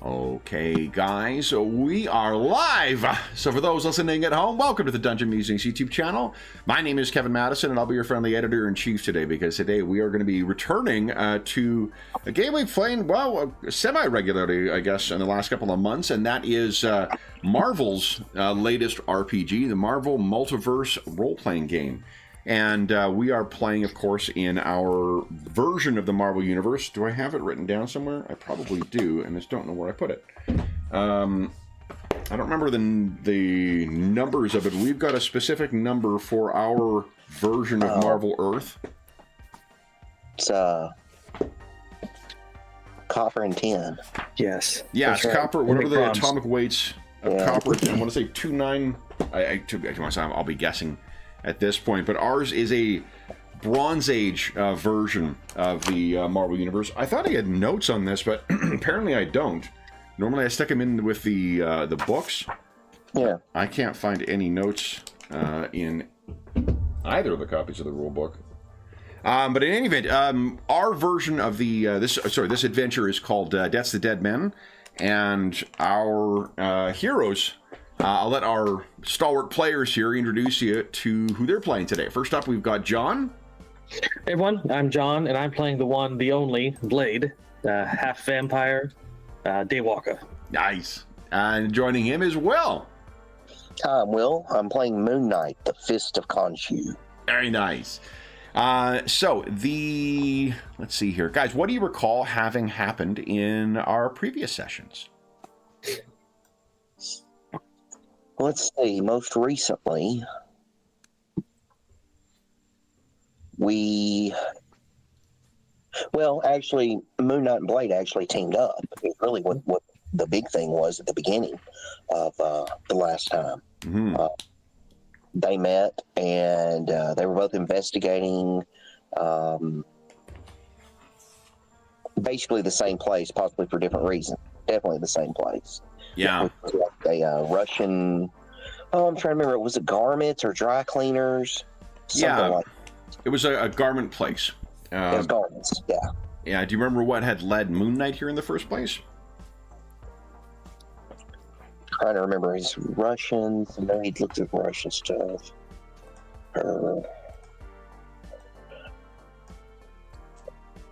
Okay, guys, so we are live. So for those listening at home, welcome to the Dungeon Musings YouTube channel. My name is Kevin Madison, and I'll be your friendly editor-in-chief today, because today we are going to be returning to a game we've played, well, semi-regularly, I guess, in the last couple of months, and that is Marvel's latest RPG, the Marvel Multiverse role-playing game. And we are playing, of course, in our version of the Marvel Universe. Do I have it written down somewhere? I probably do, and just don't know where I put it. I don't remember the numbers of it. We've got a specific number for our version of Marvel Earth. It's copper and tin. Yes. Yeah, it's right. copper, whatever the atomic weights of copper. I want to say 2.9. I'll be guessing at this point, but ours is a Bronze Age version of the Marvel Universe. I thought I had notes on this, but apparently I don't. Normally I stick them in with the books. Yeah. I can't find any notes in either of the copies of the rule book. But in any event, our version of the this adventure is called Death's the Dead Men, and our heroes. I'll let our stalwart players here introduce you to who they're playing today. First up, we've got John. Hey everyone, I'm John, and I'm playing the one, the only, Blade, half vampire, Daywalker. Nice. And joining him is Will. Hi, I'm Will. I'm playing Moon Knight, the Fist of Khonshu. Very nice. Let's see here. Guys, what do you recall having happened in our previous sessions? Let's see, most recently, actually, Moon Knight and Blade actually teamed up. It's really what the big thing was at the beginning of the last time. Mm-hmm. They met, and they were both investigating basically the same place, possibly for different reasons. Definitely the same place. Yeah. Like a Russian, I'm trying to remember, was it garments or dry cleaners? Something like it was a garment place. it was garments, yeah. Yeah, do you remember what had led Moon Knight here in the first place? Trying to remember, he's Russian, so maybe he looked at Russian stuff.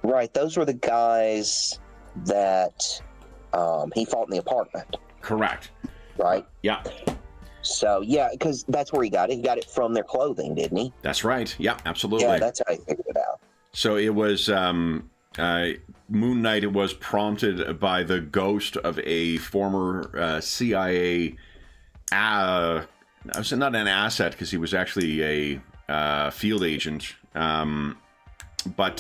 Right, those were the guys that he fought in the apartment. Correct. Right? Yeah. So, yeah, because that's where he got it. He got it from their clothing, didn't he? That's right. Yeah, absolutely. Yeah, that's how he figured it out. So it was Moon Knight. It was prompted by the ghost of a former CIA. I was not an asset because he was actually a field agent. But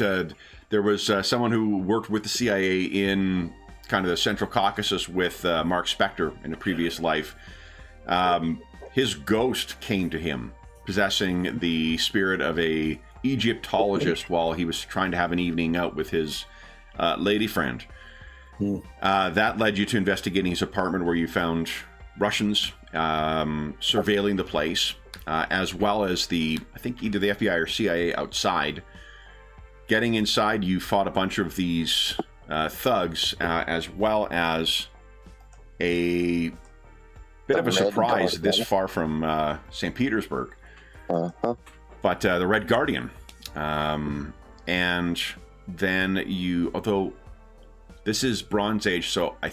there was someone who worked with the CIA in kind of the Central Caucasus with Mark Spector in a previous life. His ghost came to him, possessing the spirit of a Egyptologist while he was trying to have an evening out with his lady friend. That led you to investigating his apartment, where you found Russians surveilling the place, as well as I think either the FBI or CIA outside. Getting inside, you fought a bunch of these thugs, as well as a bit of a surprise this far from St. Petersburg. But the Red Guardian. And then although this is Bronze Age, so I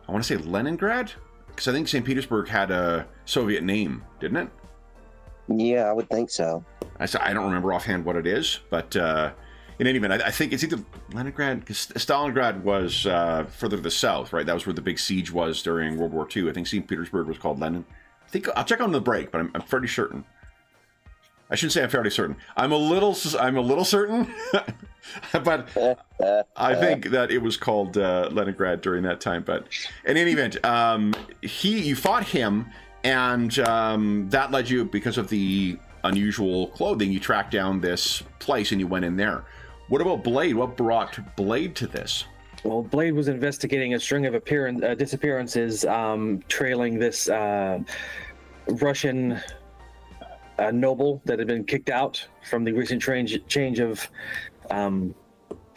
want to say Leningrad? Because I think St. Petersburg had a Soviet name, didn't it? Yeah, I would think so. I don't remember offhand what it is, but in any event, I think it's either Leningrad, because Stalingrad was further to the south, right? That was where the big siege was during World War II. I think St. Petersburg was called Lenin. I think I'll check on the break, but I'm fairly certain. I shouldn't say I'm fairly certain. I'm a little certain, but I think that it was called Leningrad during that time. But in any event, you fought him, and that led you, because of the unusual clothing, you tracked down this place and you went in there. What about Blade? What brought Blade to this? Well, Blade was investigating a string of disappearances, trailing this Russian noble that had been kicked out from the recent change of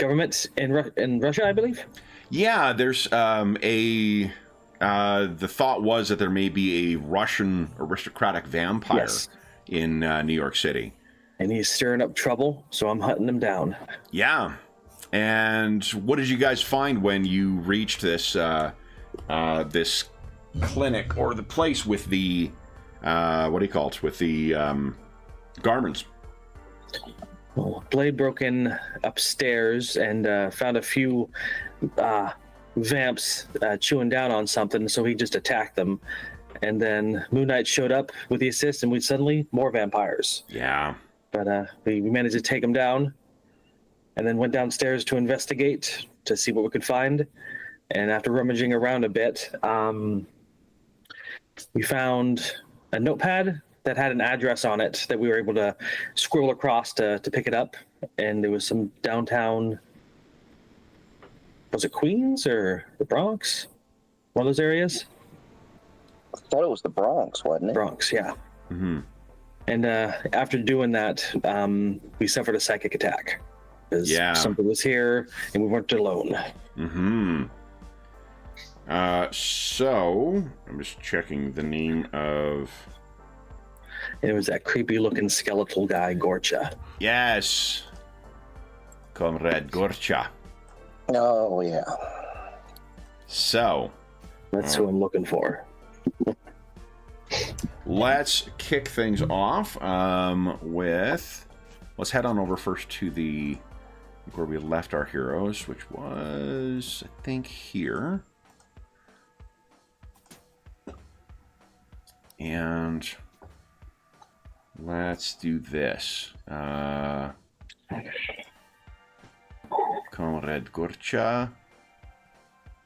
government in Russia, I believe. Yeah, there's the thought was that there may be a Russian aristocratic vampire Yes. in New York City. And he's stirring up trouble, so I'm hunting him down. Yeah. And what did you guys find when you reached this this clinic or the place with the what do you call it? With the garments? Well, Blade broke in upstairs and found a few vamps chewing down on something, so he just attacked them. And then Moon Knight showed up with the assist, and we suddenly more vampires. Yeah. But we managed to take him down, and then went downstairs to investigate to see what we could find. And after rummaging around a bit, we found a notepad that had an address on it that we were able to scroll across to pick it up. And there was some downtown, was it Queens or the Bronx? One of those areas? I thought it was the Bronx, wasn't it? Bronx, yeah. Mm-hmm. And after doing that, we suffered a psychic attack. Yeah. Something was here, and we weren't alone. Mm-hmm. So, I'm just checking the name of... And it was that creepy-looking skeletal guy, Gorcha. Yes. Comrade Gorcha. Oh, yeah. So, That's who I'm looking for. let's kick things off with... Let's head on over first to the... where we left our heroes, which was, I think, here. And let's do this. Comrade Gorcha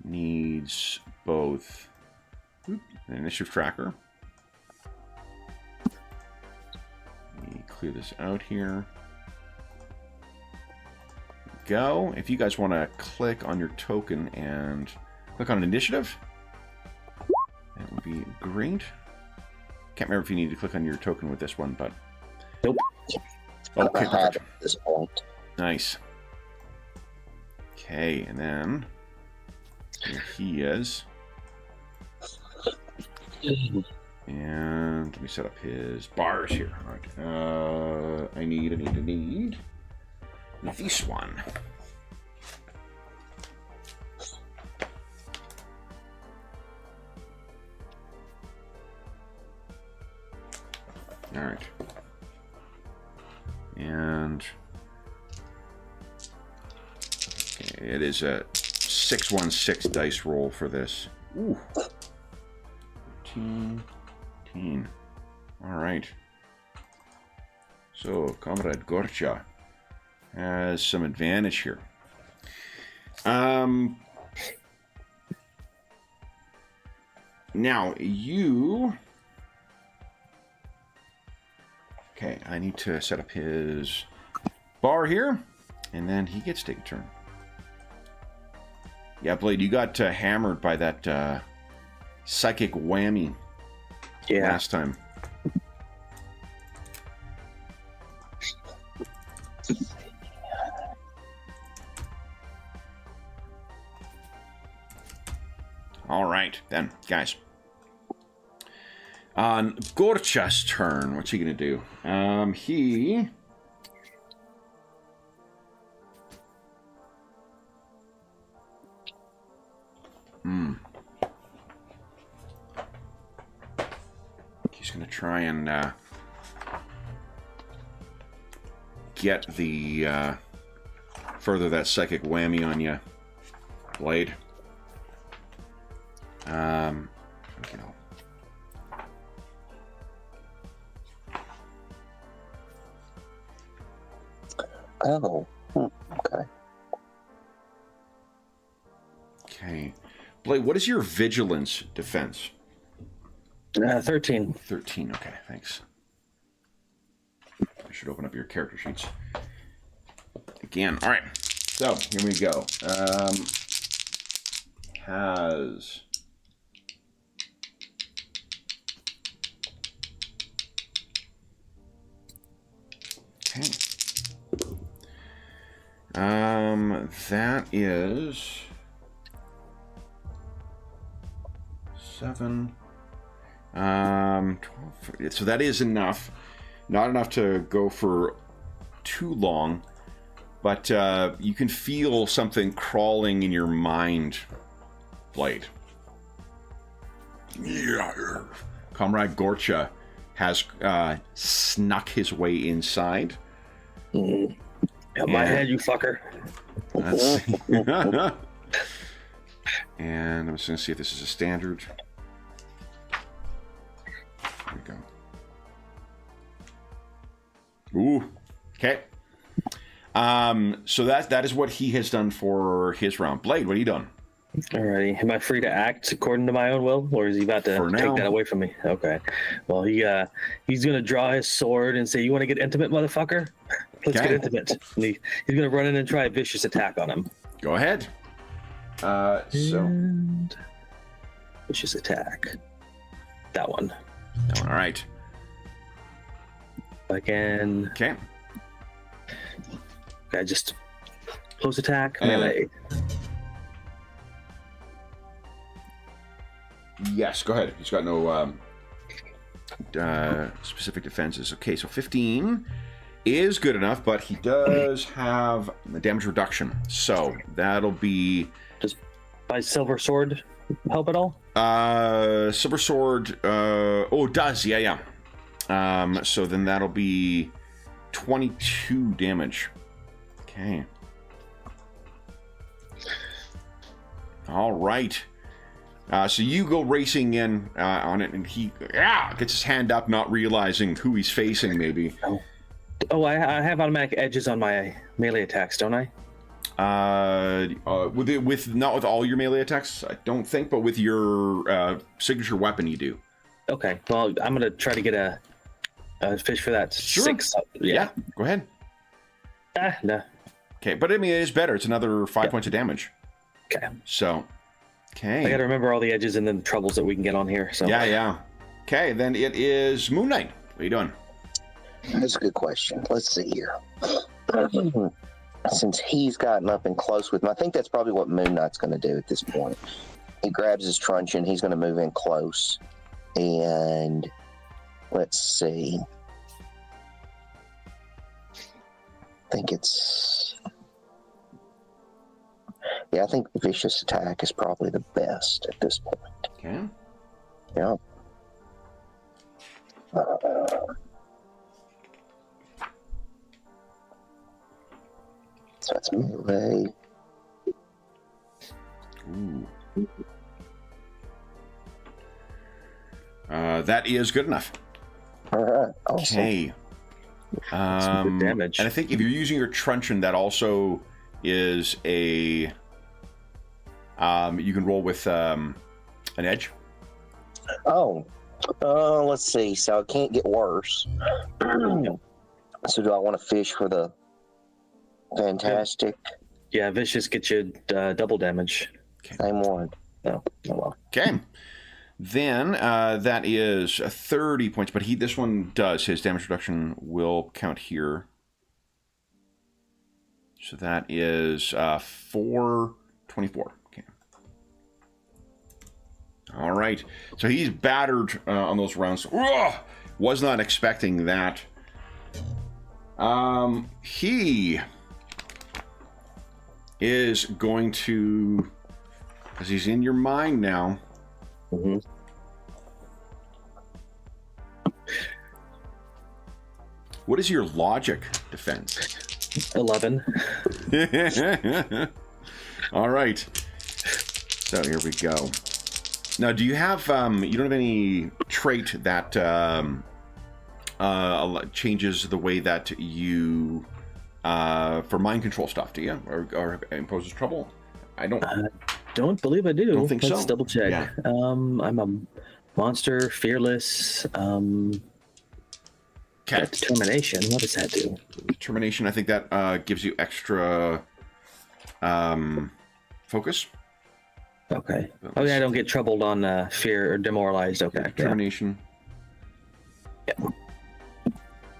needs both an initiative tracker. Let me clear this out here. Go. If you guys want to click on your token and click on initiative, that would be great. Can't remember if you need to click on your token with this one, but Nope. Okay, I have perfect. at this point. Nice. Okay, and then here he is. And let me set up his bars here. All right. I need this one. All right. And okay, it is a 616 dice roll for this. Ooh. 13. All right. So, Comrade Gorcha has some advantage here. Now, you... Okay, I need to set up his bar here, and then he gets to take a turn. Yeah, Blade, you got hammered by that psychic whammy last time. All right, then, guys. On Gorcha's turn, what's he going to do? He... He's going to try and get the... further that psychic whammy on you, Blade. You know. Oh, okay. Okay. Blade, what is your vigilance defense? 13. 13, okay, thanks. I should open up your character sheets. Again, all right. So, here we go. Has... Okay. That is 7. 12. So that is enough. Not enough to go for too long, but you can feel something crawling in your mind, Blade. Yeah. Comrade Gorcha has snuck his way inside. Got my head, you fucker. Let's see. And I'm just going to see if this is a standard. There we go. Ooh. Okay. So that is what he has done for his round. Blade, what are you doing? Alrighty. Am I free to act according to my own will, or is he about to take that away from me? Okay. Well, he's going to draw his sword and say, "You want to get intimate, motherfucker? Let's get intimate." And he's going to run in and try a vicious attack on him. Go ahead. And vicious attack. That one. All right. Again. Okay. Okay, just close attack, melee. Yes, go ahead. He's got no specific defenses. Okay, so 15 is good enough, but he does have a damage reduction. So that'll be... Does my silver sword help at all? Silver sword... it does. Yeah. So then that'll be 22 damage. Okay. All right. So you go racing in on it, and he gets his hand up, not realizing who he's facing, maybe. Oh, I have automatic edges on my melee attacks, don't I? With not with all your melee attacks, I don't think, but with your signature weapon, you do. Okay. Well, I'm gonna try to get a fish for that. Sure. 6. Yeah. Go ahead. No. Okay, but I mean, it is better. It's another 5 points of damage. Okay. So. Okay. I got to remember all the edges and then the troubles that we can get on here. So Yeah. Okay, then it is Moon Knight. What are you doing? That's a good question. Let's see here. Since he's gotten up and close with him, I think that's probably what Moon Knight's going to do at this point. He grabs his truncheon. He's going to move in close. And let's see. I think it's... Yeah, I think vicious attack is probably the best at this point. Okay. Yeah. So that's melee. Ooh. That is good enough. All right. Awesome. Okay. some good damage. And I think if you're using your truncheon, that also is a... you can roll with an edge. Oh. Let's see. So it can't get worse. So do I want to fish for the fantastic? Yeah, vicious gets you double damage. Same one. No, oh well. Okay. Then that is 30 points, but this one does. His damage reduction will count here. So that is 424. Okay. All right. So he's battered on those rounds. Ugh! Was not expecting that. He is going to, because he's in your mind now. Mm-hmm. What is your logic defense? 11. All right. So here we go. Now, do you have? You don't have any trait that changes the way that you for mind control stuff? Do you, or imposes trouble? I don't believe I do. Don't think Let's so. double check. Yeah. I'm a monster, fearless. Determination. What does that do? Determination. I think that gives you extra focus. Okay. Oh yeah, I don't get troubled on fear or demoralized. Okay. Determination. Yeah.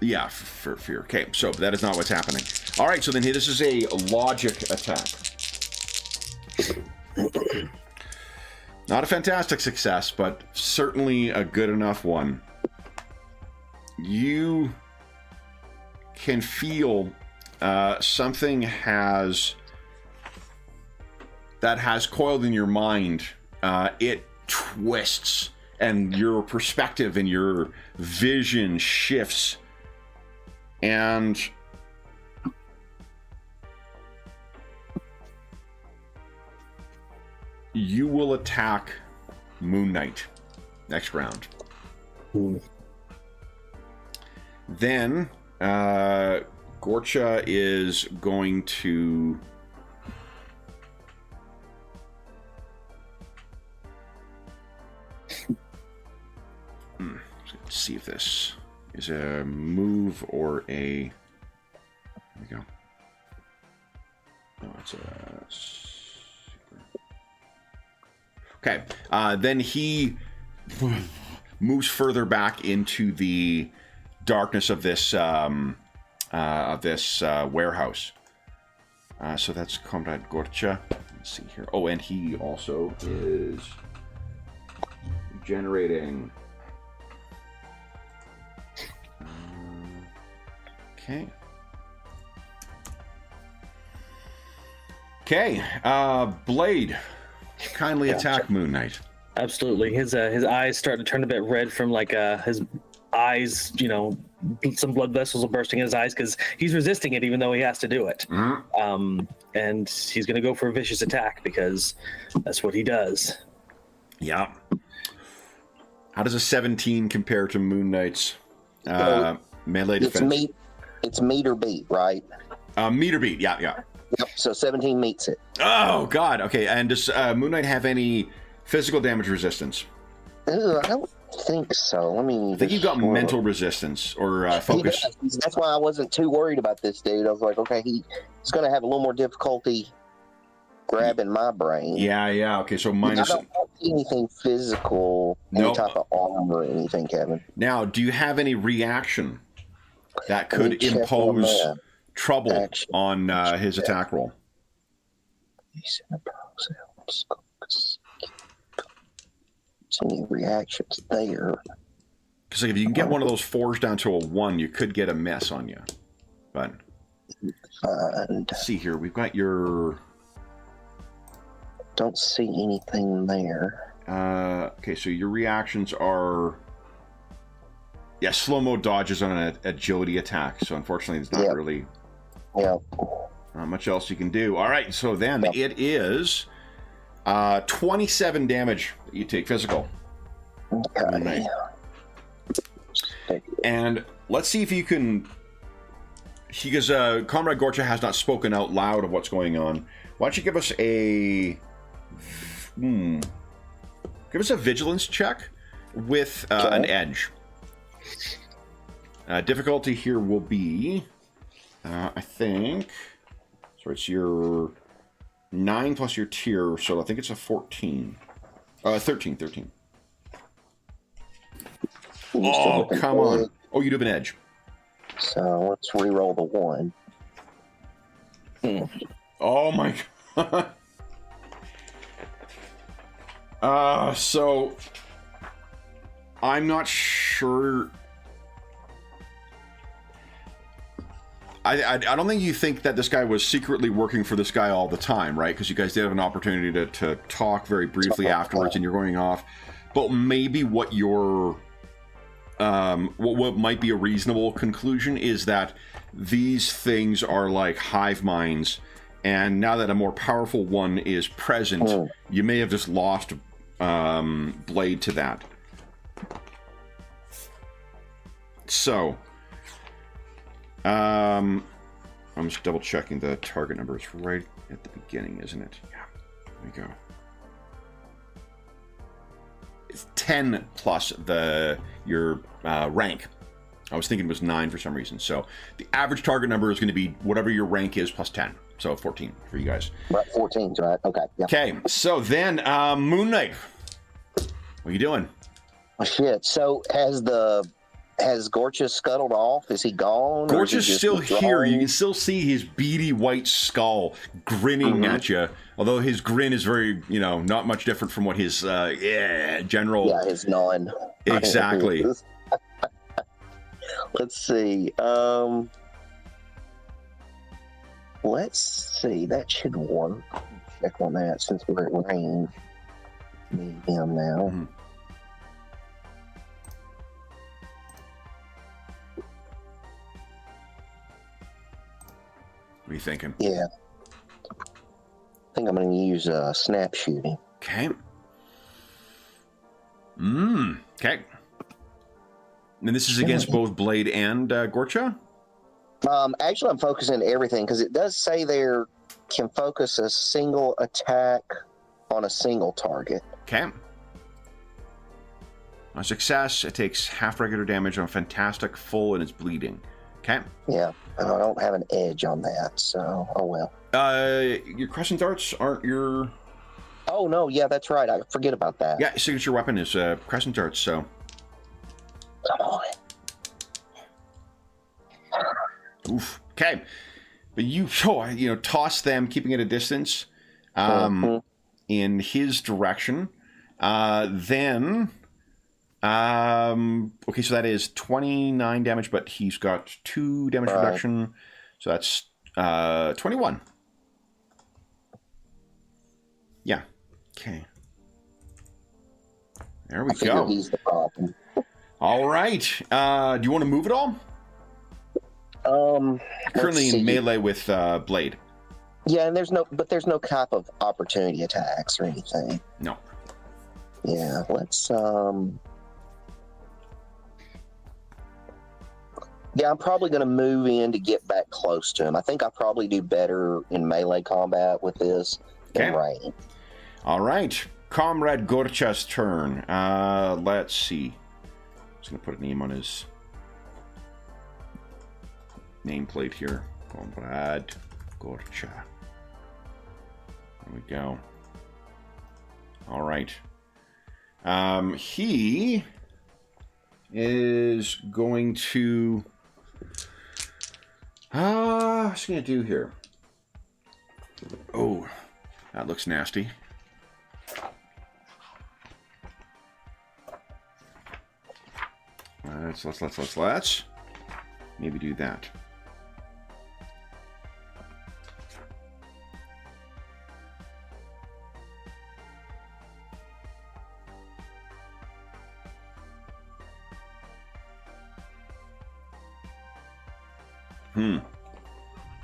Yeah, for fear. Okay, so that is not what's happening. All right, so then this is a logic attack. Not a fantastic success, but certainly a good enough one. You can feel something that has coiled in your mind. It twists, and your perspective and your vision shifts, and you will attack Moon Knight next round. Then Gorcha is going to let's see if this is a move or a. Here we go. No, it's a. Okay. Then he moves further back into the darkness of this warehouse. So that's Comrade Gorcha. Let's see here. Oh, and he also is generating. Okay. Okay. Blade, kindly attack Moon Knight. Absolutely. His eyes start to turn a bit red from like his eyes, you know, some blood vessels are bursting in his eyes because he's resisting it even though he has to do it. Mm-hmm. And he's going to go for a vicious attack because that's what he does. Yeah. How does a 17 compare to Moon Knight's melee defense? It's meter beat, right? Meter beat, yeah. Yep, so 17 meets it. Oh, God. Okay, and does Moon Knight have any physical damage resistance? Ooh, I don't think so. I think you've got mental resistance or focus. That's why I wasn't too worried about this dude. I was like, okay, he's going to have a little more difficulty grabbing my brain. Yeah. Okay, so minus. I don't see anything physical, any type of arm or anything, Kevin. Now, do you have any reaction that could impose trouble on his attack roll? Any reactions there? Because if you can get one of those 4s down to a 1, you could get a miss on you. But let's see here, we've got your. Don't see anything there. Okay, so your reactions are. Yeah, slow-mo dodges on an agility attack, so unfortunately there's not really not much else you can do. All right, so then it is 27 damage that you take physical. Okay. And let's see if you can, because Comrade Gorcha has not spoken out loud of what's going on. Why don't you give us a vigilance check with an edge. Difficulty here will be, I think, so it's your 9 plus your tier, so I think it's a 13. 13. Oh, come on. Oh, you do have an edge. So let's re-roll the 1. Oh my god. So I'm not sure. I don't think you think that this guy was secretly working for this guy all the time, right? Because you guys did have an opportunity to talk very briefly afterwards, and you're going off. But maybe what your what might be a reasonable conclusion is that these things are like hive minds, and now that a more powerful one is present, you may have just lost Blade to that. So, I'm just double checking the target number. It's right at the beginning, isn't it? Yeah, there we go. It's 10 plus your rank. I was thinking it was 9 for some reason. So the average target number is going to be whatever your rank is plus 10. So 14 for you guys. Right, 14, right? Okay. Yeah. Okay, so then Moon Knight. What are you doing? Oh, shit. So has the Has Gorcha scuttled off? Is he gone? Gorcha's still here. You can still see his beady white skull grinning at you. Although his grin is very, not much different from what his general. Yeah, his non. Exactly. Let's see. Let's see. That should work. Check on that since we're at range. Need him now. Mm-hmm. What are you thinking? Yeah. I think I'm going to use snap shooting. Okay. Okay. And this is against both Blade and Gorcha? Actually, I'm focusing everything because it does say there can focus a single attack on a single target. Okay. On success, it takes half regular damage on fantastic, full, and it's bleeding. Okay. Yeah, and I don't have an edge on that, so oh well. Your crescent darts aren't your. Oh no, yeah, that's right. I forget about that. Yeah, signature weapon is crescent darts. So. Come on. Oof. Okay, but you toss them, keeping at a distance, in his direction. Then. Okay, so that is 29 damage, but he's got 2 damage reduction, so that's 21. Yeah. Okay. There we go. He's the problem. All right. Do you want to move at all? Currently in melee with Blade. Yeah, and there's no cap of opportunity attacks or anything. No. Yeah, let's Yeah, I'm probably going to move in to get back close to him. I think I'll probably do better in melee combat with this than range. All right. Comrade Gorcha's turn. Let's see. I'm just going to put a name on his nameplate here. Comrade Gorcha. There we go. All right. He is going to... what's he going to do here? Oh, that looks nasty. Let's maybe do that.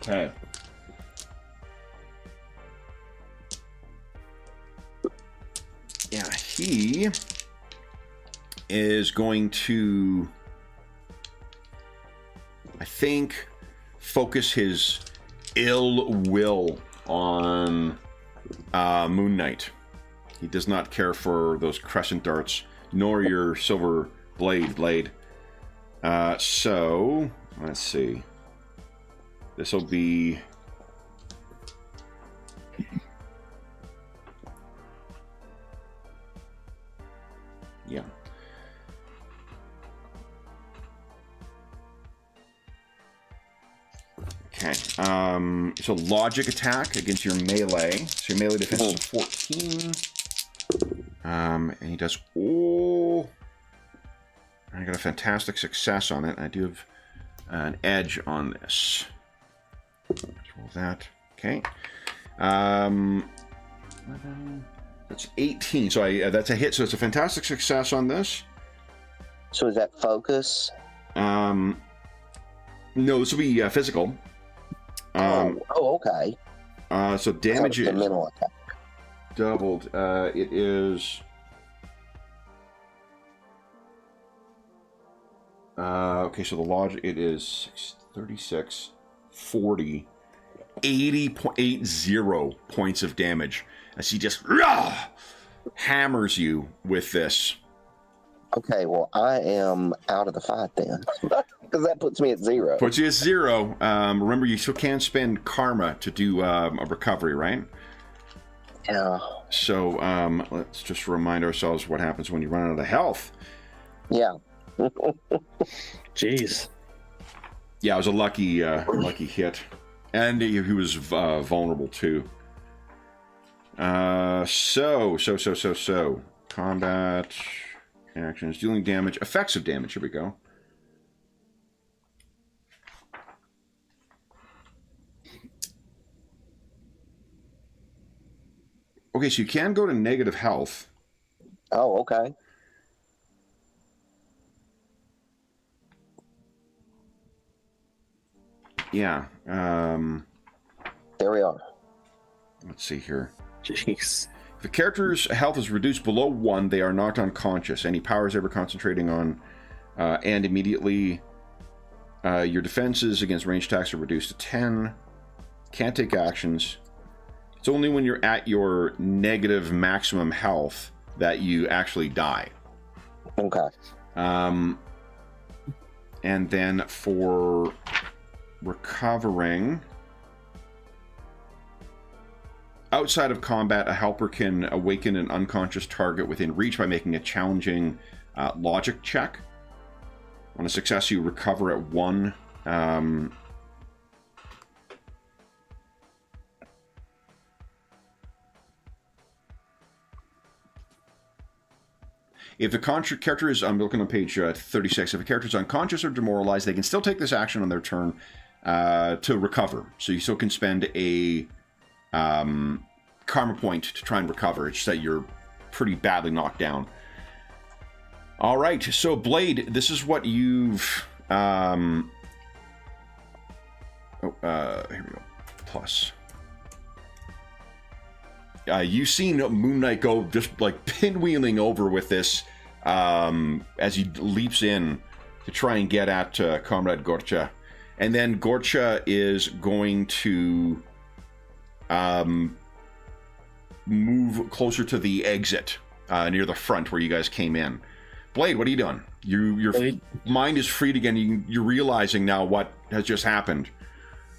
Okay. Yeah, he is going to, I think, focus his ill will on Moon Knight. He does not care for those crescent darts, nor your silver blade. So, let's see. This will be... Yeah. Okay. It's a logic attack against your melee. So your melee defense is 14. And he does... Oh! I got a fantastic success on it. I do have an edge on this. Let's roll that. Okay. That's 18. So that's a hit. So it's a fantastic success on this. So is that focus? No, this will be physical. Okay. So damage is mental attack. doubled. It is... okay, so the logic, it is 36, 40, 80.80 points of damage as he just hammers you with this. Okay, well, I am out of the fight then, because that puts me at 0. Puts you at 0. Remember, you still can spend karma to do a recovery, right? Yeah. So let's just remind ourselves what happens when you run out of health. Yeah. Jeez. Yeah, it was a lucky hit. And he was vulnerable too. So. Combat actions, dealing damage, effects of damage. Here we go. Okay, so you can go to negative health. Oh, okay. Yeah. There we are. Let's see here. Jeez. If a character's health is reduced below 1, they are knocked unconscious. Any powers ever concentrating on and immediately your defenses against ranged attacks are reduced to 10. Can't take actions. It's only when you're at your negative maximum health that you actually die. Okay. And then for recovering, outside of combat, a helper can awaken an unconscious target within reach by making a challenging logic check. On a success, you recover at 1. If the character is, I'm looking on page 36, if a character is unconscious or demoralized, they can still take this action on their turn to recover. So you still can spend a karma point to try and recover. It's just that you're pretty badly knocked down. All right, so Blade, this is what you've... here we go. Plus. You've seen Moon Knight go just like pinwheeling over with this as he leaps in to try and get at Comrade Gorcha. And then Gorcha is going to move closer to the exit near the front where you guys came in. Blade, what are you doing? Your mind is freed again. You're realizing now what has just happened.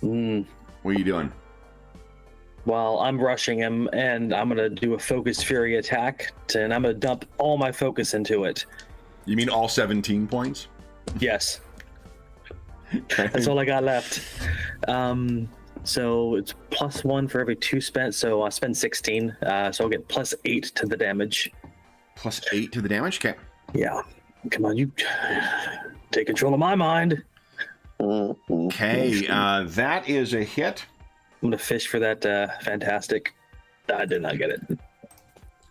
What are you doing? Well, I'm rushing him, and I'm going to do a focused fury attack, and I'm going to dump all my focus into it. You mean all 17 points? Yes. That's all I got left. So it's +1 for every 2 spent, so I'll spend 16. So I'll get +8 to the damage. +8 to the damage? Okay. Yeah. Come on, you take control of my mind. Okay, that is a hit. I'm going to fish for that fantastic. I did not get it.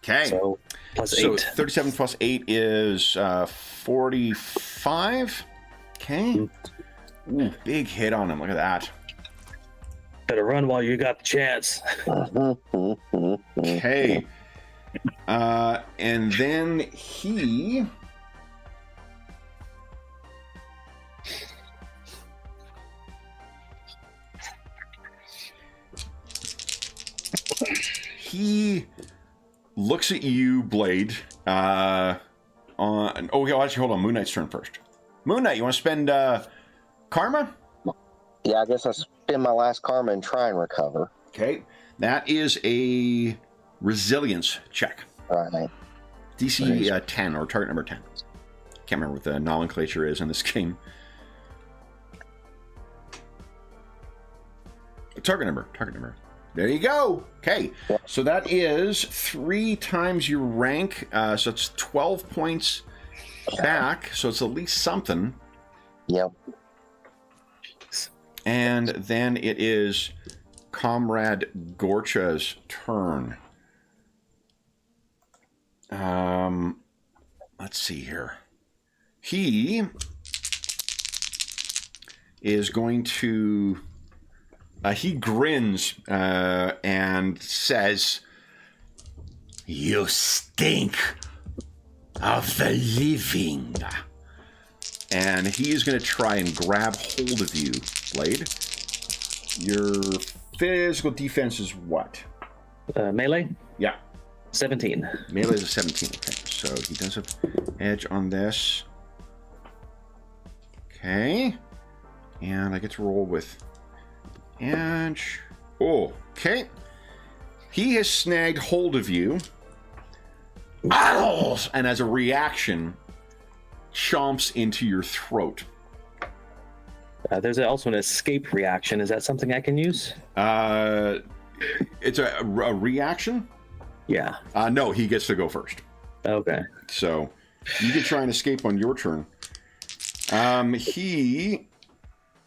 Okay. So +8. So 37 plus 8 is 45. Okay. Ooh, big hit on him. Look at that. Better run while you got the chance. Okay. And then he... He looks at you, Blade. Actually, hold on. Moon Knight's turn first. Moon Knight, you want to spend karma? Yeah, I guess I spend my last karma and try and recover. Okay, that is a resilience check. All right. DC 10 or target number 10. Can't remember what the nomenclature is in this game. Target number. There you go. Okay, so that is 3 times your rank. So it's 12 points back. So it's at least something. Yep. And then it is Comrade Gorcha's turn. Let's see here. He is going to... he grins and says, "You stink of the living." And he is going to try and grab hold of you, Blade. Your physical defense is what? Melee? Yeah. 17. Melee is a 17. Okay, so he does have edge on this. Okay. And I get to roll with... And okay, he has snagged hold of you, and as a reaction, chomps into your throat. There's also an escape reaction. Is that something I can use? It's a reaction? Yeah. No, he gets to go first. Okay. So you can try and escape on your turn.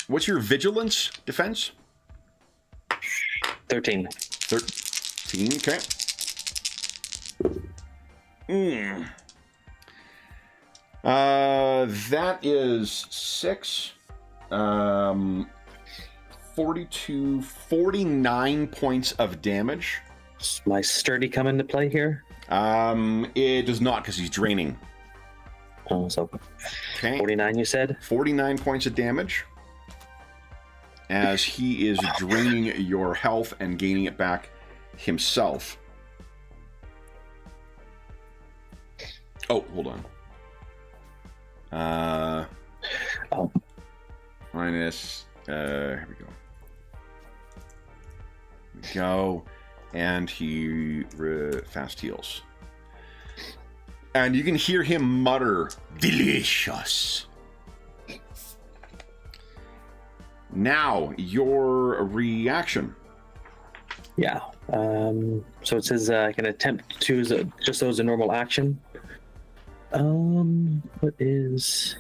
What's your vigilance defense? 13. 13, okay. That is 6. 49 points of damage. Does my sturdy come into play here? It does not, because he's draining. Oh, so Okay. 49, you said? 49 points of damage. As he is draining your health and gaining it back himself. Oh, hold on. Minus, here we go. And he fast heals. And you can hear him mutter, "Delicious." Now, your reaction. Yeah. So it says I can attempt to use just as a normal action. What is...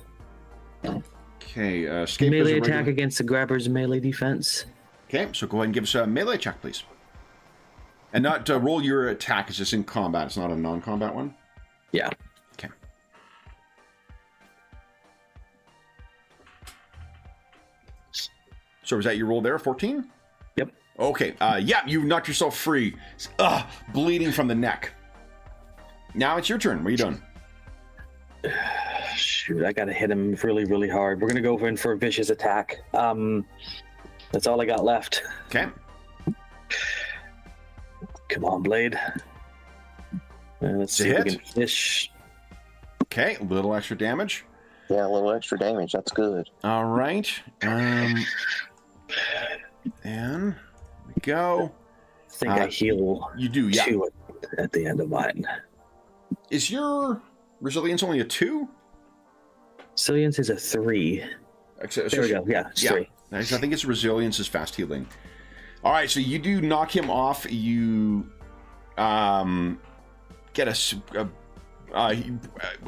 Okay, escape melee attack against the grabber's melee defense. Okay, so go ahead and give us a melee check, please. And not roll your attack, it's just in combat. It's not a non-combat one? Yeah. Okay. So was that your roll there, 14? Yep. Okay, yeah, you knocked yourself free. Bleeding from the neck. Now it's your turn. What are you doing? Shoot, I gotta hit him really, really hard. We're gonna go in for a vicious attack. That's all I got left. Okay. Come on, Blade. Let's see if we can fish. Okay, a little extra damage. Yeah, a little extra damage. That's good. All right. And we go. I think I heal. You do, yeah. 2 at the end of mine. Is your resilience only a 2? Resilience is a 3. There we go. Yeah, it's 3. Nice. I think its resilience is fast healing. All right, so you do knock him off. You get as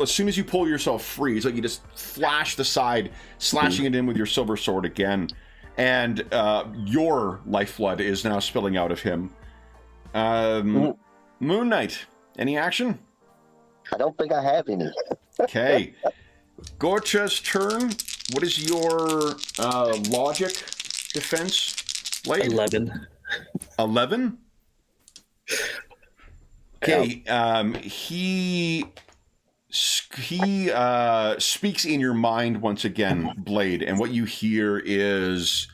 soon as you pull yourself free, it's like you just flash the side, slashing it in with your silver sword again, and your lifeblood is now spilling out of him. Moon Knight, any action? I don't think I have any. Okay. Gorcha's turn. What is your logic defense, Blade? 11. 11? Okay. He speaks in your mind once again, Blade, and what you hear is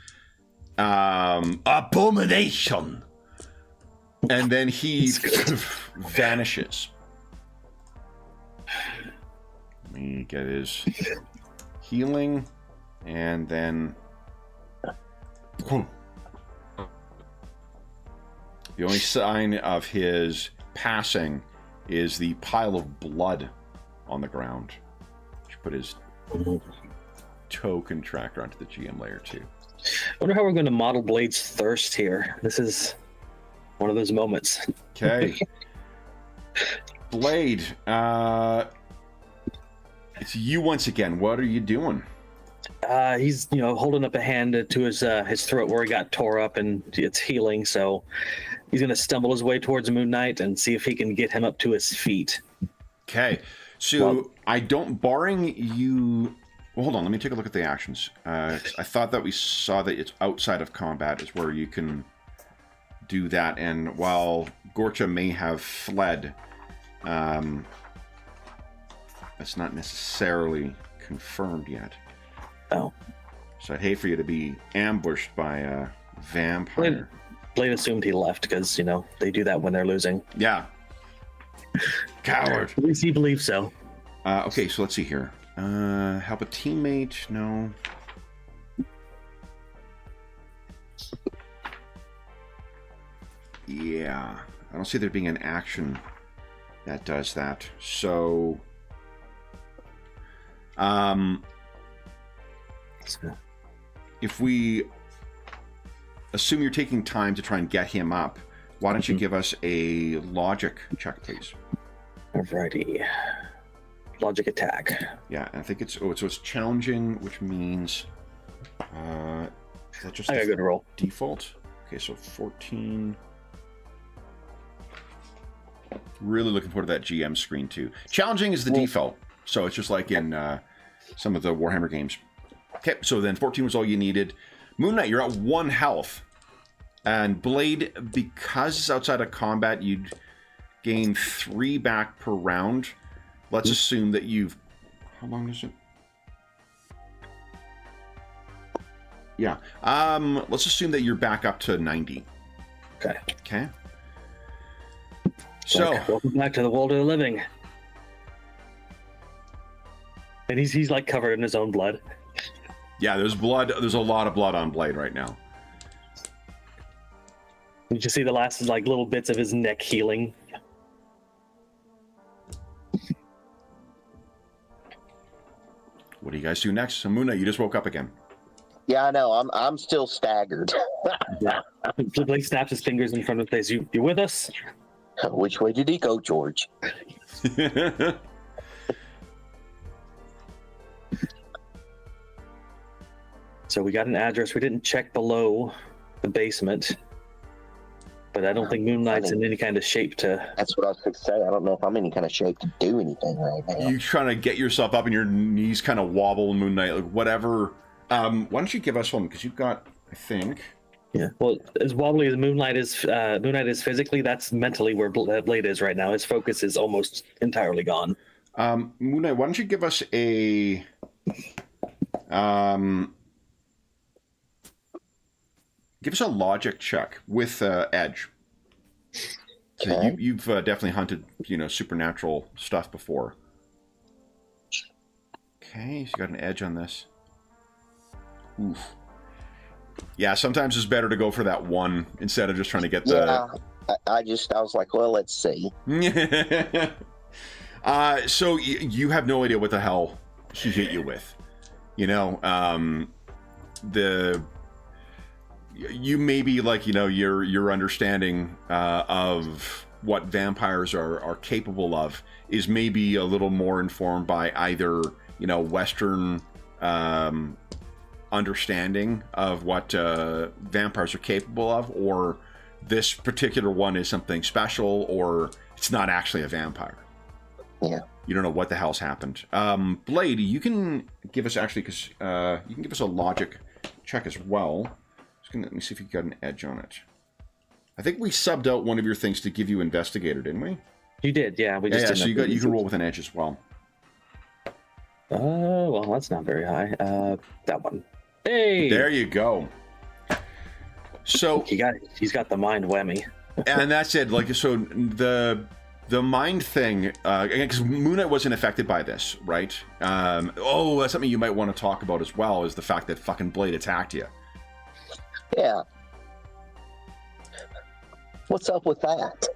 abomination. And then he vanishes. Let me get his healing, and then the only sign of his passing is the pile of blood on the ground. Should put his token tracker onto the GM layer too. I wonder how we're going to model Blade's thirst here. This is one of those moments. Okay. Blade, it's you once again. What are you doing? He's, holding up a hand to his throat where he got tore up, and it's healing. So he's going to stumble his way towards Moon Knight and see if he can get him up to his feet. Okay. So barring you. Well, hold on. Let me take a look at the actions. I thought that we saw that it's outside of combat is where you can do that. And while Gorcha may have fled, that's not necessarily confirmed yet. Oh. So I'd hate for you to be ambushed by a vampire. Blade assumed he left because, they do that when they're losing. Yeah. Coward. At least he believes so. Okay, so let's see here. Help a teammate? No. Yeah. I don't see there being an action that does that. So If we assume you're taking time to try and get him up, why don't you give us a logic check, please? Alrighty. Logic attack. Yeah, I think it's it's challenging, which means is that just I got a good roll. Default? Okay, so 14. Really looking forward to that GM screen too. Challenging is the default, so it's just like in some of the Warhammer games. Okay, so then 14 was all you needed. Moon Knight, you're at 1 health. And Blade, because it's outside of combat, you'd gain 3 back per round. Let's assume that you've... How long is it? Yeah. Let's assume that you're back up to 90. Okay. Okay. So... welcome back to the world of the living. And he's like covered in his own blood. Yeah, there's blood. There's a lot of blood on Blade right now. You just see the last like little bits of his neck healing. What do you guys do next? So Moon Knight, you just woke up again. Yeah, I know. I'm still staggered. Yeah. Blake snaps his fingers in front of his face. You with us? Which way did he go, George? So we got an address. We didn't check below the basement, but I don't think Moon Knight's in any kind of shape to... That's what I was going to say. I don't know if I'm in any kind of shape to do anything right now. You trying to get yourself up and your knees kind of wobble, Moon Knight, like whatever. Why don't you give us one? Because you've got, I think... Yeah. Well, as wobbly as Moon Knight is physically, that's mentally where Blade is right now. His focus is almost entirely gone. Moon Knight, why don't you give us a... Give us a logic check with edge. Okay. You've definitely hunted, supernatural stuff before. Okay, so you got an edge on this. Oof. Yeah, sometimes it's better to go for that one instead of just trying to get the... Yeah, I was like, well, let's see. So you have no idea what the hell he hit you with. You may be like, your understanding of what vampires are capable of is maybe a little more informed by either, Western understanding of what vampires are capable of, or this particular one is something special, or it's not actually a vampire. Yeah. You don't know what the hell's happened. Blade, you can give us you can give us a logic check as well. Let me see if you got an edge on it. I think we subbed out one of your things to give you investigator, didn't we? You did, yeah. We just so you can roll with an edge as well. Well, that's not very high. That one. Hey, there you go. So he's got the mind whammy. And that's it. Like, so the mind thing, again, because Moon Knight wasn't affected by this, right? That's something you might want to talk about as well, is the fact that fucking Blade attacked you. Yeah. What's up with that?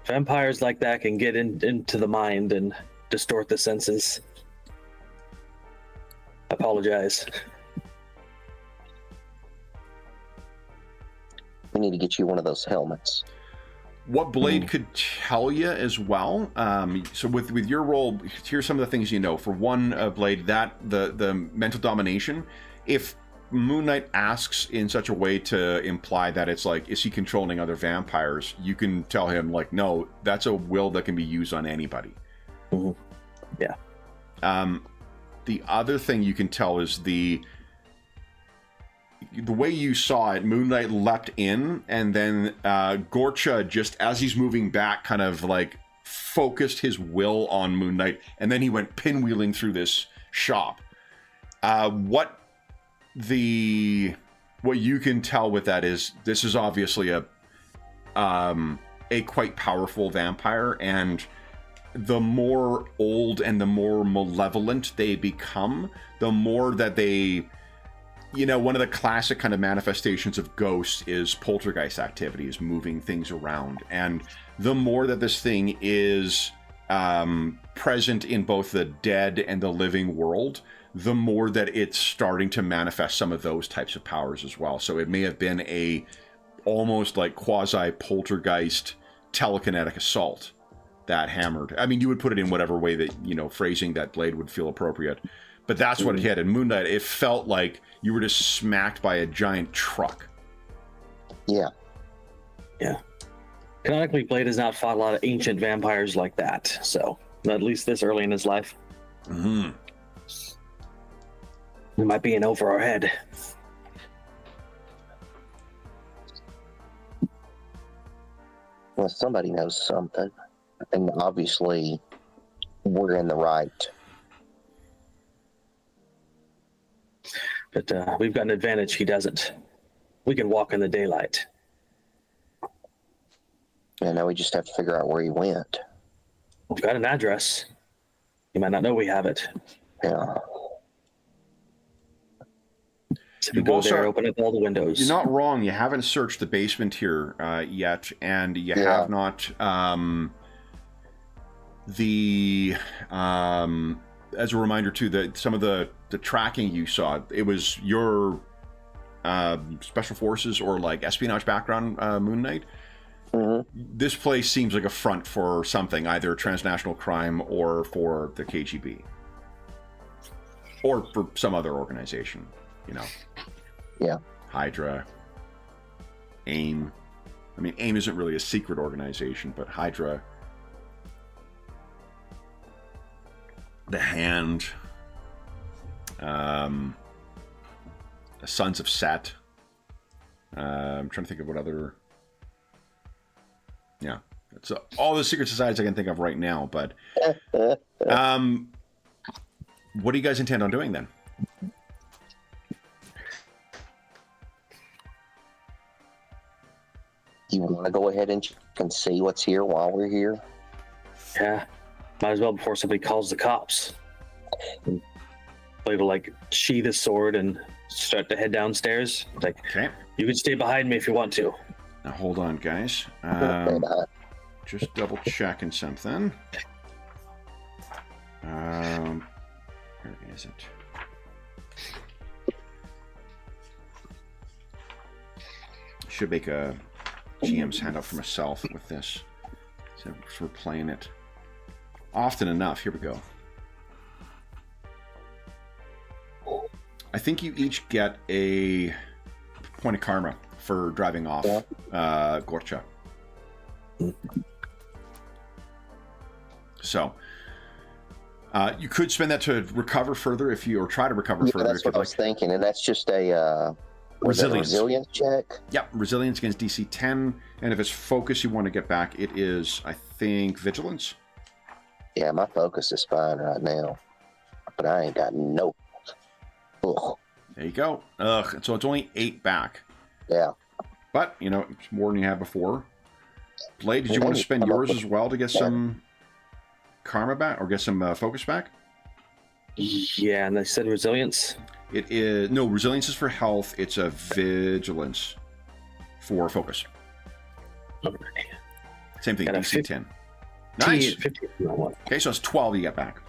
Vampires like that can get into the mind and distort the senses. Apologize. We need to get you one of those helmets. What Blade could tell you as well. So with your role, here's some of the things you know. For one, Blade, that the mental domination. If Moon Knight asks in such a way to imply that it's like, is he controlling other vampires? You can tell him like, no, that's a will that can be used on anybody. Mm-hmm. Yeah. The other thing you can tell is the way you saw it. Moon Knight leapt in, and then Gorcha, just as he's moving back, kind of like focused his will on Moon Knight, and then he went pinwheeling through this shop. What you can tell with that is this is obviously a quite powerful vampire, and the more old and the more malevolent they become, the more that they, one of the classic kind of manifestations of ghosts is poltergeist activity, is moving things around. And the more that this thing is present in both the dead and the living world, the more that it's starting to manifest some of those types of powers as well. So it may have been a almost like quasi-poltergeist telekinetic assault that hammered. I mean, you would put it in whatever way that, you know, phrasing that Blade would feel appropriate. But that's what it hit. And Moon Knight, it felt like you were just smacked by a giant truck. Yeah. Yeah. Canonically, Blade has not fought a lot of ancient vampires like that. So, at least this early in his life. Mm-hmm. It might be in over our head. Well, somebody knows something. And obviously, we're in the right. But we've got an advantage he doesn't. We can walk in the daylight. And now we just have to figure out where he went. We've got an address. You might not know we have it. Yeah. So we go there, open up all the windows. You're not wrong. You haven't searched the basement here yet, and you have not. As a reminder too, that some of the tracking you saw, it was your special forces or like espionage background, Moon Knight. Mm-hmm. This place seems like a front for something, either transnational crime or for the KGB, or for some other organization. You know. Yeah. Hydra. AIM. I mean, AIM isn't really a secret organization, but Hydra. The Hand. The Sons of Set. I'm trying to think of what other... Yeah. It's all the secret societies I can think of right now, but... what do you guys intend on doing then? You want to go ahead and see what's here while we're here? Yeah. Might as well before somebody calls the cops. Blade will like sheath his sword and start to head downstairs. Like, okay. You can stay behind me if you want to. Now hold on, guys. Just double checking something. Where is it? Should make a GM's handout for myself with this. So we're playing it often enough. Here we go. I think you each get a point of karma for driving off Gorcha. So you could spend that to recover further if you, or try to recover further. That's what I was thinking, and that's just a resilience check. Yep, resilience against DC 10, and if it's focus you want to get back, it is, I think, vigilance. Yeah, my focus is fine right now, but I ain't got no. Ugh. There you go. Ugh. So it's only 8 back. Yeah. But, you know, it's more than you had before. Blade, did you want to spend yours as well to get some karma back, or get some focus back? Yeah, and they said resilience. It is... No, resilience is for health. It's a vigilance for focus. Okay. Same thing, Got DC 10. Nice! 50. Okay, so it's 12 you get back.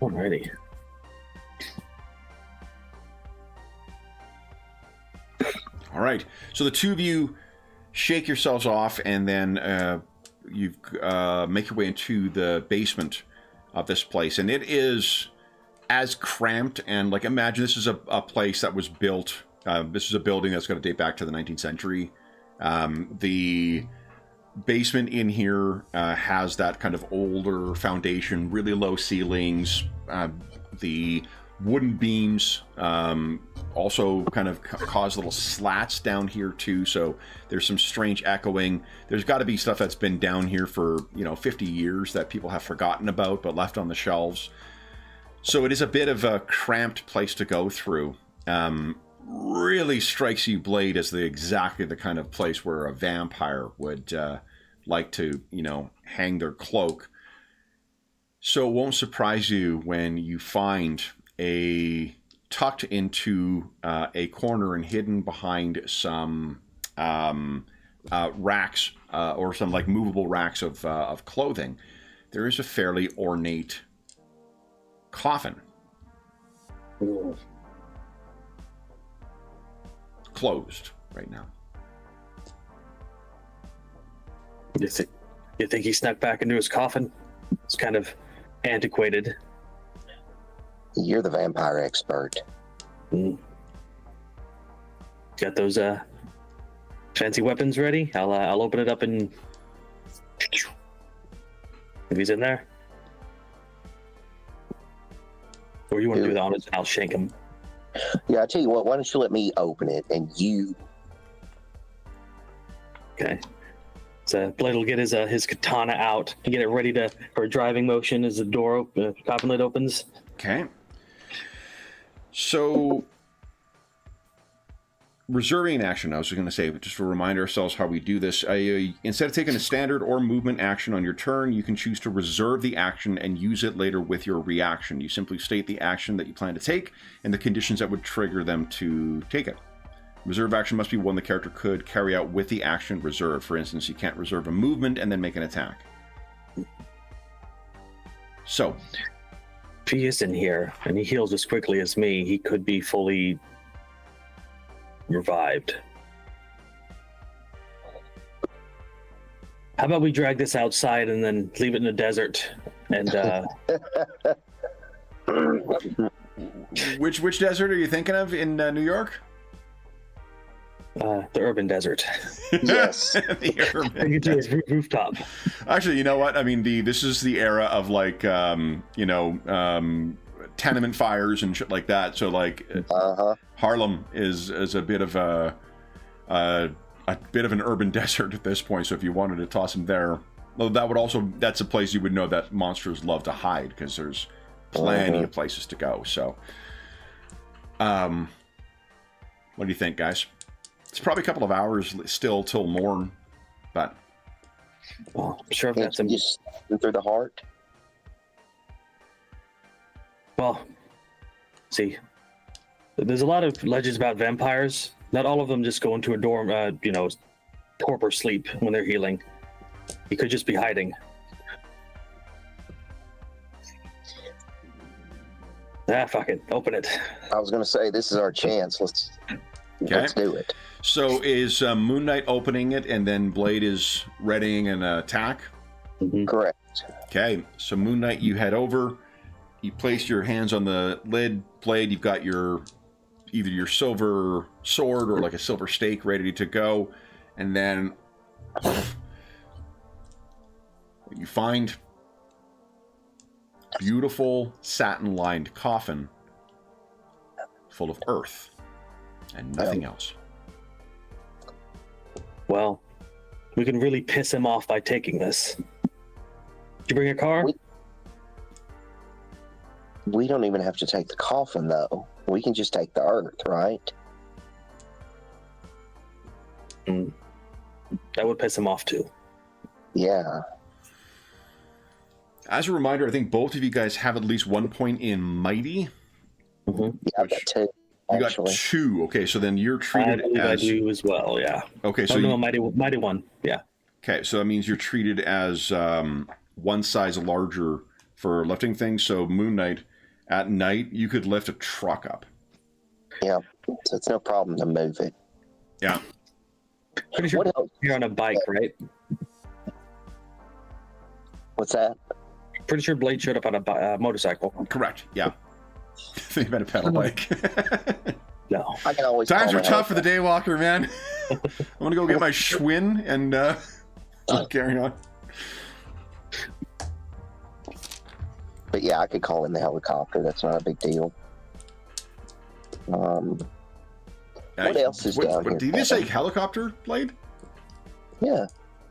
Alrighty. All right. So the two of you shake yourselves off, and then you make your way into the basement of this place. And it is as cramped, and like, imagine this is a place that was built. This is a building that's going to date back to the 19th century. The basement in here has that kind of older foundation, really low ceilings. The wooden beams also kind of cause little slats down here too, so there's some strange echoing. There's got to be stuff that's been down here for 50 years that people have forgotten about but left on the shelves. So it is a bit of a cramped place to go through. Really strikes you, Blade, as exactly the kind of place where a vampire would like to hang their cloak. So it won't surprise you when you find tucked into a corner and hidden behind some racks or some like movable racks of clothing. there is a fairly ornate coffin. Closed right now. You think he snuck back into his coffin? It's kind of antiquated. You're the vampire expert. Got those fancy weapons ready? I'll open it up and if he's in there. Or you want to do that on his? I'll shank him. Yeah, I tell you what. Why don't you let me open it and you? Okay. So Blade will get his katana out and get it ready for a driving motion as the coffin lid opens. Okay. So, reserving an action, I was going to say, just to remind ourselves how we do this, instead of taking a standard or movement action on your turn, you can choose to reserve the action and use it later with your reaction. You simply state the action that you plan to take and the conditions that would trigger them to take it. Reserve action must be one the character could carry out with the action reserved. For instance, you can't reserve a movement and then make an attack. So, if he is in here and he heals as quickly as me, he could be fully revived. How about we drag this outside and then leave it in the desert? And which desert are you thinking of in New York? The urban desert. Yes. The urban desert. Rooftop. Actually, you know what? I mean, this is the era of like, tenement fires and shit like that. So like, Harlem is a bit of a bit of an urban desert at this point. So if you wanted to toss him there, well, that's a place you would know that monsters love to hide because there's plenty of places to go. So, what do you think, guys? It's probably a couple of hours still till morn, but well, I'm sure I've got some. Just through the heart. Well, see, there's a lot of legends about vampires. Not all of them just go into a dorm, torpor sleep when they're healing. He could just be hiding. Fuck it. Open it. I was going to say, this is our chance. Let's do it. So is Moon Knight opening it and then Blade is readying an attack? Mm-hmm. Correct. Okay, so Moon Knight, you head over. You place your hands on the lid. Blade, you've got either your silver sword or like a silver stake ready to go. And then you find a beautiful satin-lined coffin full of earth and nothing else. Well, we can really piss him off by taking this. Did you bring a car? We don't even have to take the coffin, though. We can just take the earth, right? That would piss him off, too. Yeah. As a reminder, I think both of you guys have at least 1 point in Mighty. Mm-hmm. Yeah, I've got two. You got two. Okay, so then you're treated I do as well, yeah. Okay, so Mighty one, yeah. Okay, so that means you're treated as one size larger for lifting things. So Moon Knight, at night, you could lift a truck up. Yeah, so it's no problem to move it. Yeah. Pretty sure you're on a bike, right? What's that? Pretty sure Blade showed up on a motorcycle. Correct, yeah. They better pedal bike. No. I can always Times are tough for the Daywalker, man. I'm going to go get my Schwinn and keep carrying on. But yeah, I could call in the helicopter. That's not a big deal. What else is down here? Did you say helicopter, Blade? Yeah.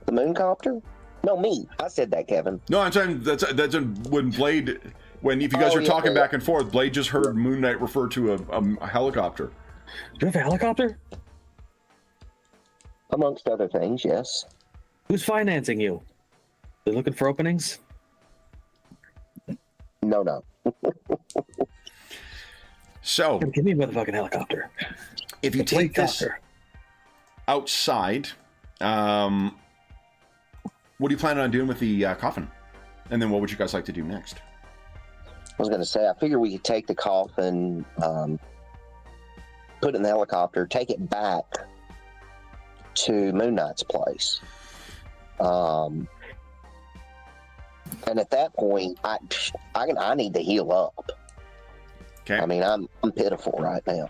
The mooncopter? No, me. I said that, Kevin. No, I'm saying that's when Blade... if you guys are talking back and forth, Blade just heard Moon Knight refer to a helicopter. Do you have a helicopter? Amongst other things, yes. Who's financing you? They're looking for openings? No. So, give me a motherfucking helicopter. If you take this outside, what are you planning on doing with the coffin? And then what would you guys like to do next? I was going to say, I figure we could take the coffin, put it in the helicopter, take it back to Moon Knight's place. And at that point, I need to heal up. Okay. I mean, I'm pitiful right now.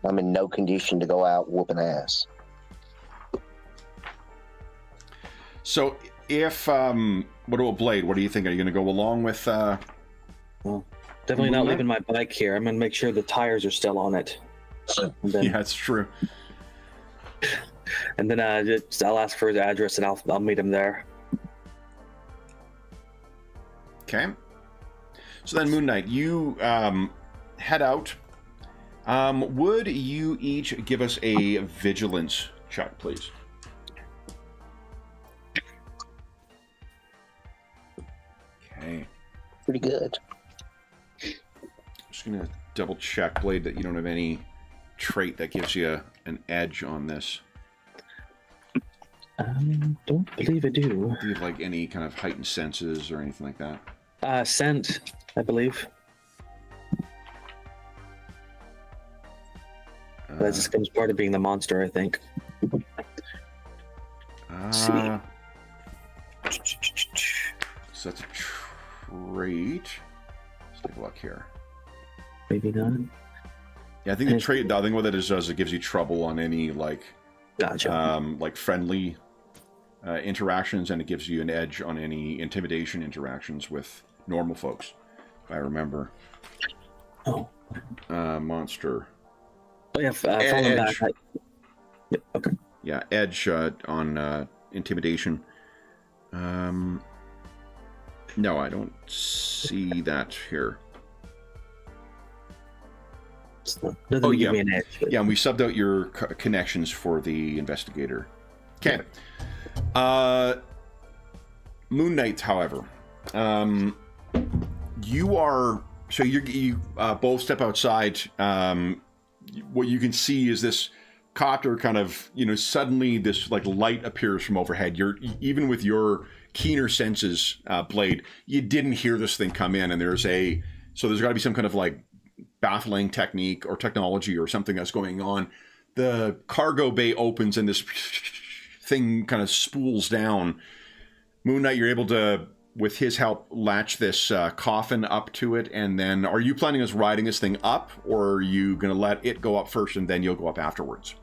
I'm in no condition to go out whooping ass. So if what about Blade? What do you think? Are you going to go along with? Well, definitely not leaving my bike here. I'm going to make sure the tires are still on it. Then, yeah, it's true. And then I'll ask for his address and I'll meet him there. Okay. So then, Moon Knight, you head out. Would you each give us a vigilance check, please? Okay. Pretty good. Just gonna double check, Blade, that you don't have any trait that gives you an edge on this. Don't believe I do. Do you have like any kind of heightened senses or anything like that? Scent, I believe. That just comes part of being the monster, I think. So that's a trait. Let's take a look here. Maybe not. Yeah, I think the trait. I think what that does it gives you trouble on any like, gotcha. Like friendly interactions, and it gives you an edge on any intimidation interactions with normal folks. If I remember. Oh. Monster. Oh yeah, falling back. Yep. Okay. Yeah, edge on intimidation. No, I don't see that here. Doesn't give me an edge. But... Yeah, and we subbed out your connections for the investigator. Okay. Moon Knight, however, you are so you both step outside. What you can see is this copter kind of, suddenly this like light appears from overhead. You're even with your keener senses, Blade, you didn't hear this thing come in, and there's got to be some kind of like baffling technique or technology or something that's going on. The cargo bay opens and this thing kind of spools down. Moon Knight, you're able to, with his help, latch this coffin up to it, and then are you planning on riding this thing up, or are you going to let it go up first and then you'll go up afterwards?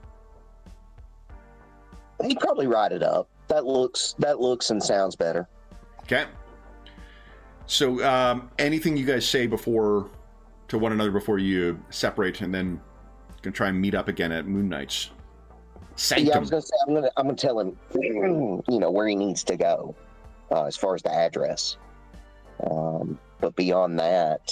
He'd probably ride it up. That looks and sounds better. Okay. So anything you guys say to one another before you separate, and then you can try and meet up again at Moon Knight's sanctum? Yeah, I was going to say I'm gonna tell him, where he needs to go. As far as the address. But beyond that...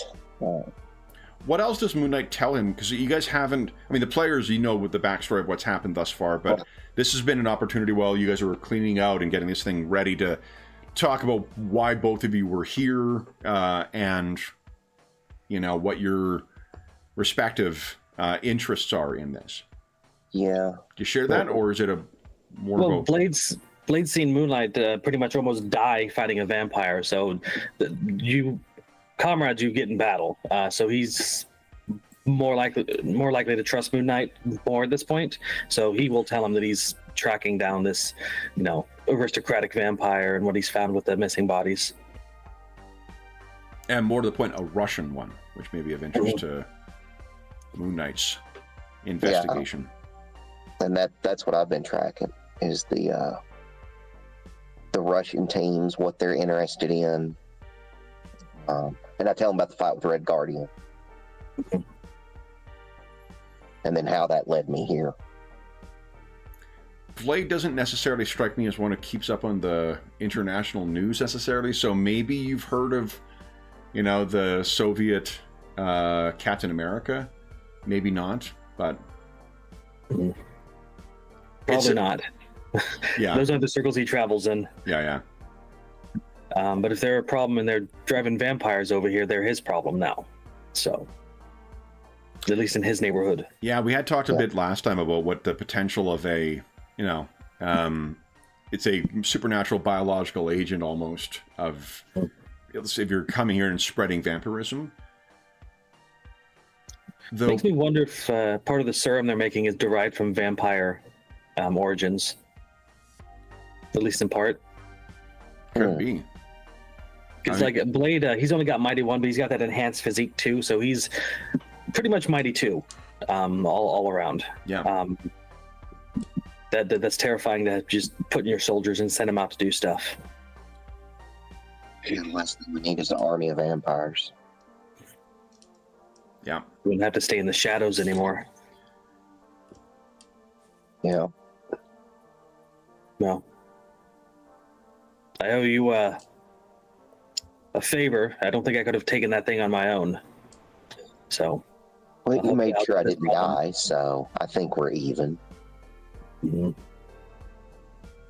what else does Moon Knight tell him? Because you guys haven't... I mean, the players, with the backstory of what's happened thus far, but this has been an opportunity while you guys were cleaning out and getting this thing ready to talk about why both of you were here, and, what your respective interests are in this. Yeah. Do you share that, or is it a more... Well, Blade's seen Moonlight pretty much almost die fighting a vampire, so you get in battle. So he's more likely to trust Moon Knight more at this point. So he will tell him that he's tracking down this, aristocratic vampire and what he's found with the missing bodies. And more to the point, a Russian one, which may be of interest to Moon Knight's investigation. Yeah. And that's what I've been tracking, is the Russian teams, what they're interested in. And I tell them about the fight with Red Guardian. And then how that led me here. Blade doesn't necessarily strike me as one who keeps up on the international news necessarily, so maybe you've heard of, the Soviet Captain America. Maybe not, but... Probably not. Yeah. Those are the circles he travels in. Yeah. But if they're a problem and they're driving vampires over here, they're his problem now. So, at least in his neighborhood. Yeah, we had talked a bit last time about what the potential of a, is it's a supernatural biological agent almost of if you're coming here and spreading vampirism. Though, makes me wonder if part of the serum they're making is derived from vampire origins, at least in part. Could be. Because like Blade, he's only got Mighty 1, but he's got that enhanced physique too, so he's pretty much Mighty 2, all around. Yeah. That's terrifying to just put in your soldiers and send them out to do stuff. The last thing we need is an army of vampires. Yeah. We wouldn't have to stay in the shadows anymore. Yeah. No. I owe you a favor. I don't think I could have taken that thing on my own. So. Well, you made sure I didn't die, so I think we're even. Mm-hmm.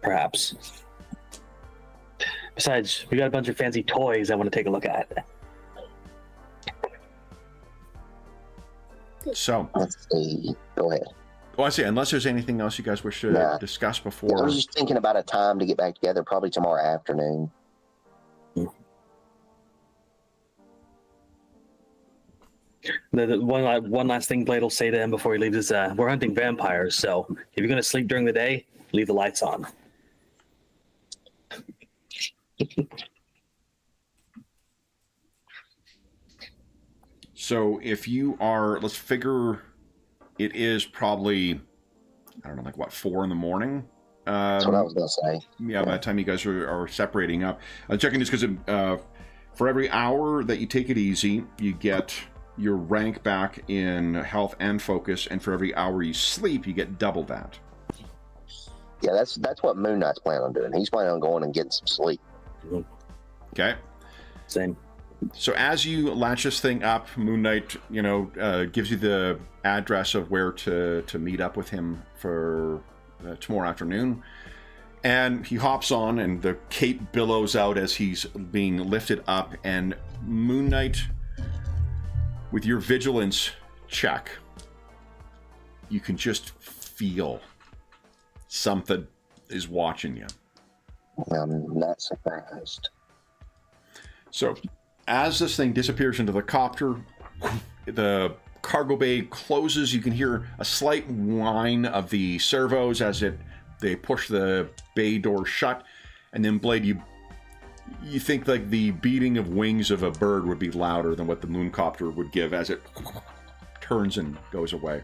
Perhaps. Besides, we got a bunch of fancy toys I want to take a look at. So. Let's see. Go ahead. Well, I see. Unless there's anything else you guys wish to discuss before. I was just thinking about a time to get back together, probably tomorrow afternoon. The one last thing Blade will say to him before he leaves is, we're hunting vampires, so if you're going to sleep during the day, leave the lights on. So if you are, let's figure it is probably, I don't know, like what, 4 a.m? That's what I was going to say. Yeah, by the time you guys are separating up. I'm checking this because for every hour that you take it easy, you get your rank back in health and focus, and for every hour you sleep, you get double that. Yeah, that's what Moon Knight's planning on doing. He's planning on going and getting some sleep. Okay. Same. So as you latch this thing up, Moon Knight, gives you the address of where to meet up with him for tomorrow afternoon. And he hops on, and the cape billows out as he's being lifted up. And Moon Knight, with your vigilance check, you can just feel something is watching you. I'm not surprised. So, as this thing disappears into the copter, the cargo bay closes. You can hear a slight whine of the servos as they push the bay door shut. And then, Blade, you think like the beating of wings of a bird would be louder than what the mooncopter would give as it turns and goes away.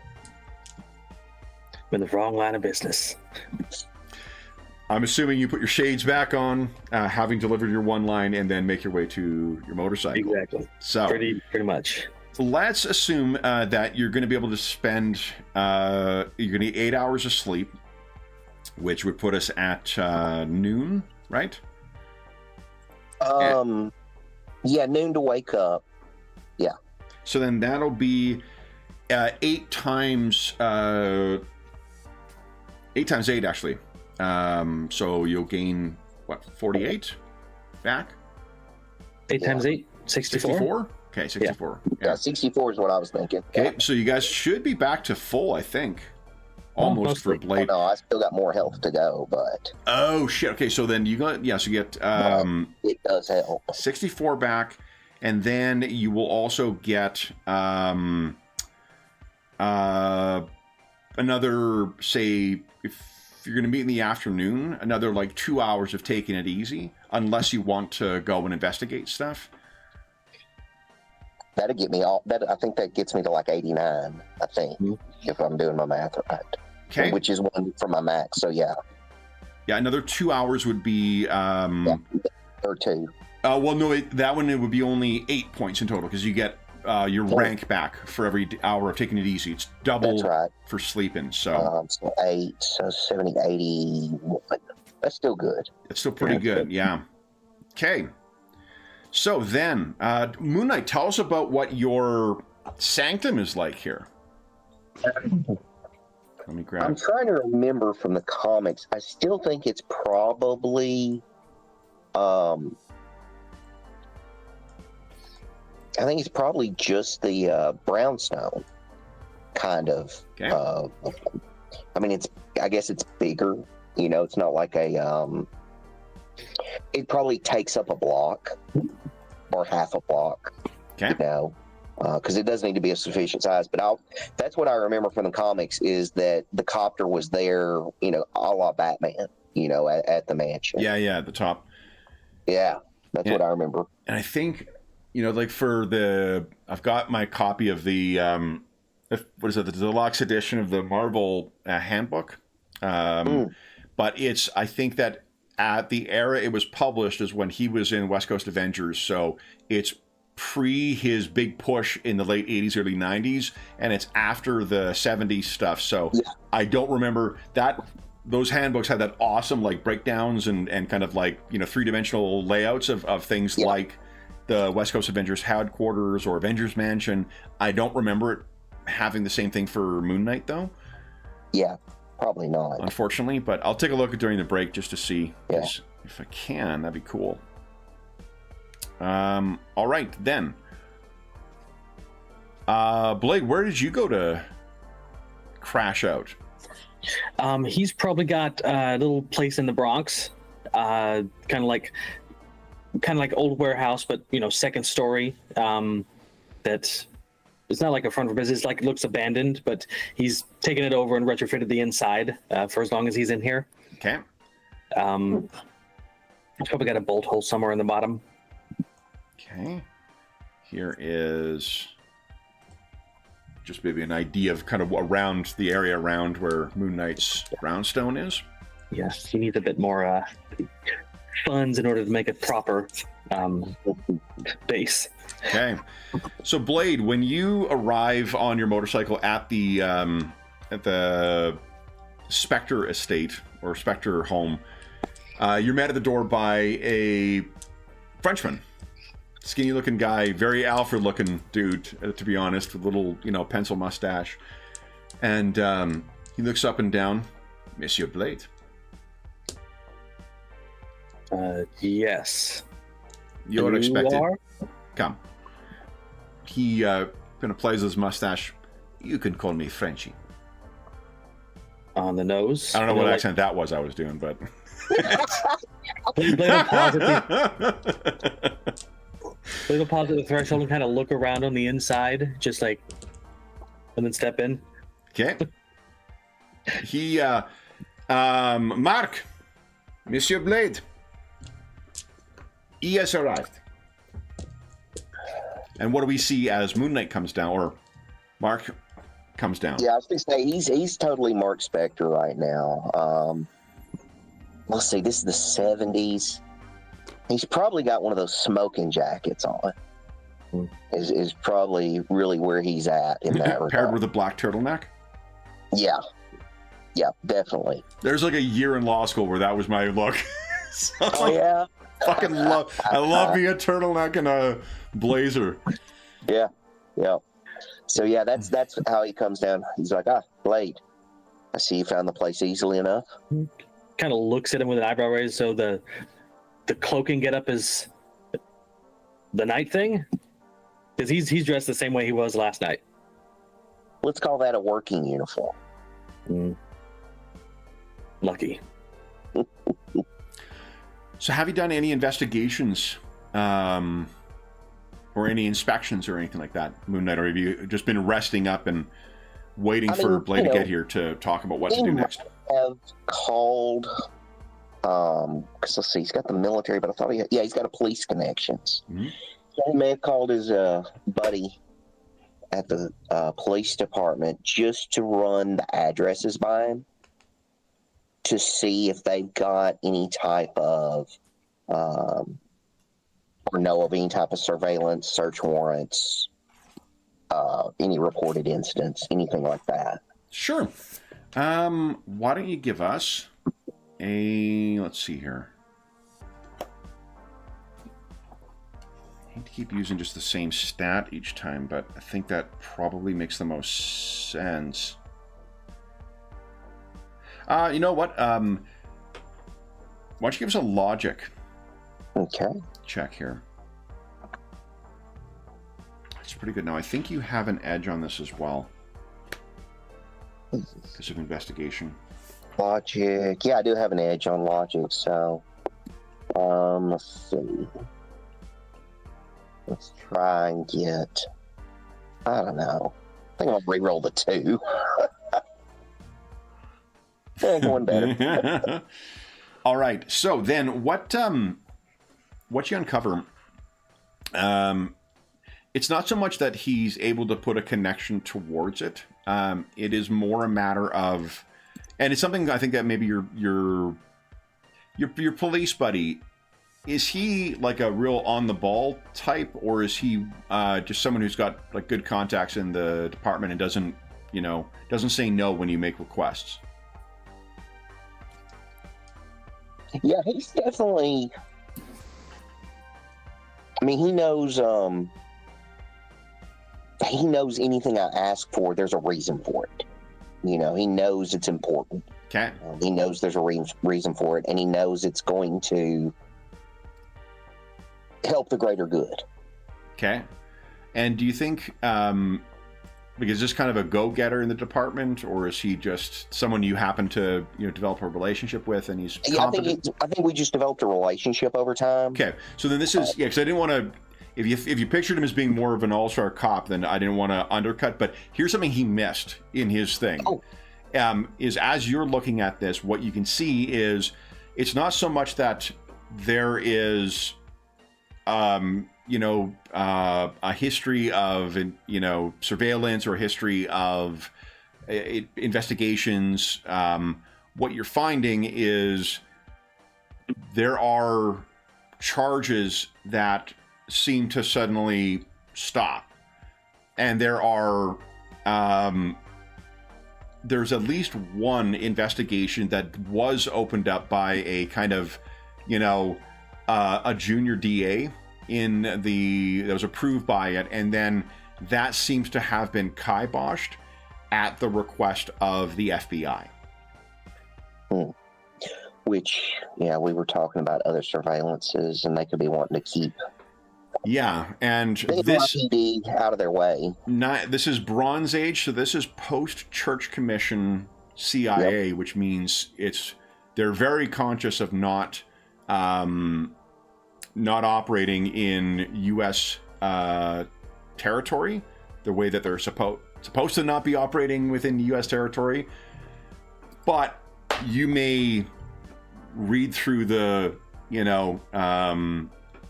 I'm in the wrong line of business. I'm assuming you put your shades back on, having delivered your one line, and then make your way to your motorcycle. Exactly. So pretty much. Let's assume that you're going to be able to spend you're going to need 8 hours of sleep, which would put us at noon, right? Yeah, noon to wake up. Yeah. So then that'll be 8 times 8 actually. So you'll gain what, 48 back? 8 times 8, 64. 64? Okay, 64. Yeah, 64 is what I was thinking. Okay, so you guys should be back to full, I think. Almost for Blade. Oh, no, I still got more health to go, but oh shit. Okay, so then you got so you get it does help. 64 back, and then you will also get another, say, if you're going to meet in the afternoon, another like 2 hours of taking it easy, unless you want to go and investigate stuff. That'd get me all. I think that gets me to like 89. I think if I'm doing my math right. Okay. Which is 1 for my max. So yeah. Yeah, another 2 hours would be. Or 2. Well, no, that one it would be only 8 points in total because you get your rank back for every hour of taking it easy. It's double for sleeping. So 8, so 70, 81. That's still good. It's still pretty good. Yeah. Okay. So then, Moon Knight, tell us about what your sanctum is like here. Let me grab. I'm trying to remember from the comics. I still think it's probably, I think it's probably just the brownstone, kind of. Okay. I mean, I guess it's bigger You know, it's not like it probably takes up a block or half a block. Okay. You know, because it does need to be a sufficient size. But that's what I remember from the comics is that the copter was there, you know, a la Batman, you know, at the mansion. Yeah, at the top. Yeah, that's what I remember. And I think, you know, like I've got my copy of the, what is it, the deluxe edition of the Marvel handbook. But I think that at the era it was published is when he was in West Coast Avengers. So it's pre his big push in the late 80s, early 90s, and it's after the 70s stuff. So I don't remember that. Those handbooks had that awesome like breakdowns and kind of like, you know, three-dimensional layouts of things like the West Coast Avengers headquarters or Avengers Mansion. I don't remember it having the same thing for Moon Knight though. Yeah, probably not. Unfortunately, but I'll take a look during the break just to see if I can. That'd be cool. All right, then. Blade, where did you go to crash out? He's probably got a little place in the Bronx, kind of like old warehouse, but you know, second story. That it's not like a front for business. Like it looks abandoned, but he's taken it over and retrofitted the inside for as long as he's in here. Okay. He's probably got a bolt hole somewhere in the bottom. Okay. Here is just maybe an idea of kind of around the area around where Moon Knight's brownstone is. Yes, he needs a bit more funds in order to make it proper base. Okay. So Blade, when you arrive on your motorcycle at the Spectre estate or Spectre home, you're met at the door by a Frenchman. Skinny looking guy, very Alfred looking dude, to be honest, with a little, you know, pencil mustache. And he looks up and down. Monsieur Blade. Yes. You're expected. Are? Come. He kind of plays his mustache. You can call me Frenchie. On the nose. I don't know what accent that was I was doing, but... Little pause at the threshold and kind of look around on the inside, just like, and then step in. Okay. He, Mark, Monsieur Blade, he has arrived. And what do we see as Moon Knight comes down, or Mark comes down? Yeah, I was going to say, he's totally Mark Spector right now. Let's see, this is the 70s. He's probably got one of those smoking jackets on. Is probably really where he's at in that regard. Paired with a black turtleneck? Yeah, definitely. There's like a year in law school where that was my look. So oh yeah, fucking love. I love me a turtleneck and a blazer. Yeah. So yeah, that's how he comes down. He's like, Blade, I see you found the place easily enough. Kind of looks at him with an eyebrow raised. So the cloaking getup is the night thing, because he's dressed the same way he was last night. Let's call that a working uniform. Lucky. So have you done any investigations or any inspections or anything like that, Moon Knight, or have you just been resting up and waiting for Blade to get here to talk about what to do next? Have called, because let's see, he's got the military, but I thought he's got a police connections. Mm-hmm. So he may have called his buddy at the police department just to run the addresses by him to see if they've got any type of or know of any type of surveillance, search warrants, any reported incidents, anything like that. Sure. Why don't you give us let's see here. I hate to keep using just the same stat each time, but I think that probably makes the most sense. You know what? Why don't you give us a logic check here? It's pretty good. Now, I think you have an edge on this as well because of investigation. Logic. Yeah, I do have an edge on logic, so let's see. Let's try and get, I don't know. I think I'll re-roll the 2. Going better. All right. So then what you uncover, it's not so much that he's able to put a connection towards it. It is more a matter of, and it's something I think that maybe your police buddy, is he like a real on the ball type, or is he just someone who's got like good contacts in the department and doesn't say no when you make requests? Yeah, he's definitely. I mean, he knows. He knows anything I ask for, there's a reason for it. He knows it's important. Okay. He knows there's a reason for it, and he knows it's going to help the greater good. Okay. And do you think, because this kind of a go-getter in the department, or is he just someone you happen to develop a relationship with, and he's competent? I think we just developed a relationship over time. Okay. So then this is because I didn't want to. If you pictured him as being more of an all-star cop, then I didn't want to undercut. But here's something he missed in his thing. Is as you're looking at this, what you can see is it's not so much that there is, a history of, surveillance or a history of investigations. What you're finding is there are charges that seem to suddenly stop, and there are there's at least one investigation that was opened up by a kind of a junior DA that was approved by it, and then that seems to have been kiboshed at the request of the FBI. Which, we were talking about other surveillances, and they could be wanting to keep. Yeah, and this out of their way. This is Bronze Age, so this is post-Church Commission CIA, Yep. Which means they're very conscious of not operating in U.S. territory the way that they're supposed to not be operating within U.S. territory. But you may read through the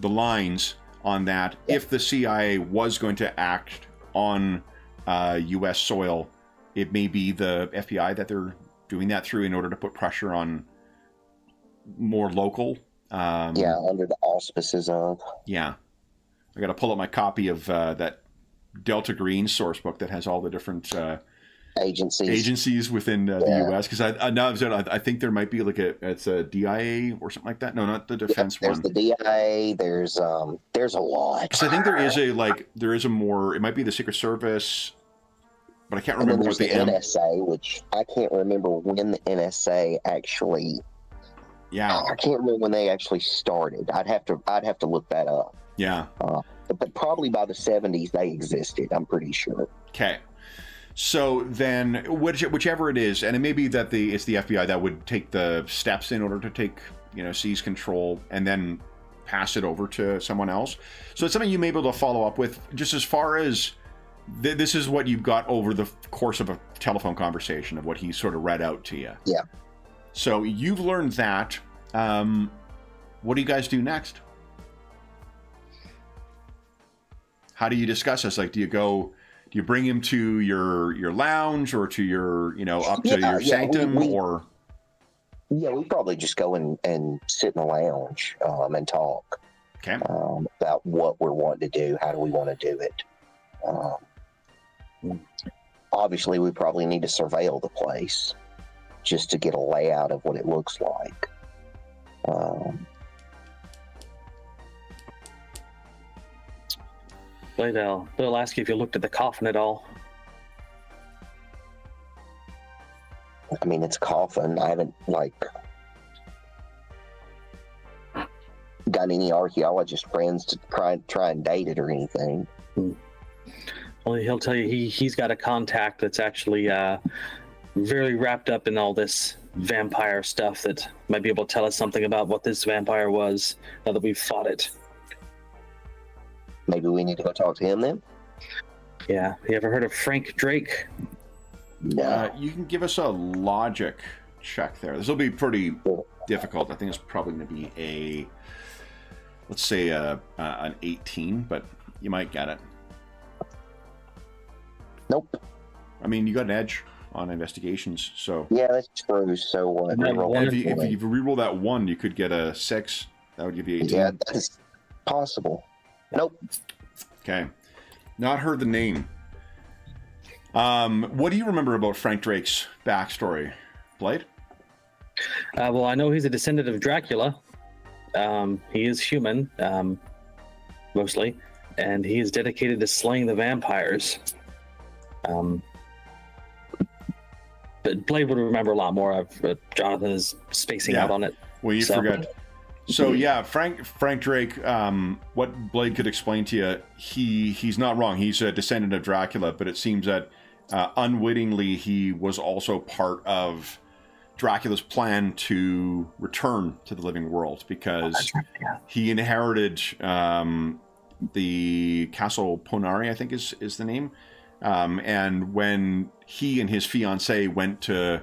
lines on that. If the CIA was going to act on U.S. soil, it may be the FBI that they're doing that through in order to put pressure on more local. Under the auspices of. Yeah. I got to pull up my copy of that Delta Green source book that has all the different agencies within the U.S. Because I think there might be it's a DIA or something like that. No, not the defense one. There's the DIA. There's a lot. Because I think there is a more. It might be the Secret Service, but I can't remember what the NSA, which I can't remember when the NSA actually. Yeah, I can't remember when they actually started. I'd have to look that up. Yeah, but probably by the 70s they existed. I'm pretty sure. Okay. So then, whichever it is, and it may be that it's the FBI that would take the steps in order to seize control and then pass it over to someone else. So it's something you may be able to follow up with, just as far as this is what you've got over the course of a telephone conversation of what he sort of read out to you. Yeah. So you've learned that. What do you guys do next? How do you discuss this? Like, do you bring him to your lounge or to your, up to your sanctum or? Yeah, we probably just go and sit in the lounge and talk. Okay. About what we're wanting to do. How do we want to do it? Obviously, we probably need to surveil the place just to get a layout of what it looks like. They'll ask you if you looked at the coffin at all. I mean, it's a coffin. I haven't got any archaeologist friends to try and date it or anything. Well, he'll tell you he's got a contact that's actually very wrapped up in all this vampire stuff that might be able to tell us something about what this vampire was now that we've fought it. Maybe we need to go talk to him then? Yeah. You ever heard of Frank Drake? No. You can give us a logic check there. This will be pretty difficult. I think it's probably going to be a, let's say, an 18, but you might get it. Nope. I mean, you got an edge on investigations, so... Yeah, that's true. So what? If you reroll that 1, you could get a 6. That would give you 18. Yeah, that's possible. Nope. Okay. Not heard the name. What do you remember about Frank Drake's backstory, Blade? Well, I know he's a descendant of Dracula. He is human, mostly, and he is dedicated to slaying the vampires. But Blade would remember a lot more. Jonathan is spacing out on it. Well, you forgot. So yeah, Frank Drake. What Blade could explain to you, he's not wrong. He's a descendant of Dracula, but it seems that unwittingly he was also part of Dracula's plan to return to the living world because he inherited the Castle Ponari, I think is the name. And when he and his fiancée went to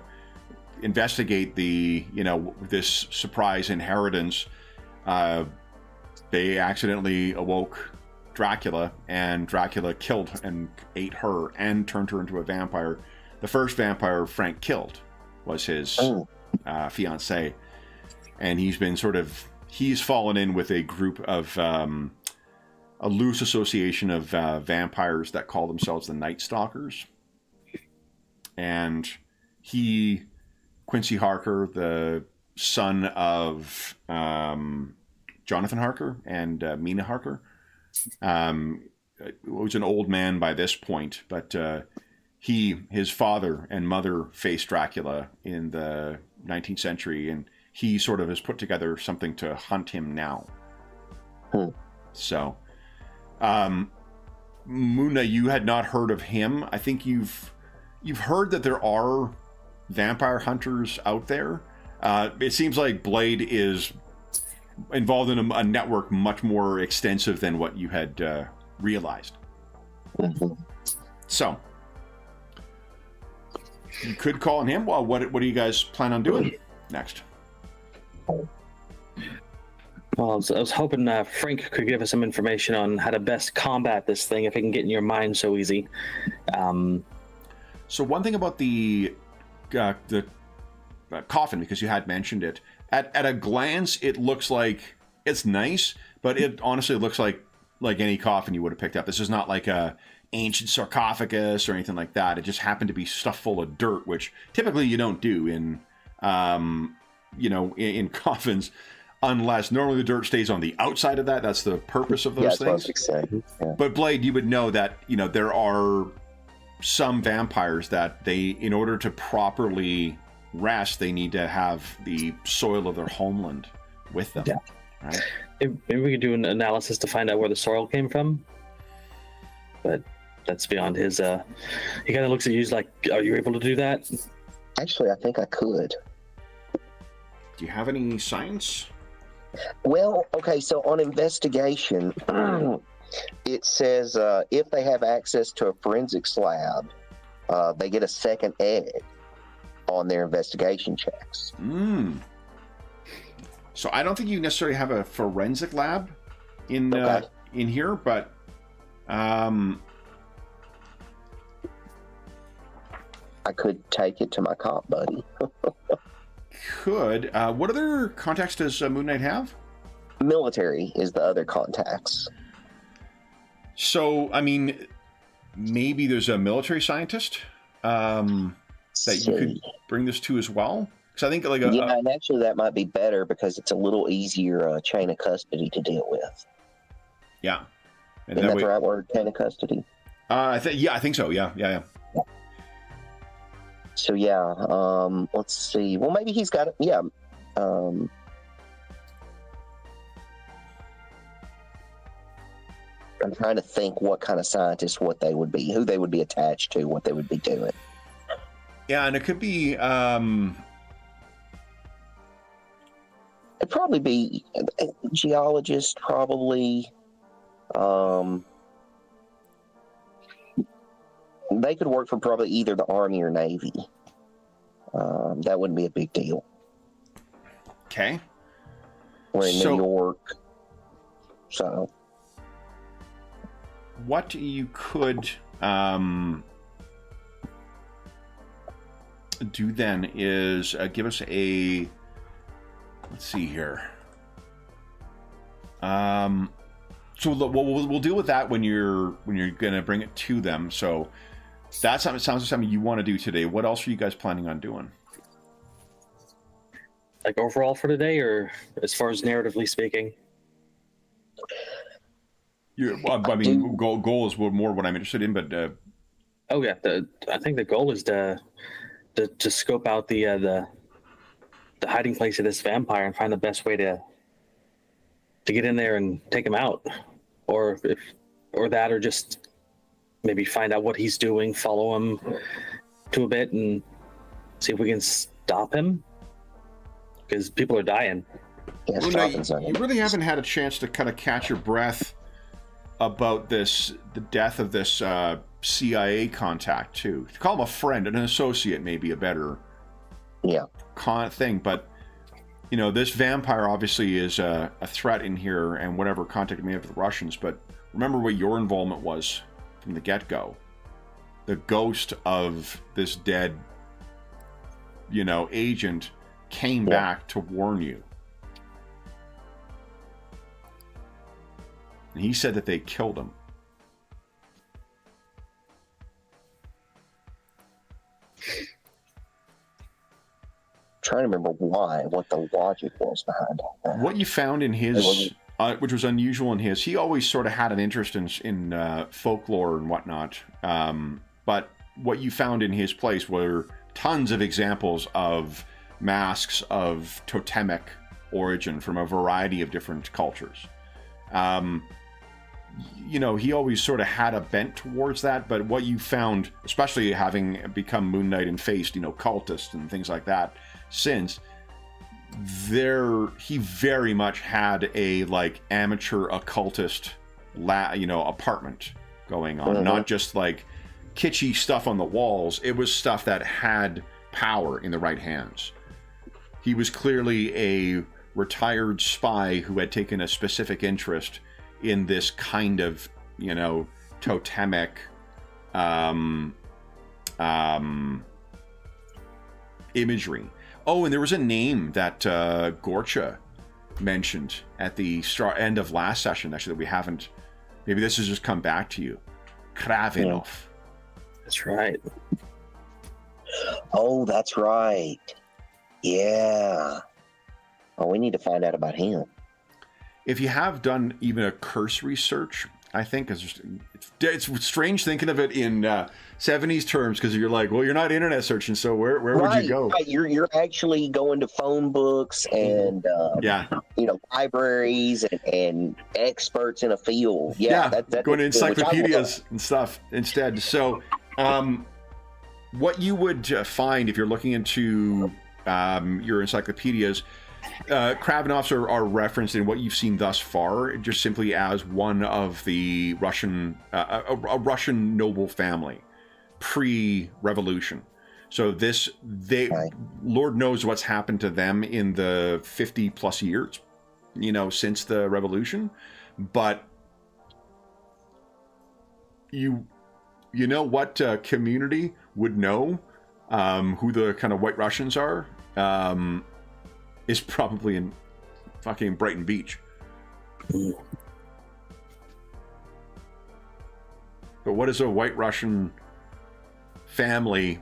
investigate this surprise inheritance, they accidentally awoke Dracula, and Dracula killed and ate her and turned her into a vampire. The first vampire Frank killed was his fiancée, and he's fallen in with a group of a loose association of vampires that call themselves the Night Stalkers. And Quincy Harker, the son of Jonathan Harker and Mina Harker, was an old man by this point, but his father and mother faced Dracula in the 19th century, and he sort of has put together something to hunt him now. So, Muna, you had not heard of him. I think you've heard that there are vampire hunters out there. It seems like Blade is involved in a network much more extensive than what you had realized. So, you could call on him. Well, what do you guys plan on doing next? Well, I was hoping Frank could give us some information on how to best combat this thing if it can get in your mind so easy. So one thing about the coffin, because you had mentioned it, at a glance, it looks like it's nice, but it honestly looks like any coffin you would have picked up. This is not like a ancient sarcophagus or anything like that. It just happened to be stuffed full of dirt, which typically you don't do in coffins, unless normally the dirt stays on the outside of that. That's the purpose of those things. Yeah. But Blade, you would know that there are some vampires that in order to properly rest, they need to have the soil of their homeland with them. Yeah. Right? Maybe we could do an analysis to find out where the soil came from. But that's beyond his. He kind of looks at you like, "Are you able to do that?" Actually, I think I could. Do you have any science? Well, okay, so on investigation, it says if they have access to a forensics lab, they get a second edge on their investigation checks. So I don't think you necessarily have a forensic lab in here, but I could take it to my cop buddy. Could. What other contacts does Moon Knight have? Military is the other contacts. So, I mean, maybe there's a military scientist that you could bring this to as well? Because I think and actually that might be better because it's a little easier chain of custody to deal with. Yeah. Isn't that the right word, chain of custody? I think so. Yeah. So let's see. Well, maybe he's got it. Yeah. I'm trying to think what kind of scientists, what they would be, who they would be attached to, what they would be doing. Yeah, and it could be It'd probably be a geologist, probably. They could work for probably either the Army or Navy. That wouldn't be a big deal. Okay. We're in New York, so what you could do then is give us a. Let's see here. So we'll deal with that when you're gonna bring it to them. So that sounds like something you want to do today. What else are you guys planning on doing? Like overall for today, or as far as narratively speaking? Yeah, I mean, goal is more what I'm interested in, but oh yeah, I think the goal is to scope out the hiding place of this vampire and find the best way to get in there and take him out, or just maybe find out what he's doing, follow him to a bit, and see if we can stop him, because people are dying. Yeah, you really haven't had a chance to kind of catch your breath about the death of this CIA contact too. To call him a friend, an associate, may be a better thing, but this vampire obviously is a threat in here, and whatever contact it may have with the Russians. But remember what your involvement was from the get-go. The ghost of this dead, agent came back to warn you. And he said that they killed him. Trying to remember what the logic was behind that. What you found in his, which was unusual in his, he always sort of had an interest in folklore and whatnot. But what you found in his place were tons of examples of masks of totemic origin from a variety of different cultures. He always sort of had a bent towards that, but what you found, especially having become Moon Knight and faced, cultists and things like that, since he very much had a amateur occultist apartment going on, not just kitschy stuff on the walls. It was stuff that had power in the right hands. He was clearly a retired spy who had taken a specific interest in this kind of totemic imagery. Oh, and there was a name that Gorcha mentioned at the end of last session, actually, that we haven't. Maybe this has just come back to you. Kravinov. That's right. Oh, that's right. Yeah. Oh, we need to find out about him. If you have done even a cursory search, I think it's strange thinking of it in 70s terms, because you're like, well, you're not internet searching, so where would you go? Right. You're actually going to phone books and libraries and experts in a field. That's going to encyclopedias and stuff instead. So what you would find if you're looking into your encyclopedias, Kravinovs are referenced in what you've seen thus far just simply as one of the Russian, a Russian noble family pre-revolution. So Lord knows what's happened to them in the 50 plus years, since the revolution. But you know what community would know who the kind of White Russians are? Is probably in fucking Brighton Beach. But what does a White Russian family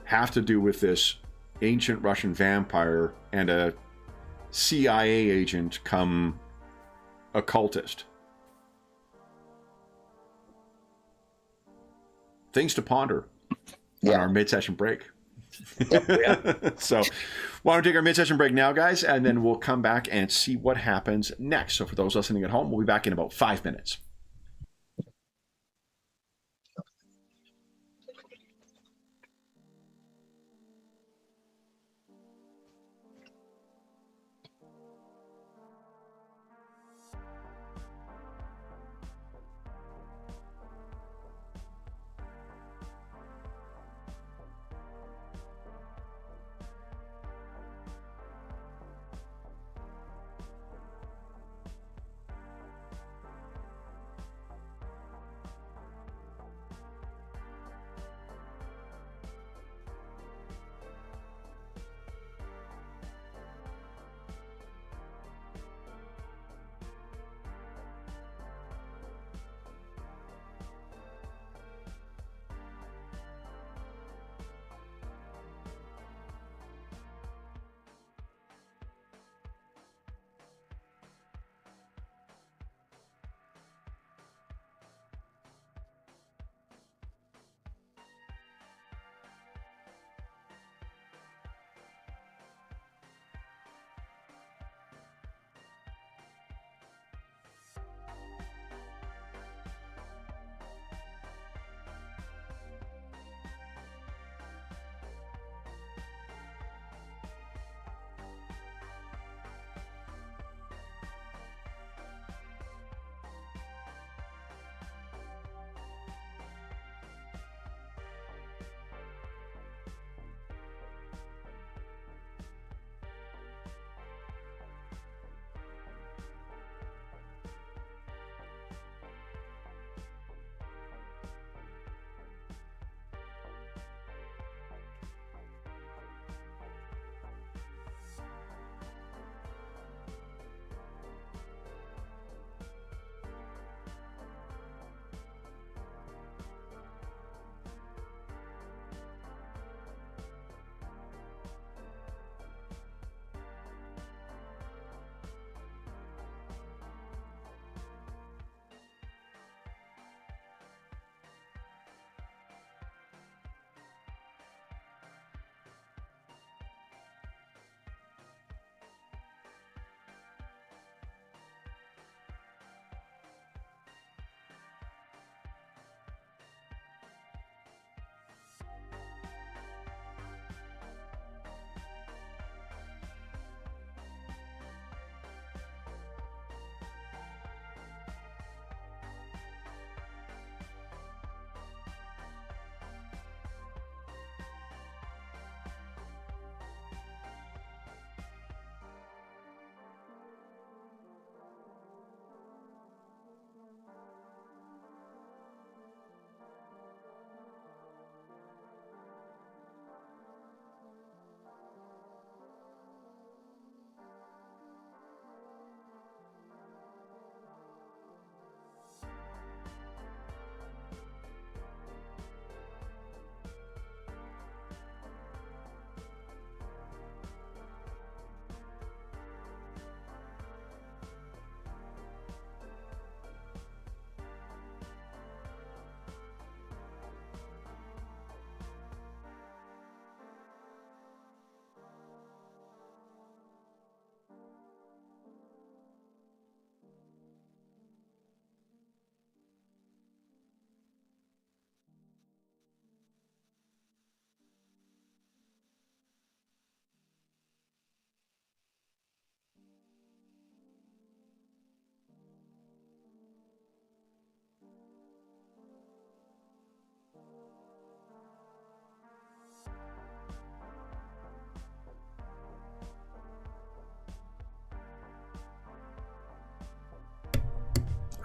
have to do with this ancient Russian vampire and a CIA agent come occultist? Things to ponder on our mid-session break. So why don't we take our mid-session break now, guys, and then we'll come back and see what happens next. So for those listening at home, we'll be back in about 5 minutes.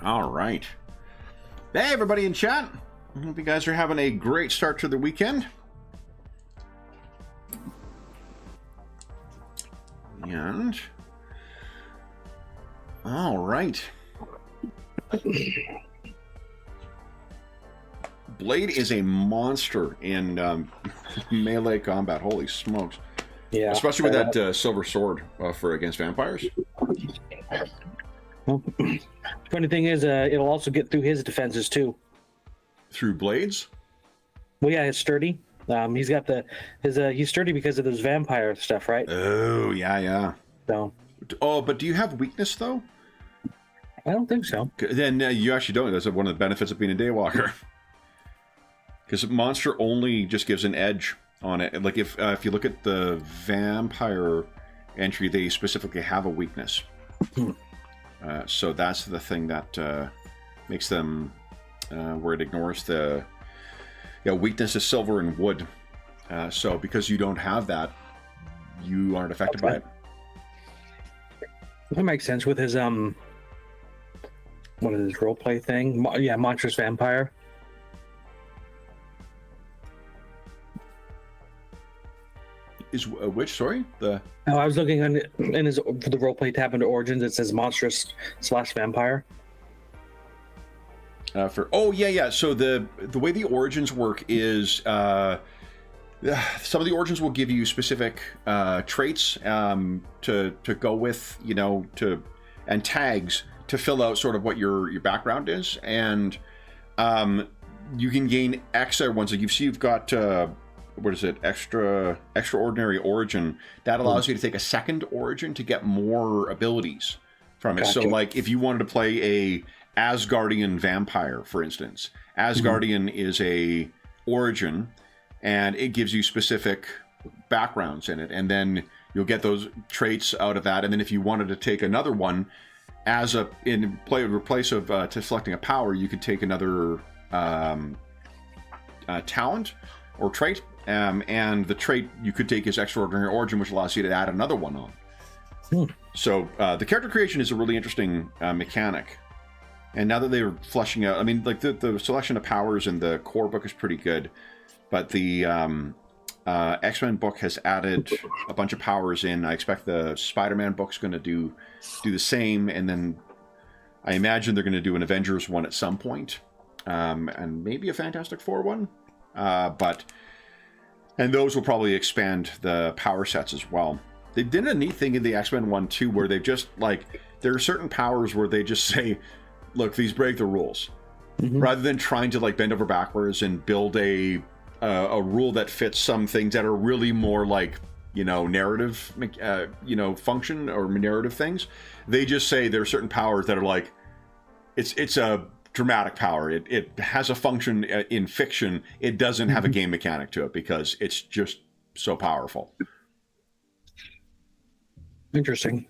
All right. Hey, everybody in chat. I hope you guys are having a great start to the weekend. And... all right. Blade is a monster in melee combat. Holy smokes. Yeah. Especially with that silver sword for against vampires. Well, funny thing is, it'll also get through his defenses too. Through blades? Well, yeah, it's sturdy. He's got he's sturdy because of those vampire stuff, right? Oh, yeah. So. Oh, but do you have weakness though? I don't think so. Then you actually don't. That's one of the benefits of being a Daywalker. Because monster only just gives an edge on it. Like if you look at the vampire entry, they specifically have a weakness. So that's the thing that makes them where it ignores the weakness is silver and wood. So because you don't have that, you aren't affected by it. That makes sense with his what is his roleplay thing? Monstrous Vampire. Is which? Sorry, I was looking in his for the roleplay tab under Origins. It says Monstrous / Vampire. So the way the Origins work is some of the Origins will give you specific traits to go with, and tags to fill out sort of what your background is, and you can gain extra ones. Like you've got what is it? Extraordinary Origin that allows you to take a second Origin to get more abilities from it. Gotcha. So like if you wanted to play a Asgardian vampire, for instance, Asgardian is a Origin, and it gives you specific backgrounds in it, and then you'll get those traits out of that. And then if you wanted to take another one in replace of to selecting a power, you could take another talent or trait, and the trait you could take is Extraordinary Origin, which allows you to add another one on. So the character creation is a really interesting mechanic. And now that they're fleshing out, I mean, like the selection of powers in the core book is pretty good, but the X-Men book has added a bunch of powers in. I expect the Spider-Man book's going to do the same, and then I imagine they're going to do an Avengers one at some point, and maybe a Fantastic Four one. And those will probably expand the power sets as well. They did a neat thing in the X-Men one too, where they've just there are certain powers where they just say, look, these break the rules, rather than trying to bend over backwards and build a rule that fits some things that are really more narrative, function or narrative things. They just say there are certain powers that are it's a dramatic power. It has a function in fiction. It doesn't have a game mechanic to it because it's just so powerful. Interesting.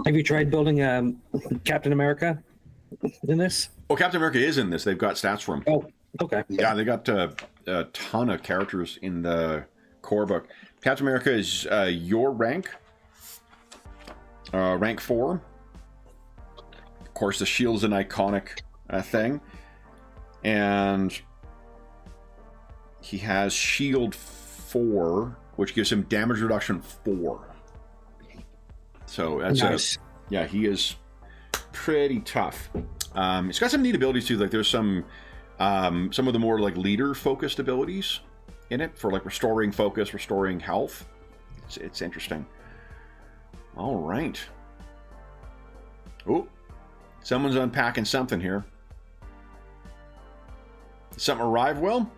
Have you tried building Captain America in this? Oh, Captain America is in this. They've got stats for him. Oh, okay. Yeah, they got a ton of characters in the core book. Captain America is your rank. Rank 4. Of course, the shield's an iconic thing. And he has shield 4, which gives him damage reduction 4. So that's nice. He is pretty tough. He's got some neat abilities too. There's some of the more leader focused abilities in it for restoring focus, restoring health. It's interesting. All right. Oh, someone's unpacking something here. Did something arrive, Will?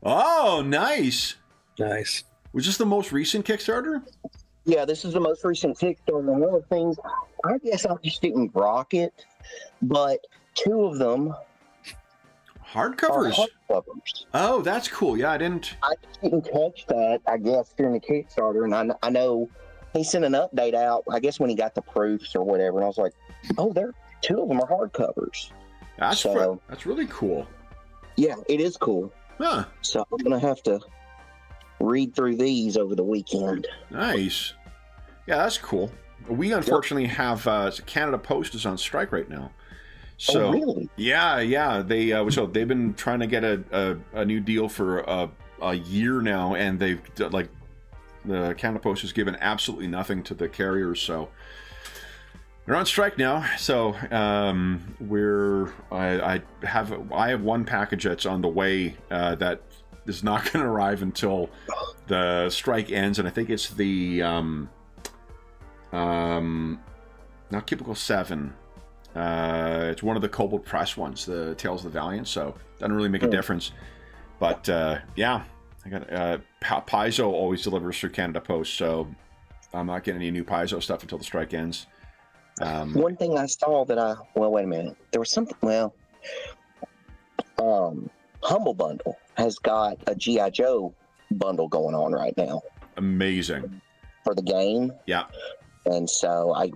Oh, nice. Nice. Was this the most recent Kickstarter? Yeah, this is the most recent Kickstarter. One of the things, I guess I just didn't rock it, but 2 of them hardcovers. Are hardcovers. Oh, that's cool. Yeah, I just didn't catch that, I guess, during the Kickstarter, and I know he sent an update out, I guess, when he got the proofs or whatever, and I was like, oh, 2 of them are hardcovers. That's really cool. Yeah, it is cool. Huh. So I'm gonna have to read through these over the weekend. Nice. Yeah, that's cool. We unfortunately have Canada Post is on strike right now. So, oh, really? Yeah. They so they've been trying to get a new deal for a year now, and they've like the Canada Post has given absolutely nothing to the carriers. So they're on strike now. So I have one package that's on the way that is not going to arrive until the strike ends, and I think it's the not Cubicle 7. It's one of the Cobalt Press ones, the Tales of the Valiant, so doesn't really make a difference. But yeah, I got Paizo always delivers through Canada Post, so I'm not getting any new Paizo stuff until the strike ends. One thing I saw that wait a minute, there was something. Well, Humble Bundle has got a G.I. Joe bundle going on right now. Amazing for the game. Yeah. And so I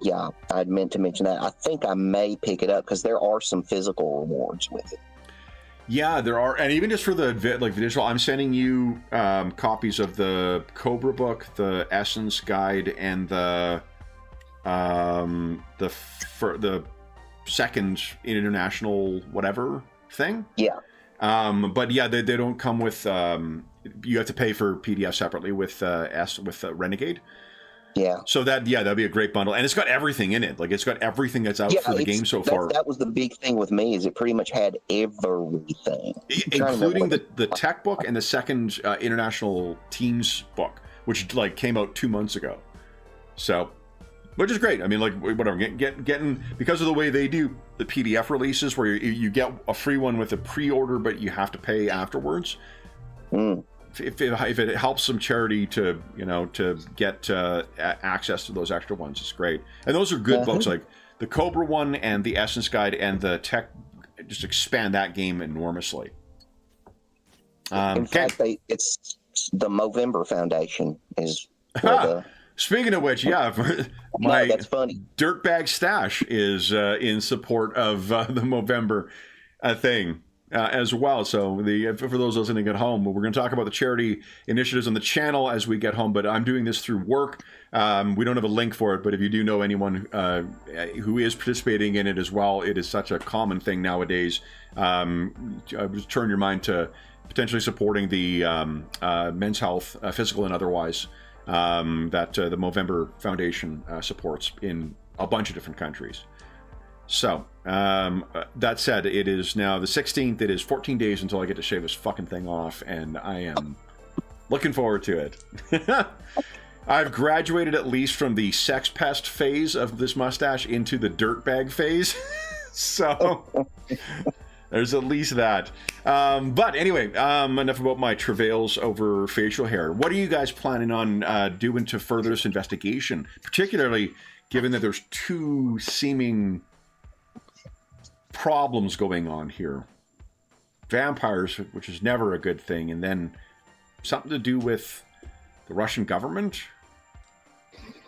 meant to mention that. I think I may pick it up because there are some physical rewards with it. Yeah, there are, and even just for the visual, I'm sending you copies of the Cobra book, the Essence Guide, and the second International whatever thing. Yeah. But yeah, they don't come with. You have to pay for PDF separately with Renegade. Yeah. So that'd be a great bundle, and it's got everything in it. Like it's got everything that's out for the game so far. That was the big thing with me, is it pretty much had everything, including the tech book and the second International Teams book, which like came out 2 months ago. So, which is great. I mean, like whatever, getting because of the way they do the PDF releases, where you get a free one with a pre-order, but you have to pay afterwards. If it helps some charity to get access to those extra ones, it's great. And those are good books, like the Cobra one and the Essence Guide and the Tech just expand that game enormously. In fact, it's the Movember Foundation is speaking of which, my that's funny. Dirtbag Stash is in support of the Movember thing. As well. So for those listening at home, we're going to talk about the charity initiatives on the channel as we get home, but I'm doing this through work. We don't have a link for it, but if you do know anyone who is participating in it as well, it is such a common thing nowadays. Just turn your mind to potentially supporting the men's health, physical and otherwise, that the Movember Foundation supports in a bunch of different countries. So, that said, it is now the 16th. It is 14 days until I get to shave this fucking thing off, and I am looking forward to it. I've graduated at least from the sex pest phase of this mustache into the dirtbag phase. So, there's at least that. But anyway, enough about my travails over facial hair. What are you guys planning on doing to further this investigation? Particularly given that there's two seeming problems going on here. Vampires, which is never a good thing, and then something to do with the Russian government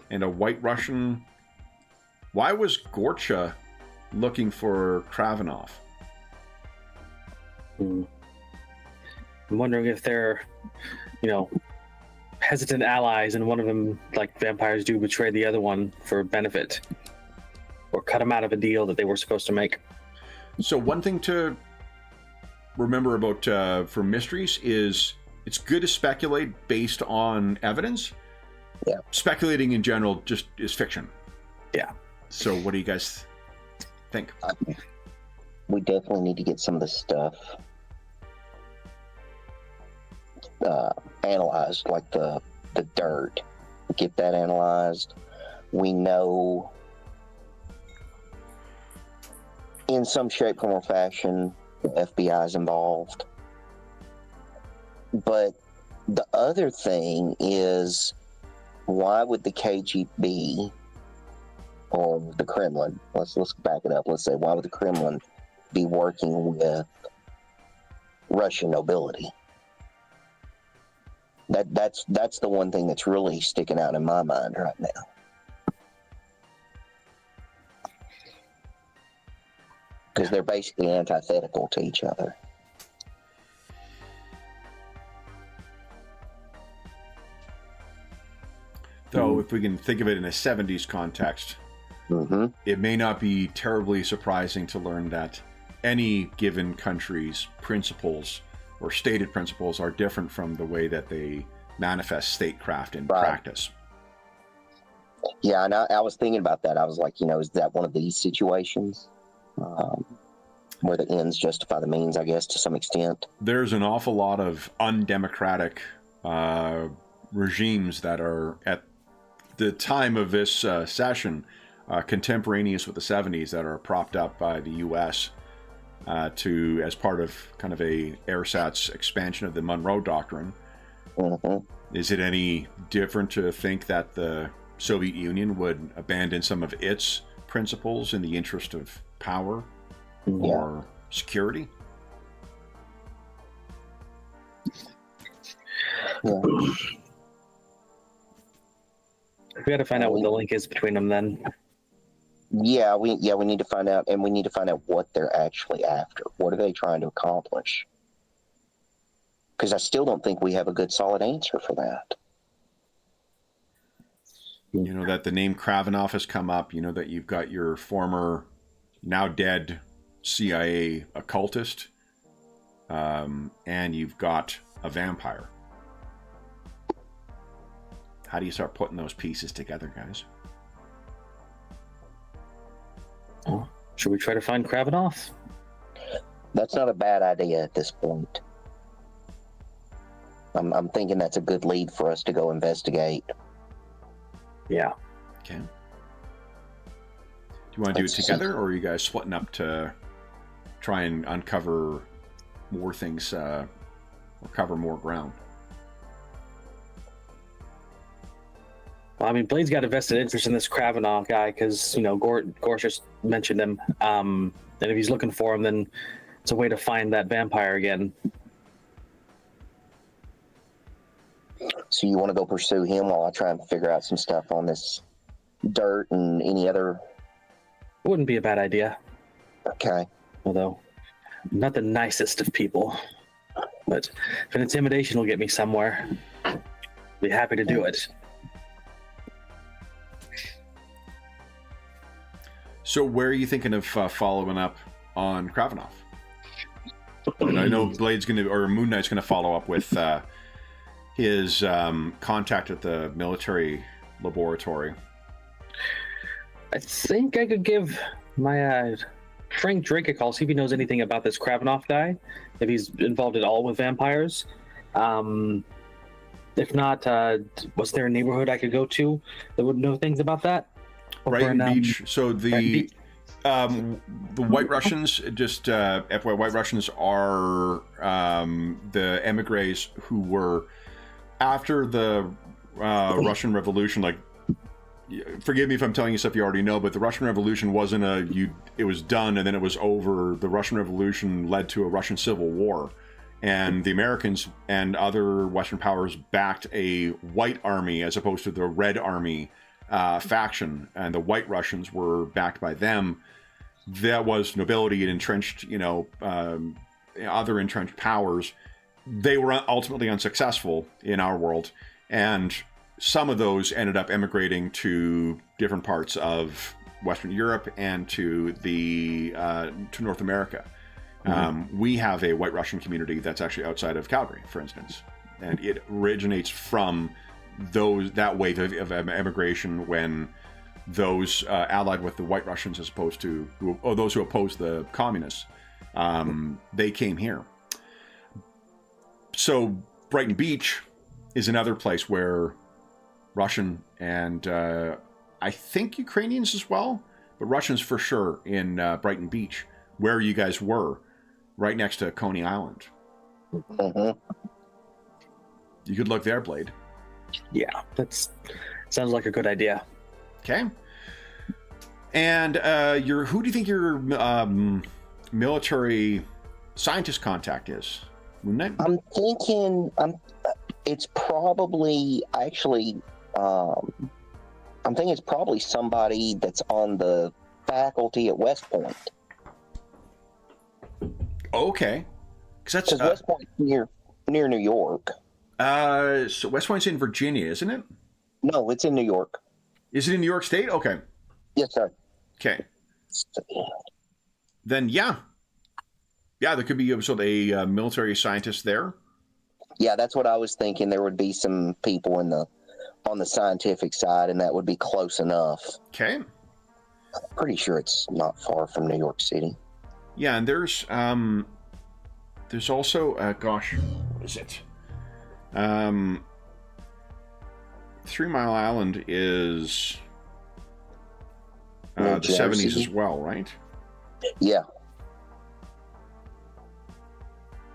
and a white Russian. Why was Gorcha looking for Kravenov? I'm wondering if they're, hesitant allies, and one of them, like vampires do, betray the other one for benefit, or cut them out of a deal that they were supposed to make. So one thing to remember about for mysteries is it's good to speculate based on evidence. Yeah. Speculating in general just is fiction. Yeah. So what do you guys think? We definitely need to get some of this stuff analyzed, like the dirt. Get that analyzed. We know in some shape, form, or fashion, the FBI is involved. But the other thing is, why would the KGB or the Kremlin, let's back it up, let's say, why would the Kremlin be working with Russian nobility? That's the one thing that's really sticking out in my mind right now. Because they're basically antithetical to each other. Though, if we can think of it in a 70s context, it may not be terribly surprising to learn that any given country's principles or stated principles are different from the way that they manifest statecraft in practice. Yeah, and I was thinking about that. I was like, is that one of these situations where the ends justify the means, I guess, to some extent? There's an awful lot of undemocratic regimes that are, at the time of this session, contemporaneous with the 70s, that are propped up by the U.S. As part of kind of a AirSat's expansion of the Monroe Doctrine. Is it any different to think that the Soviet Union would abandon some of its principles in the interest of power or security? Yeah. We got to find out what the link is between them then. Yeah, we need to find out, and we need to find out what they're actually after. What are they trying to accomplish? Because I still don't think we have a good solid answer for that. That the name Kravinov has come up, that you've got your former, now dead CIA occultist, and you've got a vampire. How do you start putting those pieces together, guys? Oh, should we try to find Kravinov? That's not a bad idea at this point. I'm thinking that's a good lead for us to go investigate. Yeah. Okay. Do you want to do it together, or are you guys splitting up to try and uncover more things or cover more ground? Well, I mean, Blade's got a vested interest in this Kravinov guy because, Gorsh just mentioned him. And if he's looking for him, then it's a way to find that vampire again. So you want to go pursue him while I try and figure out some stuff on this dirt and any other... Wouldn't be a bad idea. Okay. Although, I'm not the nicest of people. But if an intimidation will get me somewhere, I'd be happy to do it. So where are you thinking of following up on Kravinov? And I know Blade's Moon Knight's going to follow up with his contact at the military laboratory. I think I could give my Frank Drake a call, see if he knows anything about this Kravinov guy, if he's involved at all with vampires. If not, was there a neighborhood I could go to that would know things about that? Brighton Beach. So the White Russians, just FYI, White Russians are the emigres who were after the Russian Revolution. Like, forgive me if I'm telling you stuff you already know, but the Russian Revolution wasn't it was done and then it was over. The Russian Revolution led to a Russian Civil War, and the Americans and other Western powers backed a white army as opposed to the Red Army faction, and the White Russians were backed by them. That was nobility and entrenched, other entrenched powers. They were ultimately unsuccessful in our world, and some of those ended up emigrating to different parts of Western Europe and to North America. We have a White Russian community that's actually outside of Calgary, for instance, and it originates from that wave of emigration when those allied with the White Russians as opposed to those who opposed the communists, they came here. So Brighton Beach is another place where Russian and I think Ukrainians as well, but Russians for sure in Brighton Beach, where you guys were, right next to Coney Island. You could look there, Blade. Yeah, sounds like a good idea. Okay. And who do you think your military scientist contact is? Moon Knight? I'm thinking it's probably actually I'm thinking it's probably somebody that's on the faculty at West Point. Okay. Because West Point's near New York. So West Point's in Virginia, isn't it? No, it's in New York. Is it in New York State? Okay. Yes, sir. Okay. Then, yeah, there could be a military scientist there. Yeah, that's what I was thinking. There would be some people on the scientific side, and that would be close enough. Okay. Pretty sure it's not far from New York City. Yeah, and there's also what is it? 3 Mile Island is the 70s as well, right? Yeah.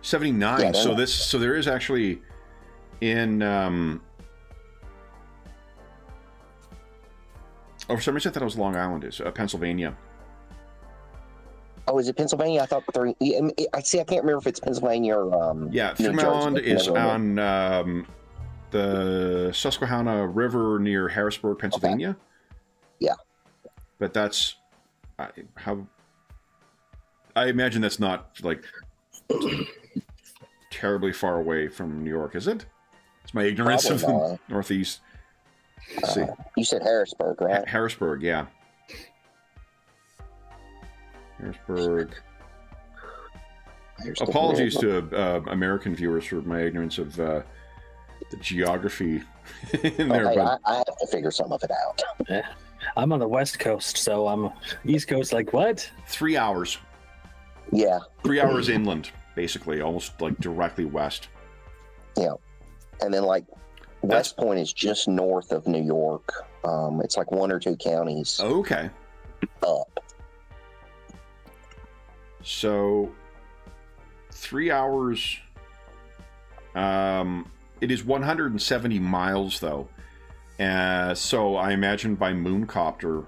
79. Yeah, so there is actually in for some reason I thought it was Long Island, is Pennsylvania. Oh, is it Pennsylvania? I thought I can't remember if it's Pennsylvania or 3 Mile Island is on the Susquehanna River near Harrisburg, Pennsylvania. Okay. Yeah. But that's how I imagine that's not like terribly far away from New York, is it? It's my ignorance of the Northeast. Let's see. You said Harrisburg, right? Harrisburg, yeah. Harrisburg. Apologies to American viewers for my ignorance of the geography in there. But I have to figure some of it out. Yeah. I'm on the West Coast, so I'm East Coast. Like what? 3 hours. Yeah. 3 hours inland, basically, almost like directly west. Yeah. And then West Point is just north of New York. It's like 1 or 2 counties. Okay. Up. So 3 hours. It is 170 miles though. So I imagine by mooncopter.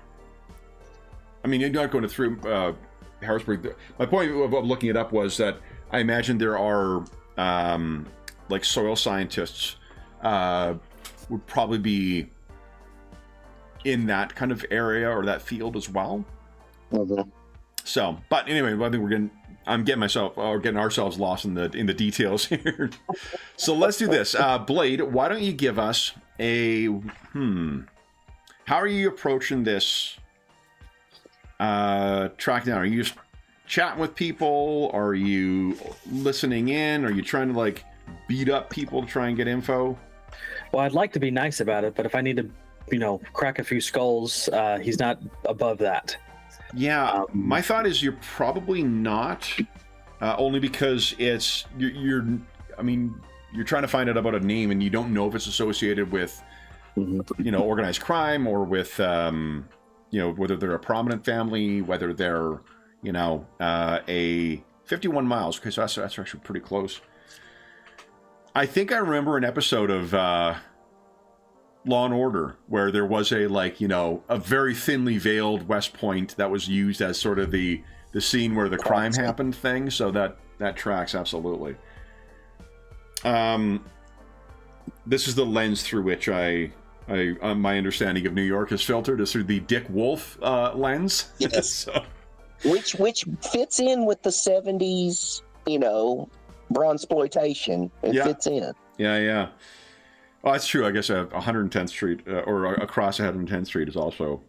I mean, you're not going through Harrisburg. My point of looking it up was that I imagine there are soil scientists would probably be in that kind of area or that field as well. Mm-hmm. So, but anyway, I think I'm getting ourselves lost in the details here. So let's do this. Blade, why don't you give us how are you approaching this track down? Are you just chatting with people? Are you listening in? Are you trying to beat up people to try and get info? Well, I'd like to be nice about it, but if I need to, crack a few skulls, he's not above that. Yeah, my thought is you're probably not, only because you're trying to find out about a name and you don't know if it's associated with, organized crime or with, whether they're a prominent family, whether they're, a 51 miles. Okay, so that's actually pretty close. I think I remember an episode of Law and Order where there was a very thinly veiled West Point that was used as sort of the scene where the crime happened thing. So that tracks absolutely. This is the lens through which my understanding of New York is filtered, is through the Dick Wolf lens. Yes. So. Which fits in with the 70s, bronzeploitation. It fits in. Yeah. Well, that's true. I guess 110th Street or across 110th Street is also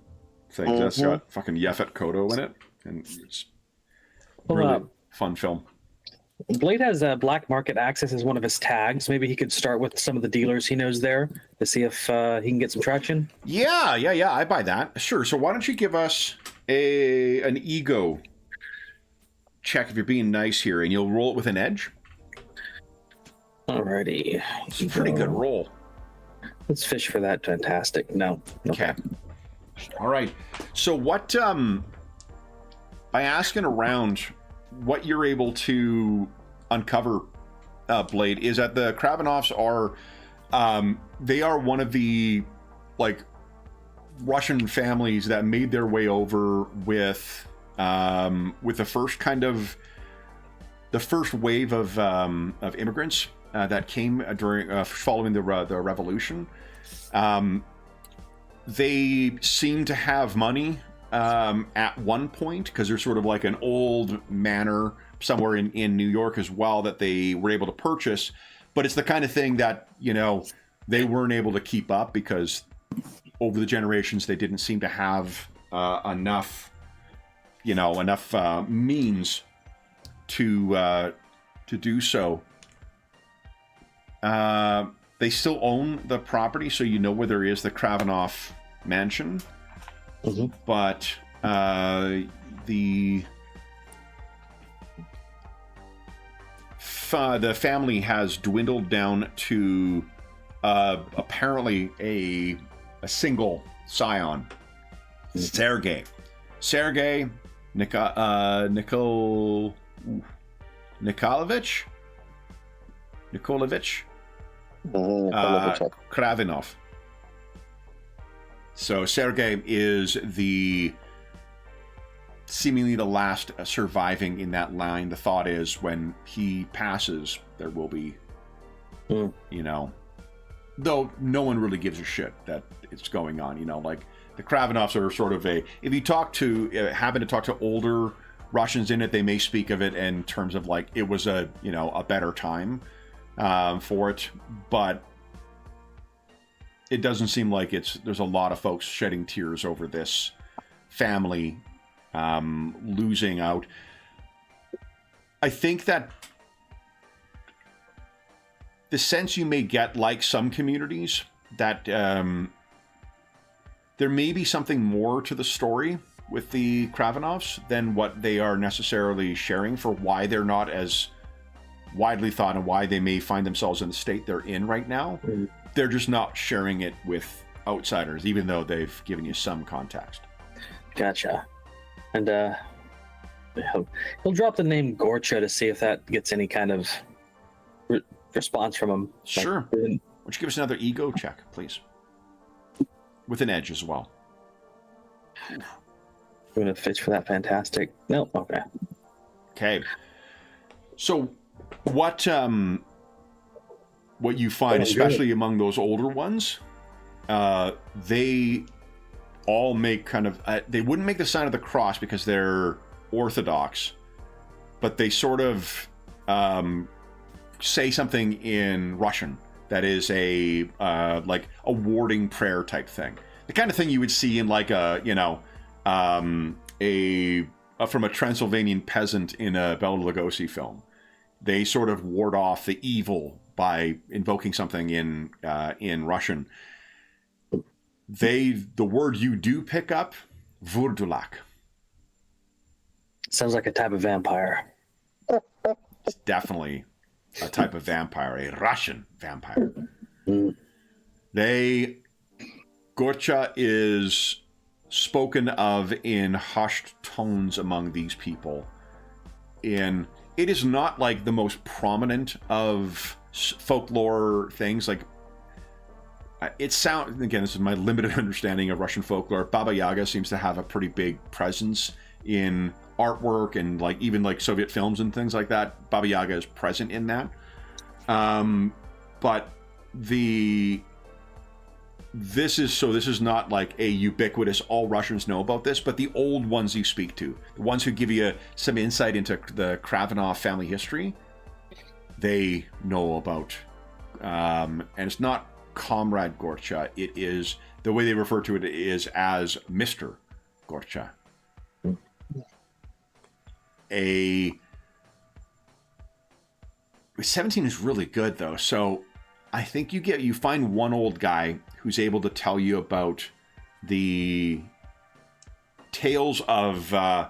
things. Mm-hmm. That's got fucking Yaphet Kotto in it, and it's really fun film. Blade has black market access as one of his tags. Maybe he could start with some of the dealers he knows there to see if he can get some traction. Yeah. I buy that. Sure. So why don't you give us an ego check if you're being nice here, and you'll roll it with an edge. Alrighty. It's a pretty good roll. Let's fish for that. Fantastic. No. Okay. All right. So what, by asking around, what you're able to uncover, Blade, is that the Krabanoffs are, they are one of the, Russian families that made their way over with the first wave of immigrants that came during following the revolution. They seem to have money at one point because there's sort of like an old manor somewhere in New York as well that they were able to purchase, but it's the kind of thing that they weren't able to keep up because over the generations, they didn't seem to have enough means to do so. They still own the property, so you know where there is the Kravinoff mansion. Mm-hmm. But the family has dwindled down to apparently a single scion, Sergei Nikolaevich. Kravinov. So Sergei is seemingly the last surviving in that line. The thought is when he passes, there will be, though no one really gives a shit that it's going on. Like the Kravinovs are sort of if you happen to talk to older Russians in it, they may speak of it in terms of like it was a better time for it, but it doesn't seem like there's a lot of folks shedding tears over this family losing out. I think that the sense you may get, like some communities, that there may be something more to the story with the Kravinovs than what they are necessarily sharing, for why they're not as widely thought and why they may find themselves in the state they're in right now. Mm-hmm. They're just not sharing it with outsiders, even though they've given you some context. Gotcha. And he'll drop the name Gorcha to see if that gets any kind of response from him. Sure. Why don't you give us another ego check, please? With an edge as well. I'm going to fish for that fantastic. No, okay. Okay. So what you find, especially among those older ones, they all make kind of they wouldn't make the sign of the cross because they're Orthodox, but they sort of say something in Russian that is a like a warding prayer type thing, the kind of thing you would see in like from a Transylvanian peasant in a Bela Lugosi film. They sort of ward off the evil by invoking something in Russian. The word you do pick up, Vurdulak. Sounds like a type of vampire. It's definitely a type of vampire, a Russian vampire. Mm. Gorcha is spoken of in hushed tones among these people. It is not like the most prominent of folklore things. Like it sounds, again, this is my limited understanding of Russian folklore. Baba Yaga seems to have a pretty big presence in artwork and like even like Soviet films and things like that. Baba Yaga is present in that. But this is not like a ubiquitous, all Russians know about this, but the old ones you speak to, the ones who give you some insight into the Kravinov family history, they know about. And it's not Comrade Gorcha. It is, the way they refer to it is as Mr. Gorcha. 17 is really good though. So I think you find one old guy who's able to tell you about the tales of, and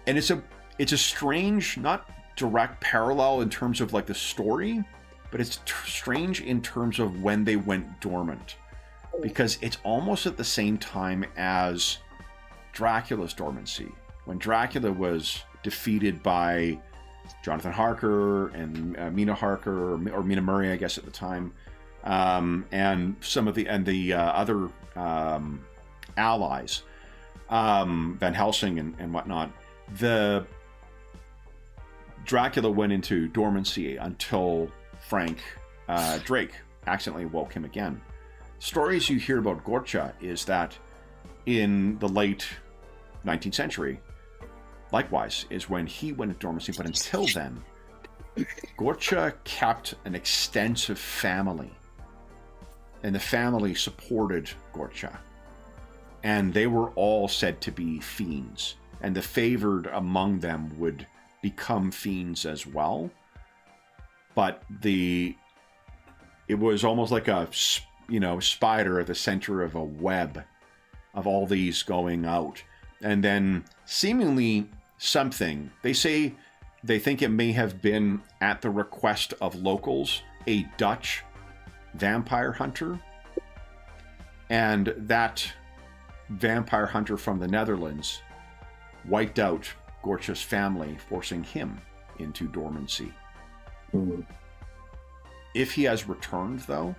it's a strange, not direct parallel in terms of like the story, but it's strange in terms of when they went dormant, because it's almost at the same time as Dracula's dormancy, when Dracula was defeated by Jonathan Harker and Mina Harker, or Mina Murray, I guess at the time, and some of the other allies, Van Helsing and whatnot. The Dracula went into dormancy until Frank Drake accidentally woke him again. Stories you hear about Gorcha is that in the late 19th century, likewise, is when he went into dormancy. But until then, Gorcha kept an extensive family. and the family supported Gorcha. And they were all said to be fiends. And the favored among them would become fiends as well. But it was almost like a, spider at the center of a web of all these going out. And then seemingly something, they say they think it may have been at the request of locals, a Dutch vampire hunter. And that vampire hunter from the Netherlands wiped out Gorcha's family, forcing him into dormancy. Mm-hmm. If he has returned, though,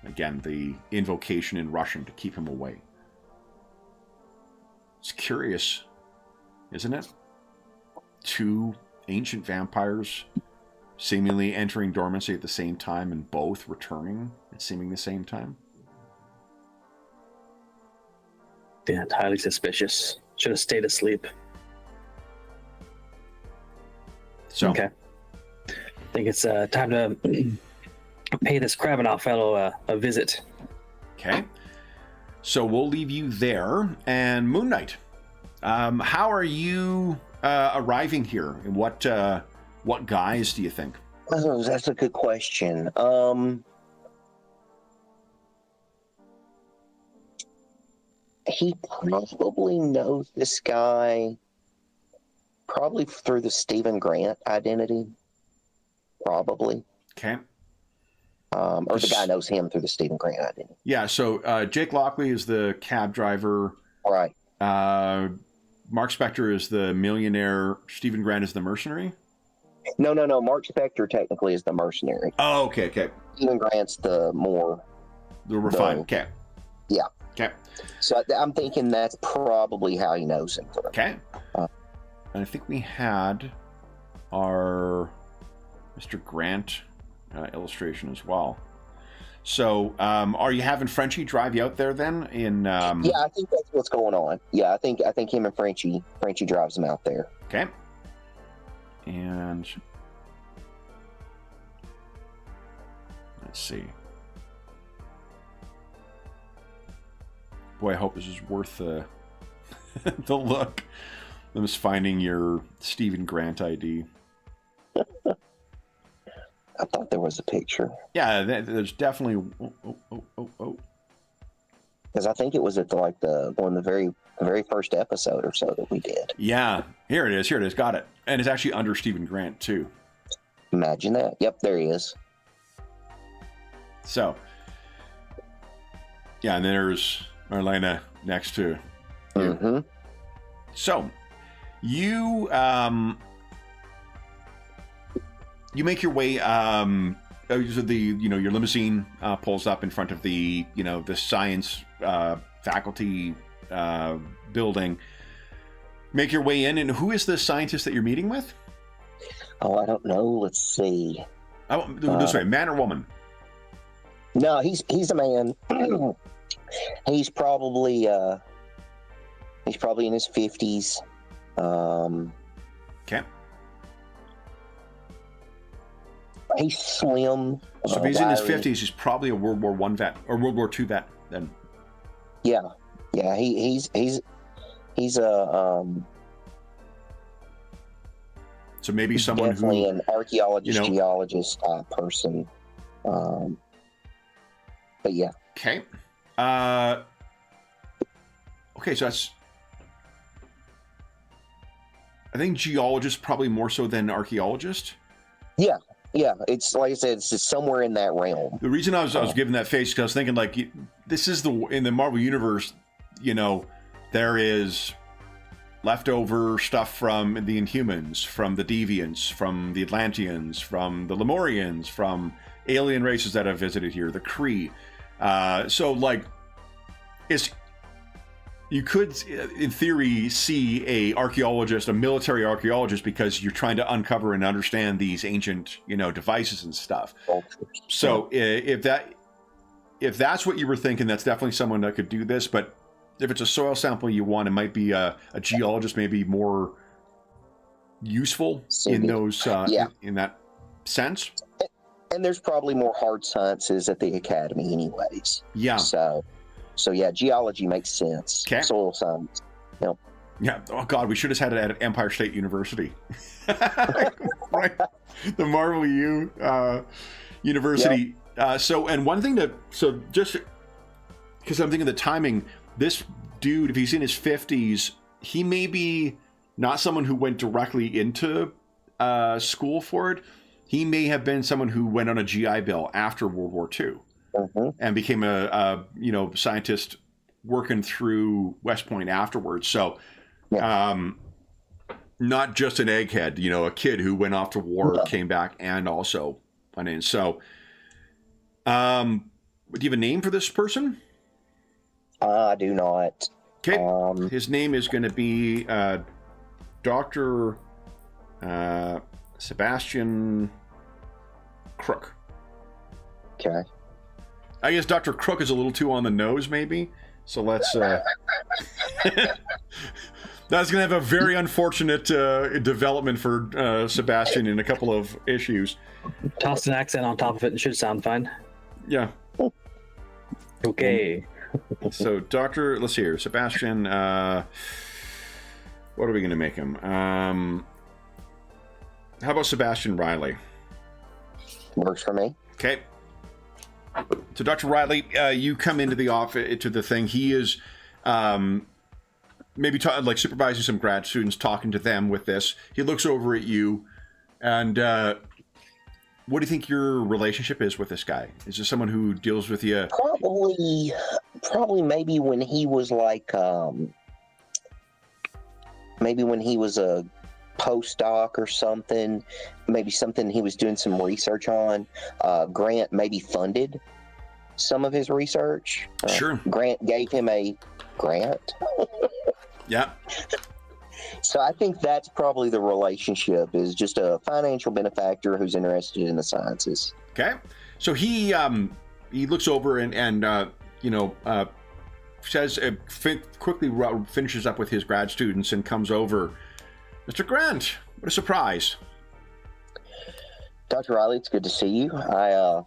again, the invocation in Russian to keep him away. It's curious, isn't it? 2 ancient vampires seemingly entering dormancy at the same time and both returning at seeming the same time. Yeah, highly suspicious. Should have stayed asleep. So, okay. I think it's time to pay this Kravinoff fellow a visit. Okay. So we'll leave you there. And Moon Knight, how are you arriving here? And what guise do you think? Oh, that's a good question. He probably knows this guy probably through the Stephen Grant identity. Probably. Okay. Or the guy knows him through the Stephen Grant identity. Yeah, so Jake Lockley is the cab driver. Right. Mark Spector is the millionaire. Stephen Grant is the mercenary? No. Mark Spector technically is the mercenary. Oh, okay. Stephen Grant's the more... The refined, okay. Yeah. Okay. So I'm thinking that's probably how he knows him. Okay. And I think we had our Mr. Grant illustration as well. So are you having Frenchie drive you out there then? Yeah, I think that's what's going on. Yeah, I think him and Frenchie drives him out there. Okay. And let's see. Boy, I hope this is worth the look. I'm just finding your Stephen Grant ID. I thought there was a picture. Yeah, there's definitely. Oh. Because I think it was at one of the very first episode or so that we did. Yeah, here it is. Got it. And it's actually under Stephen Grant too. Imagine that. Yep, there he is. So, yeah, and there's Marlena next to you. Mm-hmm. So, you make your way. Your limousine pulls up in front of the science faculty building. Make your way in, and who is the scientist that you're meeting with? Oh, I don't know. Let's see. Oh, this way, man or woman? No, he's a man. He's probably in his 50s. Okay. He's slim. So if he's in his 50s, he's probably a World War I vet or World War II vet then. Yeah. He's a so maybe someone definitely who an archaeologist, geologist type person. But yeah. Okay. Okay, so that's. I think geologist probably more so than archaeologist. Yeah. It's like I said, it's just somewhere in that realm. The reason I was giving that face because I was thinking like this is in the Marvel universe, there is leftover stuff from the Inhumans, from the Deviants, from the Atlanteans, from the Lemurians, from alien races that have visited here, the Kree. So like, you could, in theory, see a military archaeologist, because you're trying to uncover and understand these ancient, devices and stuff. So if that's what you were thinking, that's definitely someone that could do this. But if it's a soil sample you want, it might be a geologist, maybe more useful in those in that sense. And there's probably more hard sciences at the academy anyways. Yeah. So yeah, geology makes sense. Okay. Soil science. Yep. Yeah. Oh God, we should have had it at Empire State University. Right. The Marvel U University. Yep. And one thing just because I'm thinking the timing, this dude, if he's in his 50s, he may be not someone who went directly into school for it. He may have been someone who went on a GI Bill after World War II and became a scientist working through West Point afterwards. So not just an egghead, a kid who went off to war, came back, and also went in. So do you have a name for this person? I do not. Okay. His name is going to be Dr. Sebastian Crook. Okay. I guess Dr. Crook is a little too on the nose, maybe. So let's. That's going to have a very unfortunate development for Sebastian in a couple of issues. Toss an accent on top of it and it should sound fine. Yeah. Okay. So, let's see here. Sebastian, what are we going to make him? How about Sebastian Riley? Works for me. Okay. So, Dr. Riley, you come into the office, to the thing. He is maybe supervising some grad students, talking to them with this. He looks over at you, and what do you think your relationship is with this guy? Is this someone who deals with you? Probably maybe when he was maybe when he was a postdoc or something, maybe something he was doing some research on. Grant maybe funded some of his research. Sure. Grant gave him a grant. Yeah. So I think that's probably the relationship, is just a financial benefactor who's interested in the sciences. Okay. So he looks over and says quickly finishes up with his grad students and comes over. Mr. Grant, what a surprise. Dr. Riley, it's good to see you. I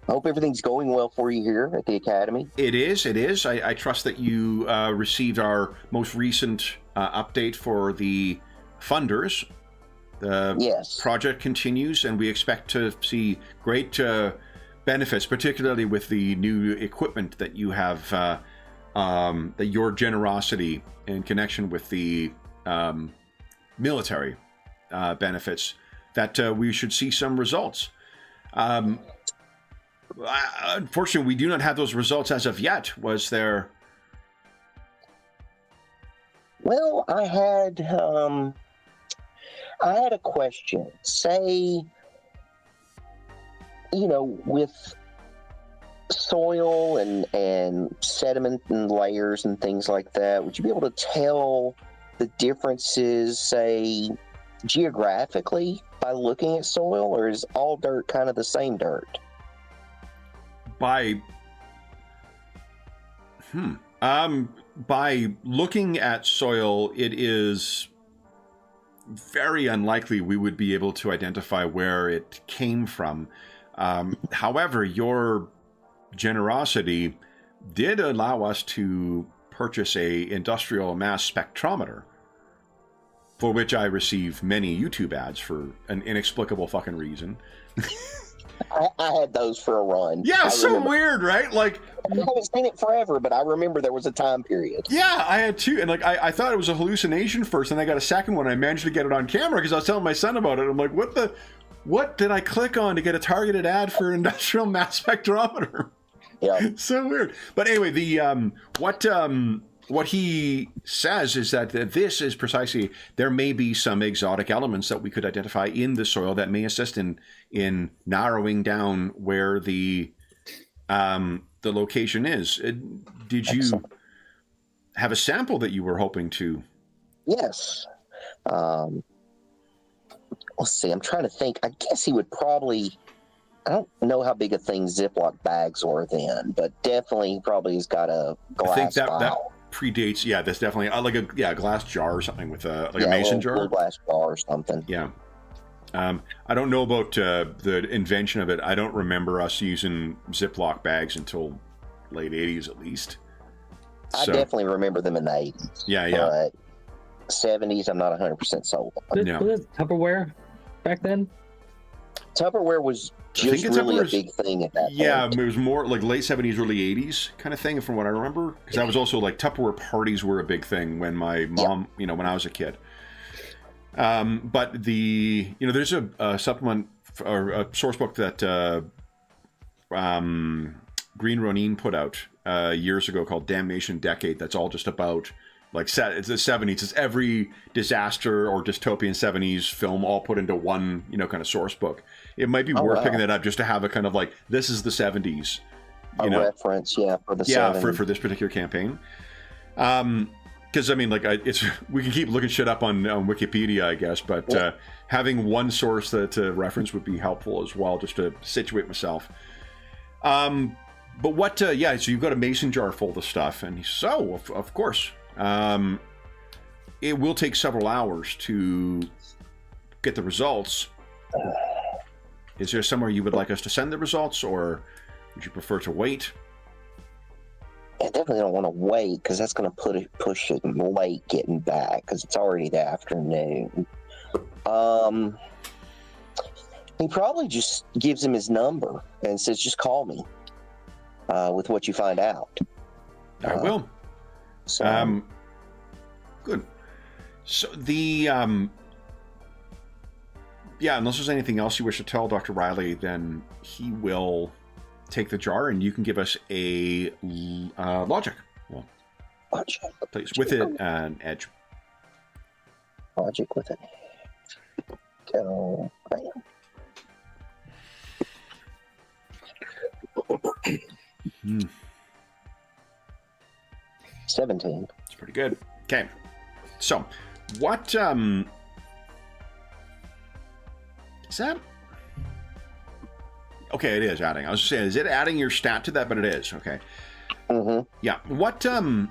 hope everything's going well for you here at the academy. It is. I trust that you received our most recent update for the funders. The project continues, and we expect to see great benefits, particularly with the new equipment that you have, that your generosity in connection with the military benefits, that we should see some results. Unfortunately, we do not have those results as of yet. Was there? Well, I had a question. Say, with soil and sediment and layers and things like that, would you be able to tell the differences, say, geographically by looking at soil, or is all dirt kind of the same dirt? By looking at soil, it is very unlikely we would be able to identify where it came from. However, your generosity did allow us to purchase a industrial mass spectrometer, for which I receive many YouTube ads for an inexplicable fucking reason. I had those for a run. Yeah, so weird, right? Like, I haven't seen it forever, but I remember there was a time period. Yeah, I had two, and I thought it was a hallucination first, and I got a second one. I managed to get it on camera because I was telling my son about it. I'm like, what did I click on to get a targeted ad for industrial mass spectrometer? Yeah, so weird. But anyway, the what he says is that this is precisely, there may be some exotic elements that we could identify in the soil that may assist in narrowing down where the location is. Did you have a sample that you were hoping to? Yes. Let's see. I'm trying to think. I guess he would probably. I don't know how big a thing Ziploc bags were then, but definitely he probably has got a glass. I think that vial. Predates. Yeah, that's definitely like a glass jar or something with a mason jar. A glass jar or something. Yeah. I don't know about the invention of it. I don't remember us using Ziploc bags until late 80s at least. I definitely remember them in the 80s. Yeah. But 70s, I'm not 100% sold on. Was it Tupperware back then? Tupperware was just really a big thing at that point. Yeah, it was more like late 70s, early 80s kind of thing, from what I remember. Because that was also like Tupperware parties were a big thing when my mom, when I was a kid. But there's a supplement or a source book that Green Ronin put out years ago called Damnation Decade. That's all just about it's the 70s. It's every disaster or dystopian 70s film all put into one, kind of source book. It might be worth picking that up just to have a kind of like, this is the 70s. Reference, for the 70s. For this particular campaign. Because we can keep looking shit up on Wikipedia, I guess, but having one source to reference would be helpful as well, just to situate myself. But what? So you've got a mason jar full of stuff, and of course, it will take several hours to get the results. Is there somewhere you would like us to send the results, or would you prefer to wait? I definitely don't want to wait, because that's going to push it late getting back, because it's already the afternoon. He probably just gives him his number and says, just call me with what you find out. I will. So, good. So unless there's anything else you wish to tell Dr. Riley, then he will take the jar, and you can give us a logic. Well, logic. Please, with an edge. Logic with an edge. Go. Hmm. 17. It's pretty good. Okay. So, what is that? Okay, it is adding. I was just saying, is it adding your stat to that? But it is. Okay. Mm-hmm. Yeah. What and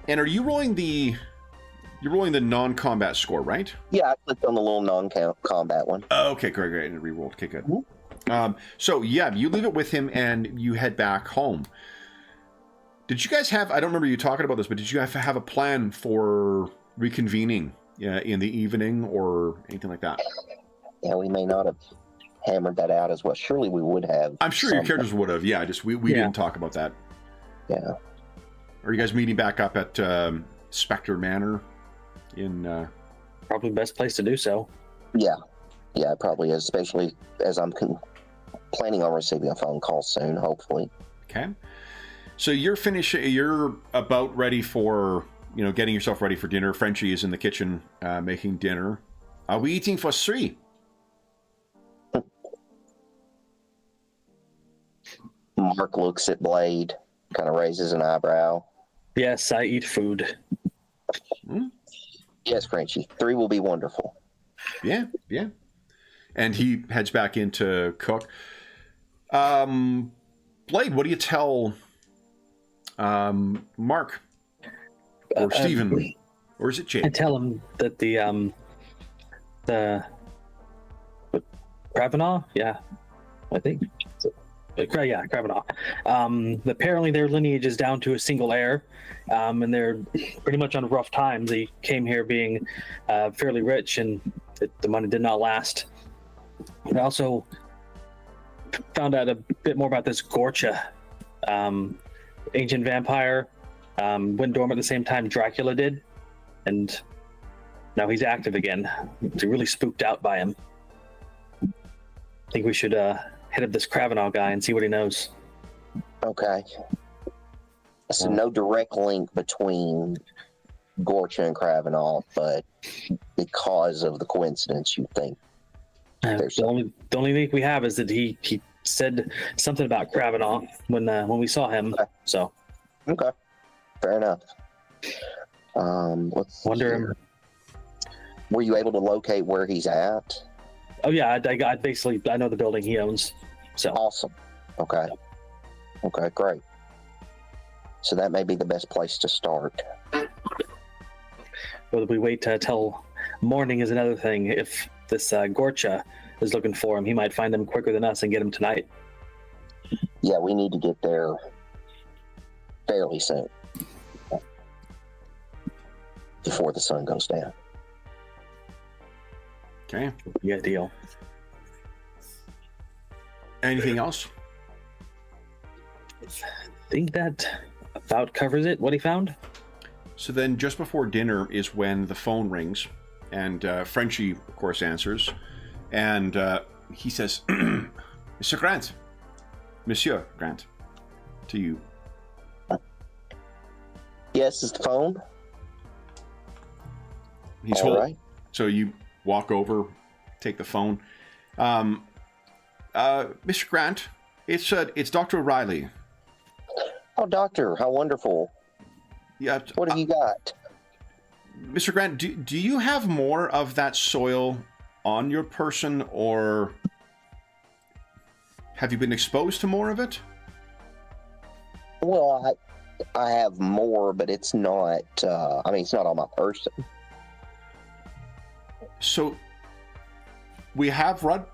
are you rolling you're rolling the non-combat score, right? Yeah, I clicked on the little non-combat one. Okay, great. And re-rolled. Okay, good. Mm-hmm. So you leave it with him and you head back home. Did you guys have, I don't remember you talking about this, but did you have a plan for reconvening in the evening or anything like that? Yeah, we may not have hammered that out as well. Surely we would have. I'm sure your characters would have. Yeah, just we didn't talk about that. Yeah. Are you guys meeting back up at Spectre Manor in... Probably the best place to do so. Yeah, it probably is, especially as I'm planning on receiving a phone call soon, hopefully. Okay. So you're about ready for, getting yourself ready for dinner. Frenchie is in the kitchen making dinner. Are we eating for 3? Mark looks at Blade, kind of raises an eyebrow. Yes, I eat food. Yes, Frenchie. 3 will be wonderful. Yeah. And he heads back in to cook. Blade, what do you tell Mark or Stephen, or is it Jake? I tell him that the Kravanaugh, I think. Kravanaugh. Apparently their lineage is down to a single heir, and they're pretty much on rough times. They came here being fairly rich, and the money did not last. I also found out a bit more about this Gorcha, ancient vampire, went dormant at the same time Dracula did, and now he's active again. They're really spooked out by him. I think we should hit up this Kravanaugh guy and see what he knows. Okay. So no direct link between Gorcha and Kravanaugh, but because of the coincidence, you think? The only link we have is that he said something about Kravanaugh when we saw him. Okay. So. Okay. Fair enough. Let's wonder. Were you able to locate where he's at? Oh yeah, I know the building he owns. So awesome. Okay, great. So that may be the best place to start. Whether we wait till morning is another thing. If this Gorcha is looking for him. He might find him quicker than us and get him tonight. Yeah, we need to get there fairly soon. Before the sun goes down. Okay. Yeah, deal. Anything else? I think that about covers it, what he found. So then just before dinner is when the phone rings, and Frenchie, of course, answers. And he says, Mr. Grant. Monsieur Grant. To you. Yes, it's the phone. He's All holding. right. So you walk over, take the phone. Mr. Grant, it's Dr. O'Reilly. Oh, doctor, how wonderful. Yeah. What have you got? Mr. Grant, do you have more of that soil on your person, or have you been exposed to more of it? Well, I have more, but it's not, it's not on my person. So we have run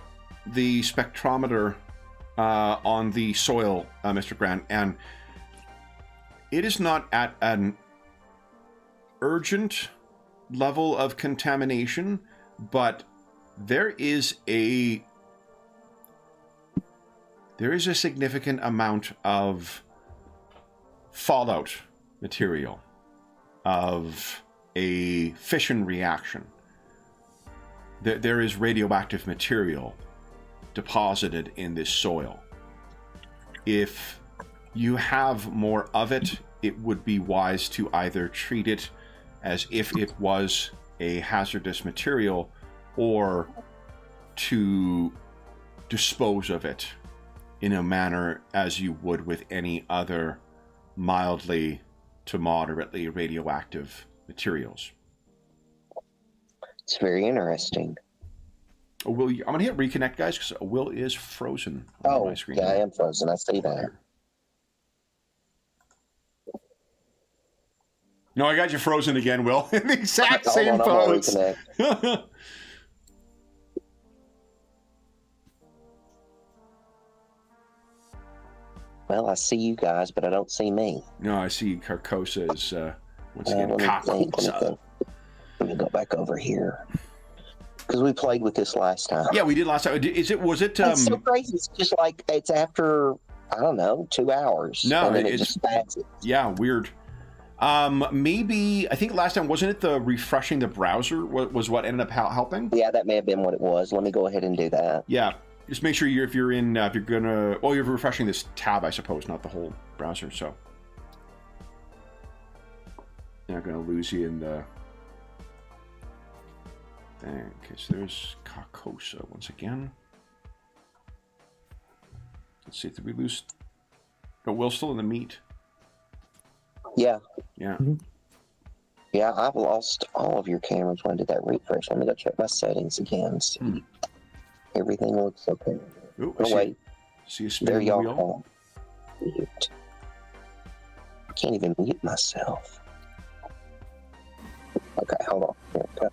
the spectrometer on the soil, Mr. Grant, and it is not at an urgent level of contamination, but there is a significant amount of fallout material, of a fission reaction. There is radioactive material deposited in this soil. If you have more of it, it would be wise to either treat it as if it was a hazardous material, or to dispose of it in a manner as you would with any other mildly to moderately radioactive materials. It's very interesting. Will, I'm going to hit reconnect, guys, because Will is frozen on my screen. Yeah, I am frozen. I see that. No, I got you frozen again, Will. In the exact same Hold on, pose. Well, I see you guys, but I don't see me. No, I see Carcosa is once again Let Carcosa. me go back over here. Because we played with this last time. Yeah, we did last time. Was it? It's so crazy. It's just like, it's after, I don't know, 2 hours. No, and then it just bats it. Yeah, weird. Maybe, I think last time, wasn't it the refreshing the browser was what ended up helping? Yeah, that may have been what it was. Let me go ahead and do that. Yeah, just make sure if you're gonna, you're refreshing this tab, I suppose, not the whole browser, so. Not gonna lose you in the thing. Okay, so there's Carcosa once again. Let's see, did we lose? No, Will's still in the meet. Yeah. Yeah. Mm-hmm. Yeah, I've lost all of your cameras when I did that refresh. Let me go check my settings again. See. Everything looks okay. Ooh, wait. See a There spinning y'all wheel. go. Mute. I can't even mute myself. Okay, hold on. Here, go.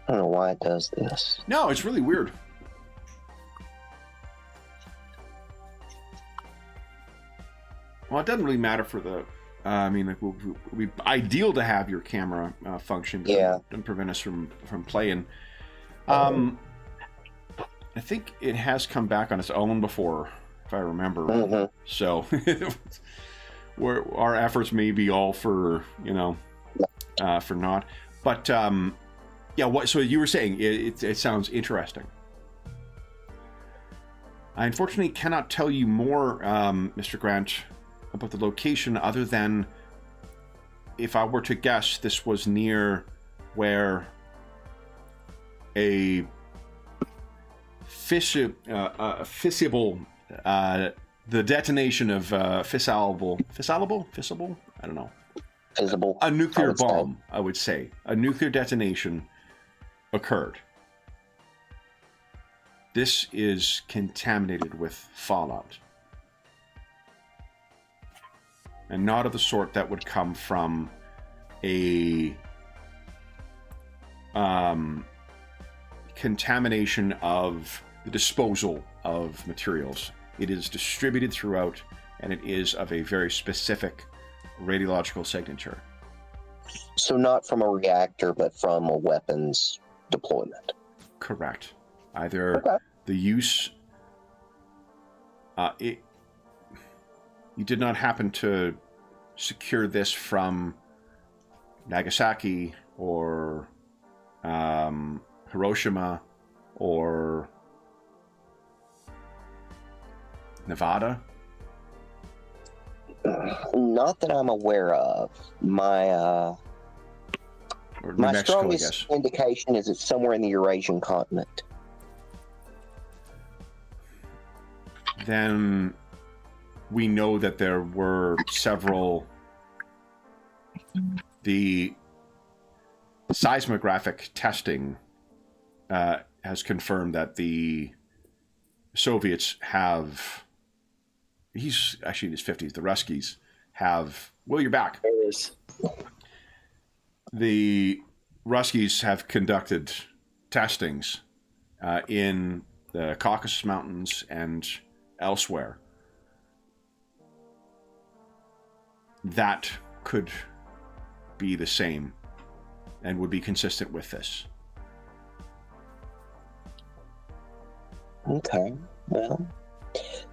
I don't know why it does this. No, it's really weird. Well, it doesn't really matter for the. Like, we ideal to have your camera function. Yeah. Doesn't prevent us from playing. I think it has come back on its own before, if I remember. Mm-hmm. So, our efforts may be all for for naught. But yeah. What? So you were saying it sounds interesting. I unfortunately cannot tell you more, Mr. Grant, about the location, other than, if I were to guess, this was near where a fissible, the detonation of fissile? I don't know. Visible. A nuclear bomb, I would say. A nuclear detonation occurred. This is contaminated with fallout. And not of the sort that would come from a contamination of the disposal of materials. It is distributed throughout, and it is of a very specific radiological signature. So not from a reactor, but from a weapons deployment. Correct. Either the use... you did not happen to secure this from Nagasaki or Hiroshima or Nevada? Not that I'm aware of. My strongest indication is it's somewhere in the Eurasian continent. Then we know that there were several... The seismographic testing has confirmed that the Soviets have... He's actually in his 50s. The Ruskies have... Well, you're back. There it is. The Ruskies have conducted testings in the Caucasus Mountains and elsewhere. That could be the same and would be consistent with this. Okay, well,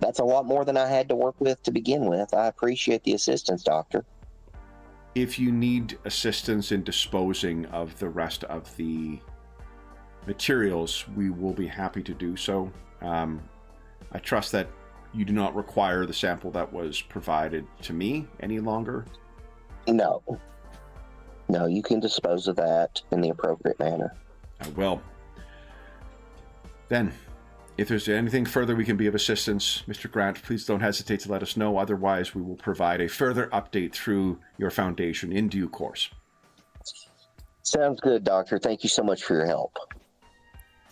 that's a lot more than I had to work with to begin with. I appreciate the assistance, Doctor. If you need assistance in disposing of the rest of the materials, we will be happy to do so. I trust that you do not require the sample that was provided to me any longer. No. No, you can dispose of that in the appropriate manner. Well, then, if there's anything further we can be of assistance, Mr. Grant, please don't hesitate to let us know. Otherwise, we will provide a further update through your foundation in due course. Sounds good, Doctor. Thank you so much for your help.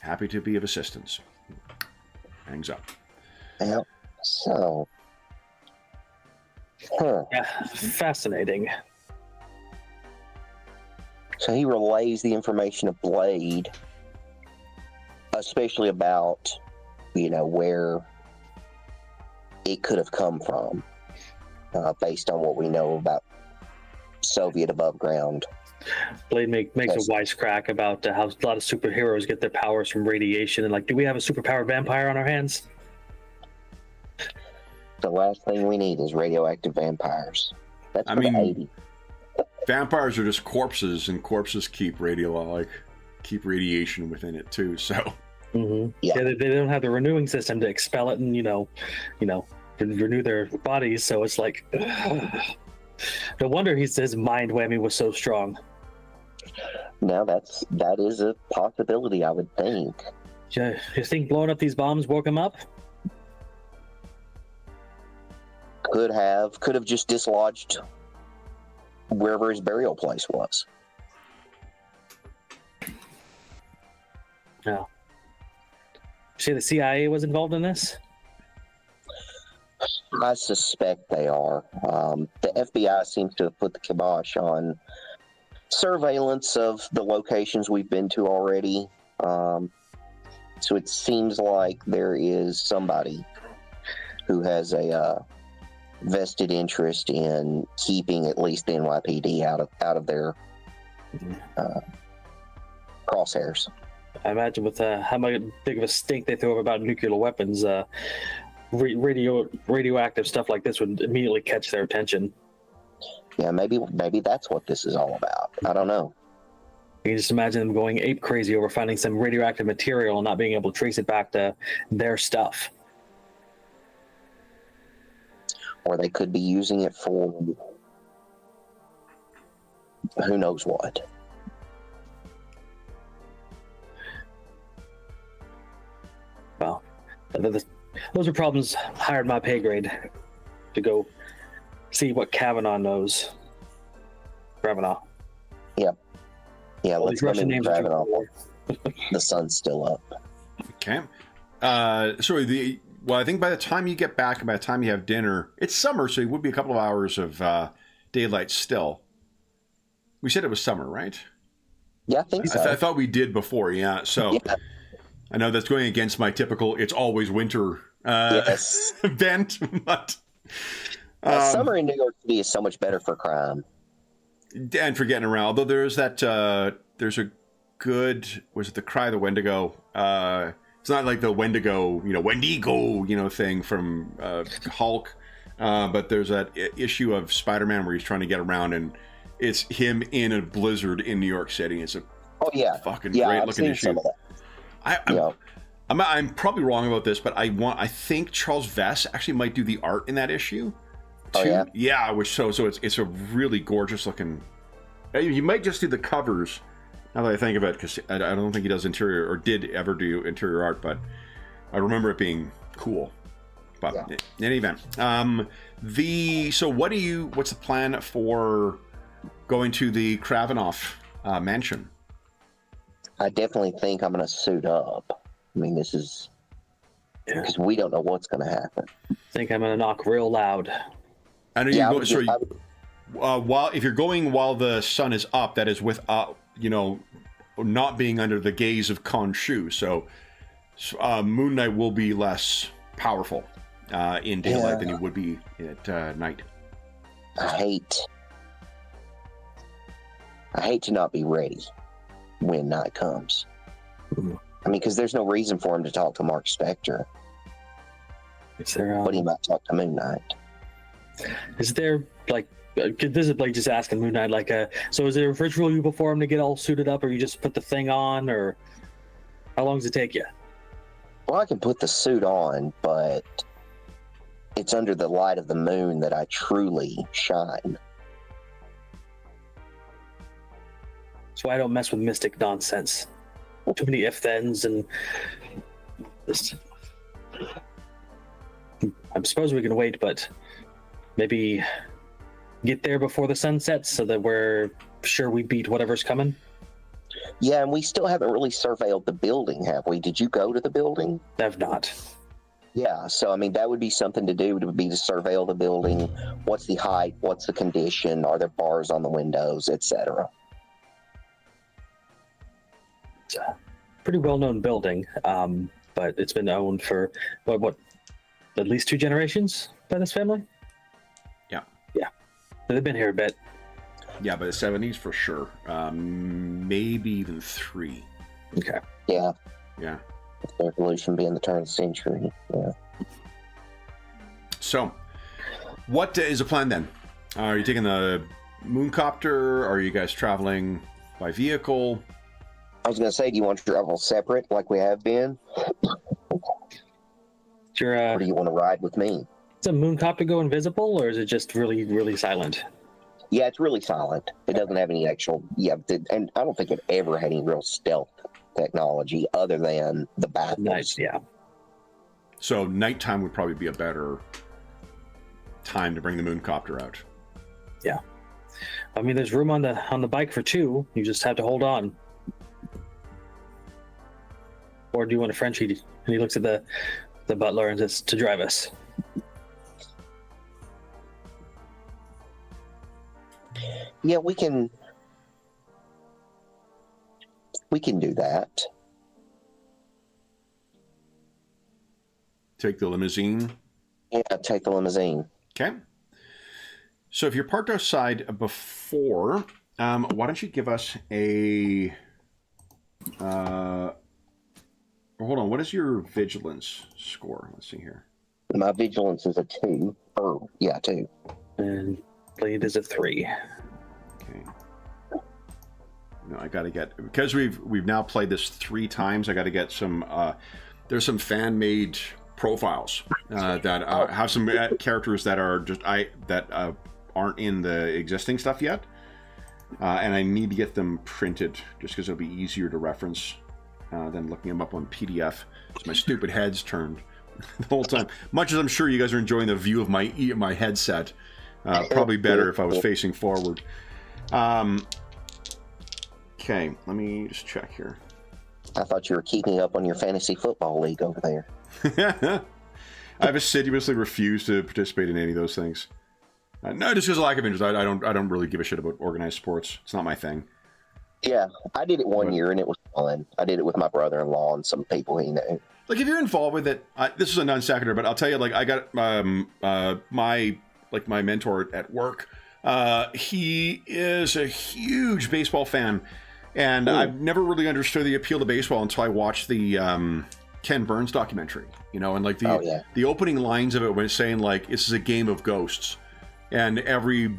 Happy to be of assistance. Hangs up. Yep. So. Yeah, fascinating. So he relays the information of Blade, especially about, where it could have come from, based on what we know about Soviet above ground. Blade makes a wisecrack about how a lot of superheroes get their powers from radiation, and do we have a superpowered vampire on our hands? The last thing we need is radioactive vampires. That's for the 80s. Vampires are just corpses, and corpses keep radiation within it too. So, yeah, they don't have the renewing system to expel it and renew their bodies. So it's like, no wonder his mind whammy was so strong. Now that is a possibility, I would think. Yeah, you think blowing up these bombs woke him up? Could have just dislodged wherever his burial place was. No. See, the CIA was involved in this? I suspect they are. The FBI seems to have put the kibosh on surveillance of the locations we've been to already. So it seems like there is somebody who has a vested interest in keeping at least the NYPD out of their crosshairs. I imagine with how big of a stink they throw up about nuclear weapons, radioactive stuff like this would immediately catch their attention. Yeah, maybe that's what this is all about. I don't know. You can just imagine them going ape crazy over finding some radioactive material and not being able to trace it back to their stuff. Or they could be using it for who knows what. Well, those are problems higher in my pay grade to go see what Kavanaugh knows. Kavanaugh. Yep. Yeah, let's go to Kavanaugh. The sun's still up. Okay. Well, I think by the time you get back and by the time you have dinner, it's summer, so it would be a couple of hours of daylight still. We said it was summer, right? Yeah, I think so. I thought we did before, yeah. So yeah. I know that's going against my typical "it's always winter" yes. bent, but summer in New York City is so much better for crime. And for getting around. Although there's that, there's a good, was it the Cry of the Wendigo? It's not like the Wendigo, Wendigo, thing from Hulk. But there's that issue of Spider-Man where he's trying to get around, and it's him in a blizzard in New York City. It's a fucking great looking issue. Some of that. I'm probably wrong about this, but I think Charles Vess actually might do the art in that issue. Oh, yeah? Yeah, which so it's a really gorgeous looking. You might just do the covers. Now that I think of it, because I don't think he does interior or did ever do interior art, but I remember it being cool. But in any event, so what's the plan for going to the Kravinoff mansion? I definitely think I'm going to suit up. I mean, this is because we don't know what's going to happen. I think I'm going to knock real loud. I know you go. Sorry, if you're going while the sun is up, that is with not being under the gaze of Khonshu. So Moon Knight will be less powerful in daylight than he would be at night. I hate to not be ready when night comes. Ooh. I mean, because there's no reason for him to talk to Mark Spector. But he might talk to Moon Knight. Is there, this is just asking Moon Knight, so is there a ritual you perform to get all suited up, or you just put the thing on, or how long does it take you? Well, I can put the suit on, but it's under the light of the moon that I truly shine. That's why I don't mess with mystic nonsense. Too many if-thens and just... I suppose we can wait, but maybe get there before the sun sets so that we're sure we beat whatever's coming. Yeah, and we still haven't really surveilled the building, have we? Did you go to the building? I've not. Yeah, so I mean, that would be something to do, would be to surveil the building. What's the height? What's the condition? Are there bars on the windows, etc.? It's a pretty well-known building, but it's been owned for, what, at least 2 generations by this family? Yeah. They've been here a bit. Yeah, by the 70s for sure. Maybe even 3. Okay. Yeah. Yeah. The revolution being the turn of the century. Yeah. So, what is the plan then? Are you taking the mooncopter? Are you guys traveling by vehicle? I was going to say, do you want to travel separate like we have been? Or do you want to ride with me? Does a mooncopter go invisible, or is it just really, really silent? Yeah, it's really silent. It doesn't have any actual... and I don't think it ever had any real stealth technology other than the battles. Nice, yeah. So nighttime would probably be a better time to bring the mooncopter out. Yeah. I mean, there's room on the bike for 2. You just have to hold on. Or do you want a Frenchie? And he looks at the butler and says, to drive us. Yeah, we can do that. Take the limousine? Yeah, take the limousine. Okay. So if you're parked outside before, why don't you give us a... hold on, what is your vigilance score? Let's see here. My vigilance is a 2. 2. And bleed is a 3. Okay. No, I gotta get, because we've now played this 3 times. I gotta get some. There's some fan-made profiles that have some characters that are just aren't in the existing stuff yet, and I need to get them printed just because it'll be easier to reference than looking them up on PDF. So my stupid head's turned the whole time. Much as I'm sure you guys are enjoying the view of my headset. Probably better if I was facing forward. Okay, let me just check here. I thought you were keeping up on your fantasy football league over there. I've assiduously refused to participate in any of those things. No, just because of lack of interest. I don't really give a shit about organized sports. It's not my thing. Yeah, I did it one year and it was fun. I did it with my brother-in-law and some people he knew. Like if you're involved with it, this is a non sequitur, but I'll tell you, like I got my mentor at work. He is a huge baseball fan, and I've never really understood the appeal to baseball until I watched the Ken Burns documentary. You know, and like the opening lines of it when it's saying like this is a game of ghosts, and every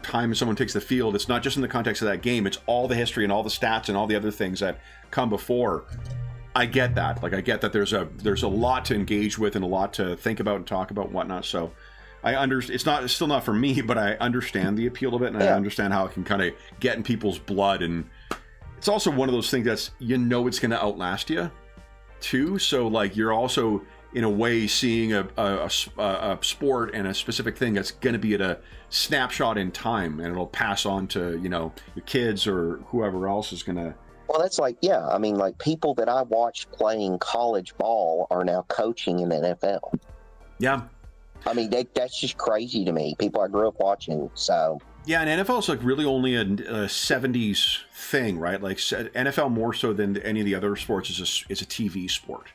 time someone takes the field, it's not just in the context of that game, it's all the history and all the stats and all the other things that come before. I get that. Like I get that there's a lot to engage with and a lot to think about and talk about and whatnot. So it's still not for me, but I understand the appeal of it, and I understand how it can kind of get in people's blood. And it's also one of those things that's, it's going to outlast you too. So like you're also in a way seeing a sport and a specific thing that's going to be at a snapshot in time, and it'll pass on to, your kids or whoever else is going to. Well, that's like, I mean, like people that I watched playing college ball are now coaching in the NFL. Yeah. I mean, that's just crazy to me. People I grew up watching, so. Yeah, and NFL is like really only a 70s thing, right? Like NFL more so than any of the other sports is a TV sport.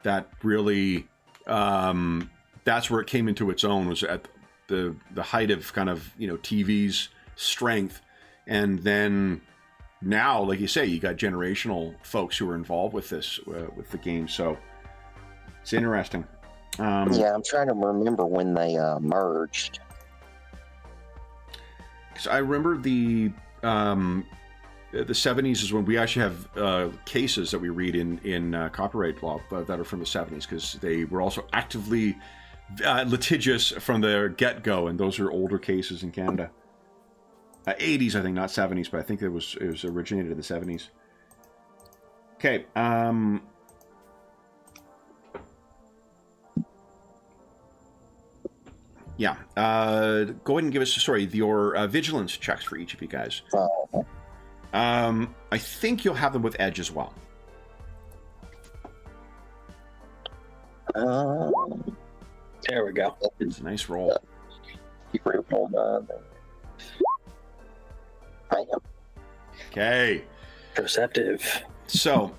That really, that's where it came into its own, was at the height of kind of, TV's strength. And then now, like you say, you got generational folks who are involved with this, with the game. So it's interesting. I'm trying to remember when they merged. Because I remember the 70s is when we actually have cases that we read in copyright law that are from the 70s, because they were also actively litigious from the get-go, and those are older cases in Canada. 80s, I think, not 70s, but I think it was originated in the 70s. Okay. Yeah. Go ahead and give us your vigilance checks for each of you guys. I think you'll have them with edge as well. There we go. It's a nice roll. I am. Okay. Perceptive. So,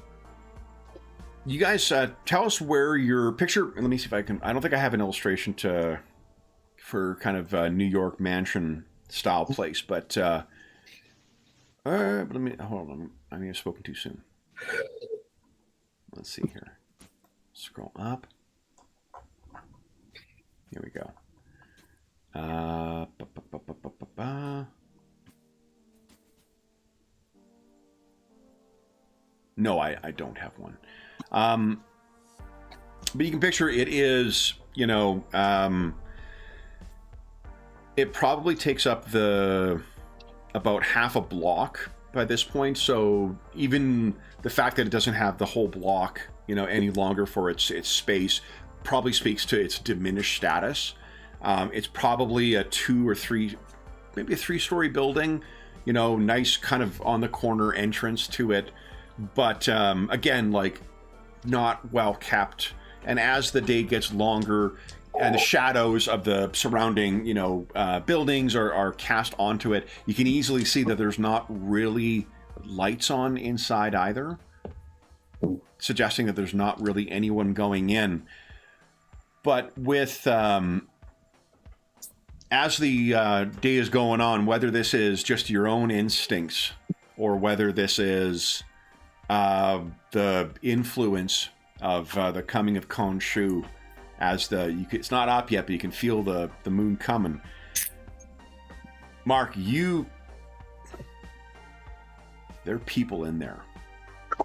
you guys tell us where your picture. Let me see if I can. I don't think I have an illustration for kind of New York mansion style place, but let me hold on. I may have spoken too soon. Let's see here. Scroll up. Here we go. No, I don't have one. But you can picture it is, it probably takes up about half a block by this point. So even the fact that it doesn't have the whole block, any longer for its space probably speaks to its diminished status. It's probably a 2 or 3, maybe a 3-story building, nice kind of on the corner entrance to it. But again, like not well kept. And as the day gets longer and the shadows of the surrounding, buildings are cast onto it, you can easily see that there's not really lights on inside either, suggesting that there's not really anyone going in. But with as the day is going on, whether this is just your own instincts or whether this is the influence of the coming of Khonshu, as it's not up yet, but you can feel the moon coming. Mark, there are people in there.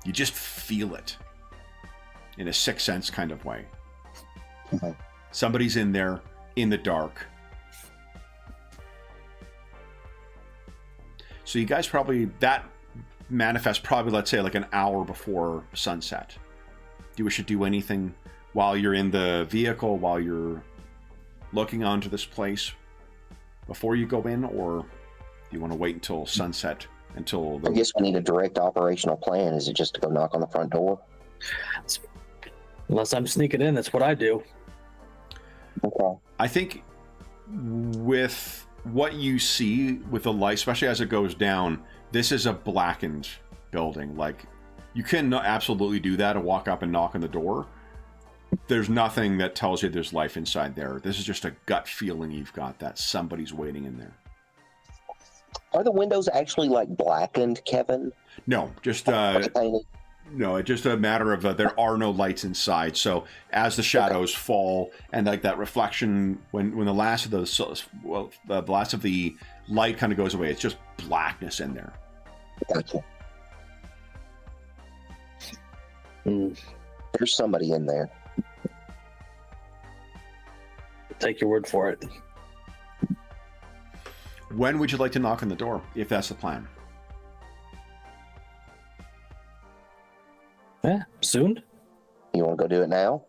You just feel it in a sixth sense kind of way. Mm-hmm. Somebody's in there in the dark. So you guys that manifests probably, let's say, like an hour before sunset. Do you wish to do anything while you're in the vehicle, while you're looking onto this place before you go in, or do you want to wait until sunset? I guess we need a direct operational plan. Is it just to go knock on the front door? Unless I'm sneaking in, that's what I do. Okay. I think with what you see with the light, especially as it goes down, This is a blackened building. Like, you can absolutely do that and walk up and knock on the door. There's nothing that tells you there's life inside there. This is just a gut feeling you've got that somebody's waiting in there. Are the windows actually like blackened, Kevin? No, just no. It's just a matter of there are no lights inside. So as the shadows fall and like that reflection, when the last of the last of the light kind of goes away, it's just blackness in there. Gotcha. There's somebody in there. Take your word for it. When would you like to knock on the door, if that's the plan? Yeah, soon. You want to go do it now?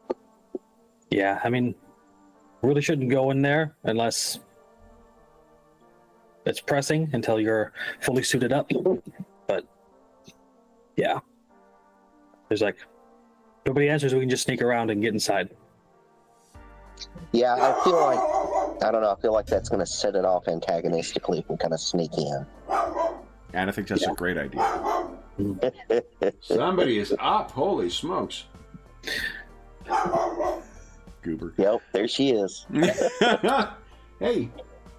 Yeah, I mean, really shouldn't go in there unless it's pressing until you're fully suited up. But yeah, there's like nobody answers. We can just sneak around and get inside. Yeah, I feel like, I don't know, I feel like that's going to set it off antagonistically if we kind of sneak in. And I think that's a great idea. Somebody is up. Holy smokes. Goober. Yep, there she is. Hey,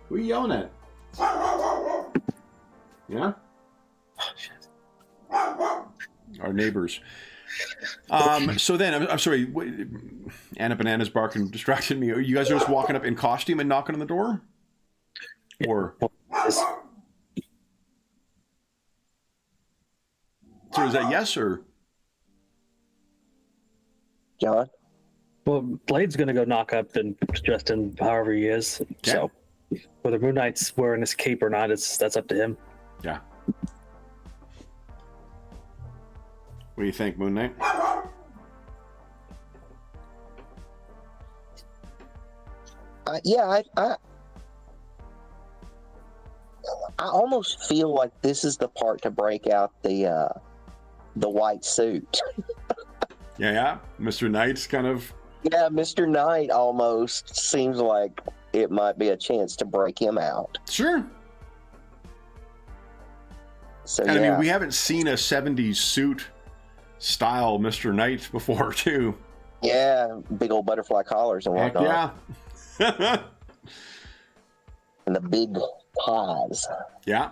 who are you yelling at? Yeah? Oh, shit. Our neighbors. So then, I'm sorry, Anna Banana's barking distracted me. Are you guys just walking up in costume and knocking on the door? Or... So is that yes or? John? Well, Blade's gonna go knock up and dressed in however he is. Okay. So whether Moon Knight's wearing his cape or not, that's up to him. Yeah. What do you think, Moon Knight? Yeah, I almost feel like this is the part to break out the white suit. Yeah. Mr. Knight's kind of... Yeah, Mr. Knight almost seems like it might be a chance to break him out. Sure. So, and I mean, we haven't seen a 70s suit style Mr. Knight before, too. Yeah, big old butterfly collars and whatnot. Yeah. And the big ties. Yeah.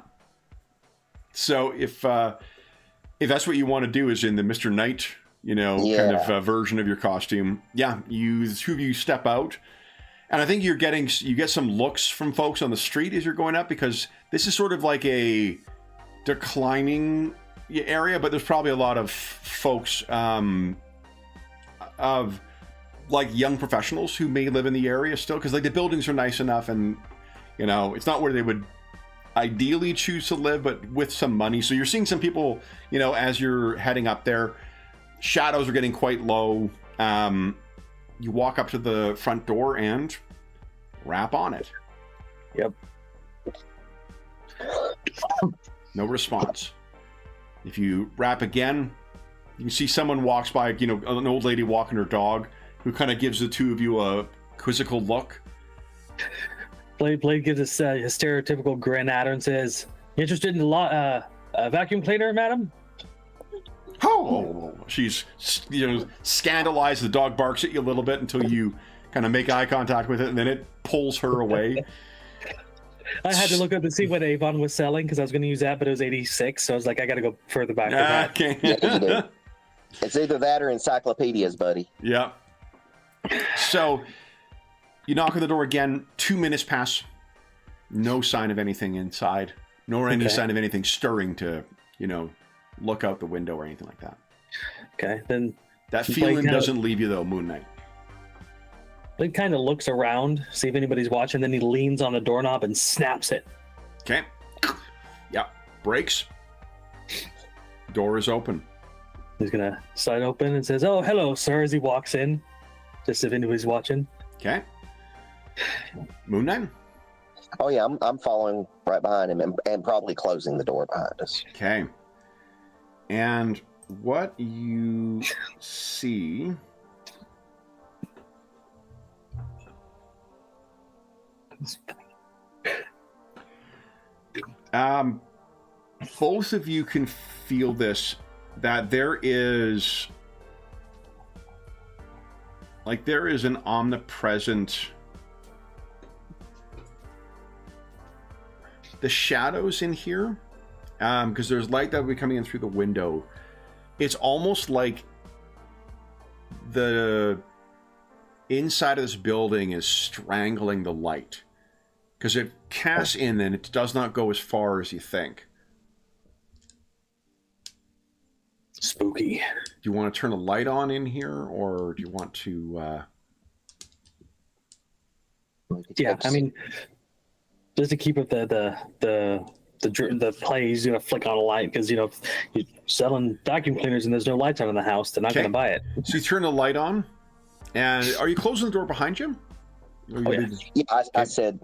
So if that's what you want to do is in the Mr. Knight, kind of version of your costume, the two of you step out. And I think you get some looks from folks on the street as you're going up, because this is sort of like a declining area, but there's probably a lot of folks of like young professionals who may live in the area still, because like the buildings are nice enough, and it's not where they would ideally choose to live, but with some money. So you're seeing some people, as you're heading up there. Shadows are getting quite low. You walk up to the front door and rap on it. Yep. No response. If you rap again, you can see someone walks by, an old lady walking her dog, who kind of gives the two of you a quizzical look. Blade gives us a stereotypical grin at her and says, "Interested in a vacuum cleaner, madam?" Oh, she's scandalized. The dog barks at you a little bit until you kind of make eye contact with it, and then it pulls her away. I had to look up to see what Avon was selling, because I was going to use that, but it was 86, so I was like, I got to go further back than that. Okay. Yeah, it's either that or encyclopedias, buddy. Yeah. So you knock on the door again. 2 minutes pass. No sign of anything inside, nor any sign of anything stirring to, look out the window or anything like that. Okay, then that feeling doesn't leave you though, Moon Knight. Blade kind of looks around, see if anybody's watching, then he leans on the doorknob and snaps it. Okay. Yeah. Breaks. Door is open. He's gonna slide open and says, "Oh, hello, sir," as he walks in, just if anybody's watching. Okay. Moon Knight? Oh yeah, I'm following right behind him and probably closing the door behind us. Okay. And what you see both of you can feel this, that there is an omnipresent, the shadows in here, because there's light that will be coming in through the window. It's almost like the inside of this building is strangling the light, because it casts in and it does not go as far as you think. Spooky. Do you want to turn a light on in here, or do you want to... Yeah, I mean, just to keep up the play, he's gonna flick on a light, because you're selling vacuum cleaners and there's no lights on in the house. They're not gonna buy it. So you turn the light on, and are you closing the door behind you? I said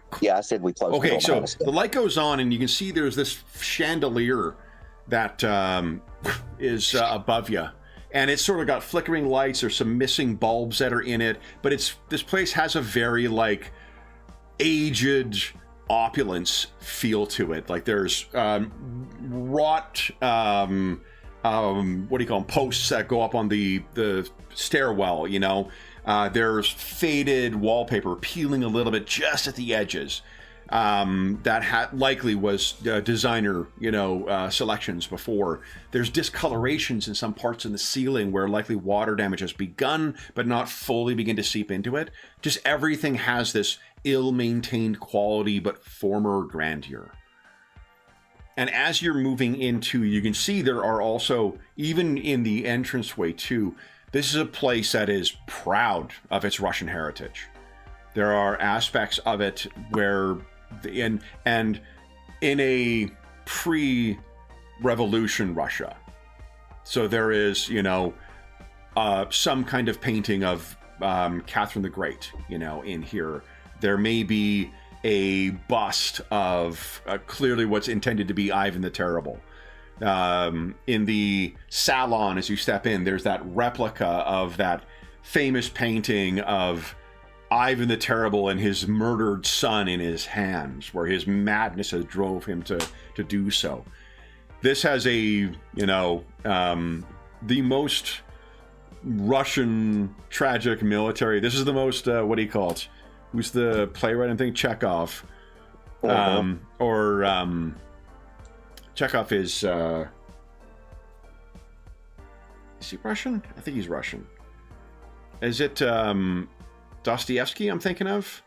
we closed. Okay, the door so the light goes on, and you can see there's this chandelier that is above you, and it's sort of got flickering lights. There's some missing bulbs that are in it, but this place has a very aged opulence feel to it. Like there's wrought what do you call them, posts that go up on the stairwell, there's faded wallpaper peeling a little bit just at the edges, that likely was designer selections before. There's discolorations in some parts in the ceiling where likely water damage has begun but not fully begin to seep into it. Just everything has this ill-maintained quality but former grandeur. And as you're moving into, you can see there are also, even in the entranceway too, this is a place that is proud of its Russian heritage. There are aspects of it where, in a pre-revolution Russia, so there is, some kind of painting of Catherine the Great, in here. There may be a bust of clearly what's intended to be Ivan the Terrible. In the salon, as you step in, there's that replica of that famous painting of Ivan the Terrible and his murdered son in his hands, where his madness has drove him to do so. This has the most Russian tragic military. This is the most, what do you call it? Who's the playwright? I'm thinking Chekhov. Chekhov is he Russian? I think he's Russian. Is it Dostoevsky I'm thinking of?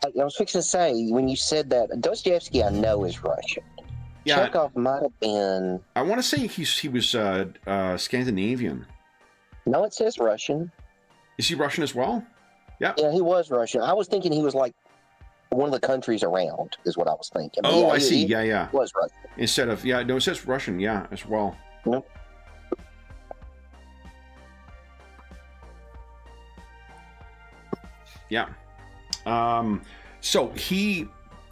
I was fixing to say, when you said that, Dostoevsky I know is Russian. Yeah, Chekhov might have been... I want to say he was Scandinavian. No, it says Russian. Is he Russian as well? Yeah. Yeah, he was Russian. I was thinking he was like one of the countries around, is what I was thinking. But I see. He was Russian. Instead of, it says Russian, as well. Nope. Yeah. So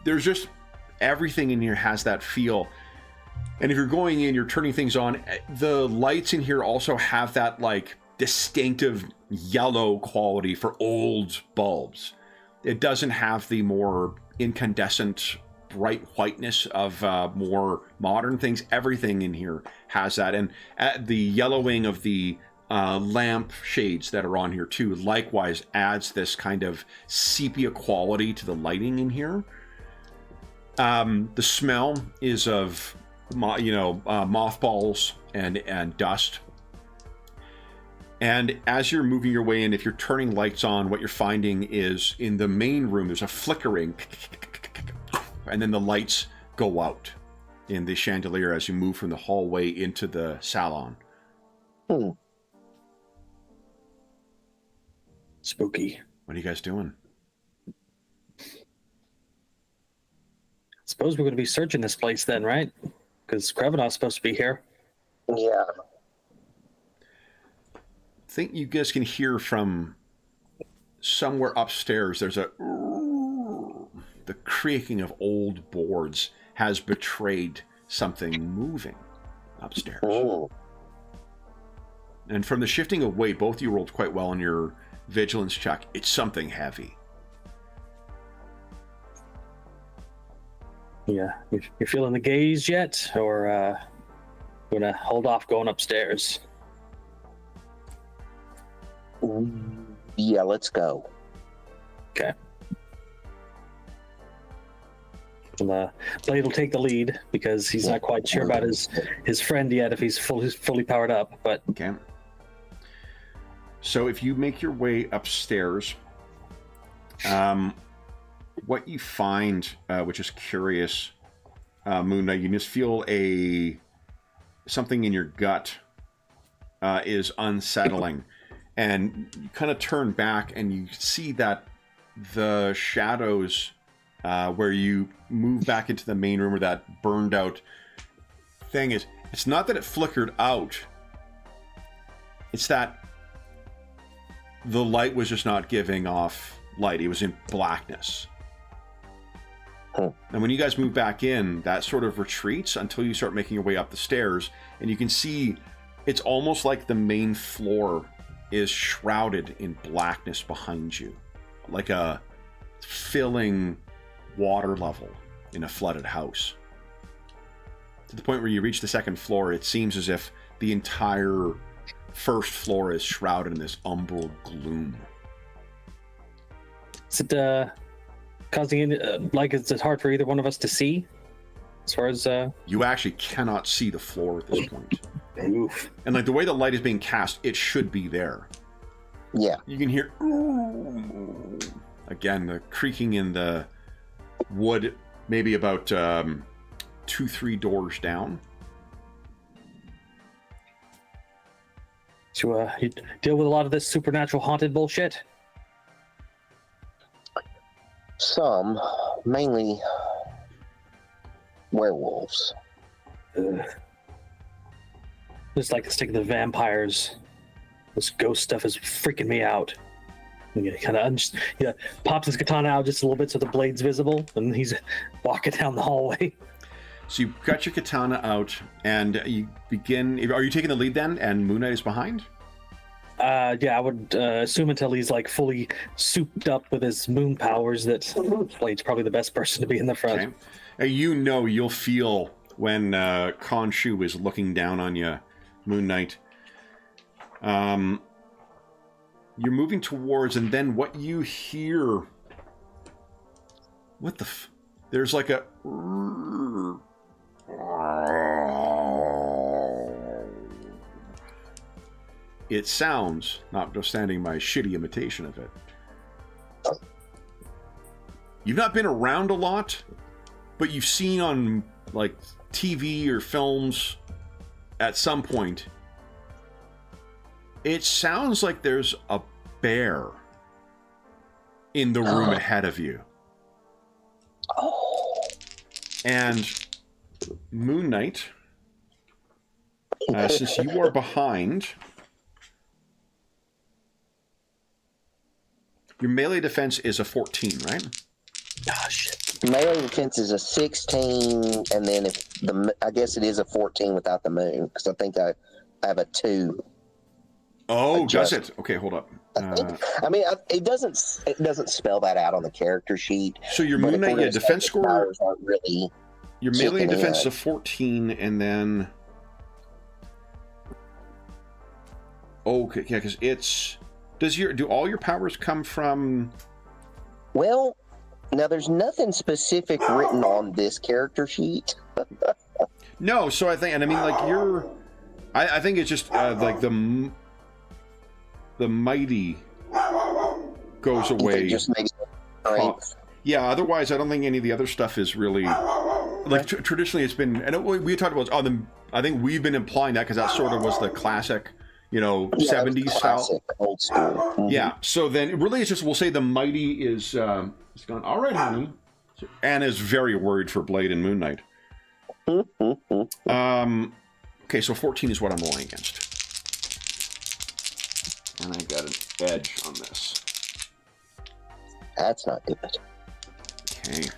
there's just everything in here has that feel. And if you're going in, you're turning things on, the lights in here also have that distinctive yellow quality for old bulbs. It doesn't have the more incandescent bright whiteness of more modern things. Everything in here has that, and the yellowing of the lamp shades that are on here too likewise adds this kind of sepia quality to the lighting in here. The smell is of mothballs and dust. And as you're moving your way in, if you're turning lights on, what you're finding is in the main room, there's a flickering, and then the lights go out in the chandelier as you move from the hallway into the salon. Spooky. What are you guys doing? Suppose we're going to be searching this place then, right? Because Krevenov's supposed to be here. Yeah. I think you guys can hear from somewhere upstairs. There's the creaking of old boards has betrayed something moving upstairs. Oh. And from the shifting of weight, both of you rolled quite well on your vigilance check. It's something heavy. Yeah, you're feeling the gaze yet, or gonna hold off going upstairs? Yeah, let's go. Okay. And, Blade will take the lead because he's not quite sure about his friend yet if he's fully powered up. But okay. So if you make your way upstairs, what you find, which is curious, Moon Knight, you just feel something in your gut is unsettling, and you kind of turn back and you see that the shadows where you move back into the main room, where that burned out thing is, it's not that it flickered out, it's that the light was just not giving off light. It was in blackness. And when you guys move back in, that sort of retreats until you start making your way up the stairs, and you can see it's almost like the main floor is shrouded in blackness behind you, like a filling water level in a flooded house. To the point where you reach the second floor, it seems as if the entire first floor is shrouded in this umbral gloom. Is it causing any, is it hard for either one of us to see? As far as you actually cannot see the floor at this point. Oof. And like the way the light is being cast, it should be there. Yeah. You can hear again the creaking in the wood, maybe about 2-3 doors down. So you deal with a lot of this supernatural haunted bullshit? Some, mainly werewolves. Just like the stick of the vampires. This ghost stuff is freaking me out. And he kind of pops his katana out just a little bit so the blade's visible, and he's walking down the hallway. So you've got your katana out, and you begin. Are you taking the lead then? And Moon Knight is behind? Yeah, I would assume until he's like fully souped up with his moon powers that Blade's probably the best person to be in the front. Okay. You'll feel when Khonshu is looking down on you, Moon Knight. You're moving towards, and then what you hear... What the There's like a... It sounds, notwithstanding my shitty imitation of it. You've not been around a lot, but you've seen on like TV or films at some point. It sounds like there's a bear in the room ahead of you. And Moon Knight, since you are behind... Your melee defense is a 14, right? Ah, shit. Melee defense is a 16, and then I guess it is a 14 without the moon, because I think I have a 2. Oh, does it? Okay, hold up. It doesn't spell that out on the character sheet. So your Moon Knight defense score aren't really. Your melee defense is a 14, and then. Okay, yeah, because it's. Do all your powers come from? Well, now there's nothing specific written on this character sheet. No, so I think, and I mean, like I think it's just like the mighty goes away. It just makes strength. Yeah, otherwise I don't think any of the other stuff is really like traditionally it's been, and we talked about I think we've been implying that because that sort of was the classic. 70s style. Old school. Mm-hmm. Yeah, so then really it's just, we'll say the mighty is it's gone, all right, honey. Anna's very worried for Blade and Moon Knight. Okay, so 14 is what I'm rolling against. And I got an edge on this. That's not good. Okay.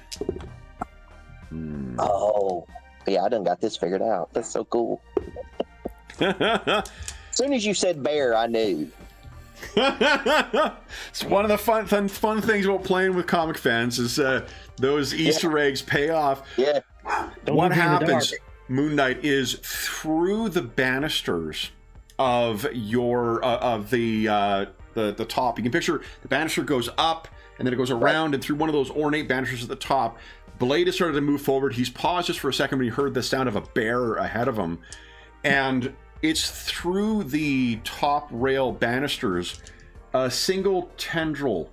Oh, yeah, I done got this figured out. That's so cool. As soon as you said bear, I knew. It's one of the fun things about playing with comic fans is those Easter eggs pay off. Yeah. What happens, Moon Knight, is through the banisters of your the top. You can picture the banister goes up and then it goes around, and through one of those ornate banisters at the top, Blade has started to move forward. He's paused just for a second when he heard the sound of a bear ahead of him, and it's through the top rail banisters, a single tendril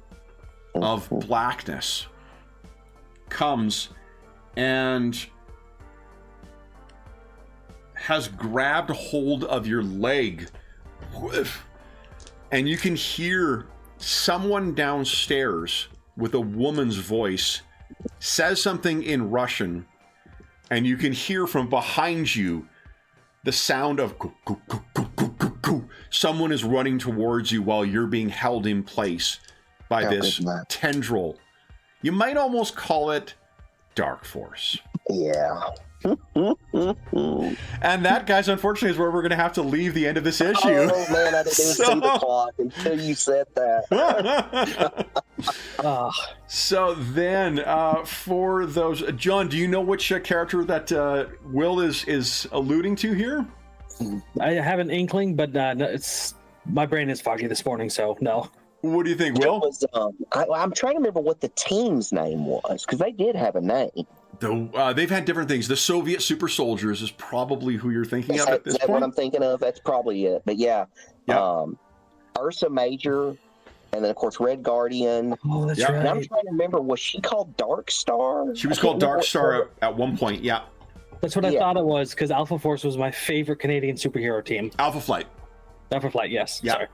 of blackness comes and has grabbed hold of your leg, and you can hear someone downstairs with a woman's voice says something in Russian, and you can hear from behind you the sound of someone is running towards you while you're being held in place by this tendril. You might almost call it Dark Force. Yeah. And that, guys, unfortunately, is where we're going to have to leave the end of this issue. Oh man, I didn't even see the clock until you said that. So then, for those, John, do you know which character that Will is alluding to here? I have an inkling, but no, my brain is foggy this morning, so no. What do you think, Will? I'm trying to remember what the team's name was, because they did have a name. They've had different things. The Soviet Super Soldiers is probably who you're thinking of at this point. Is that what I'm thinking of? That's probably it. But yeah. Ursa Major, and then of course Red Guardian. Oh, that's right. And I'm trying to remember, was she called Dark Star? She was called Dark Star at one point. Yeah. That's what I thought it was, because Alpha Force was my favorite Canadian superhero team. Alpha Flight. Alpha Flight, yes. Yeah. Sorry.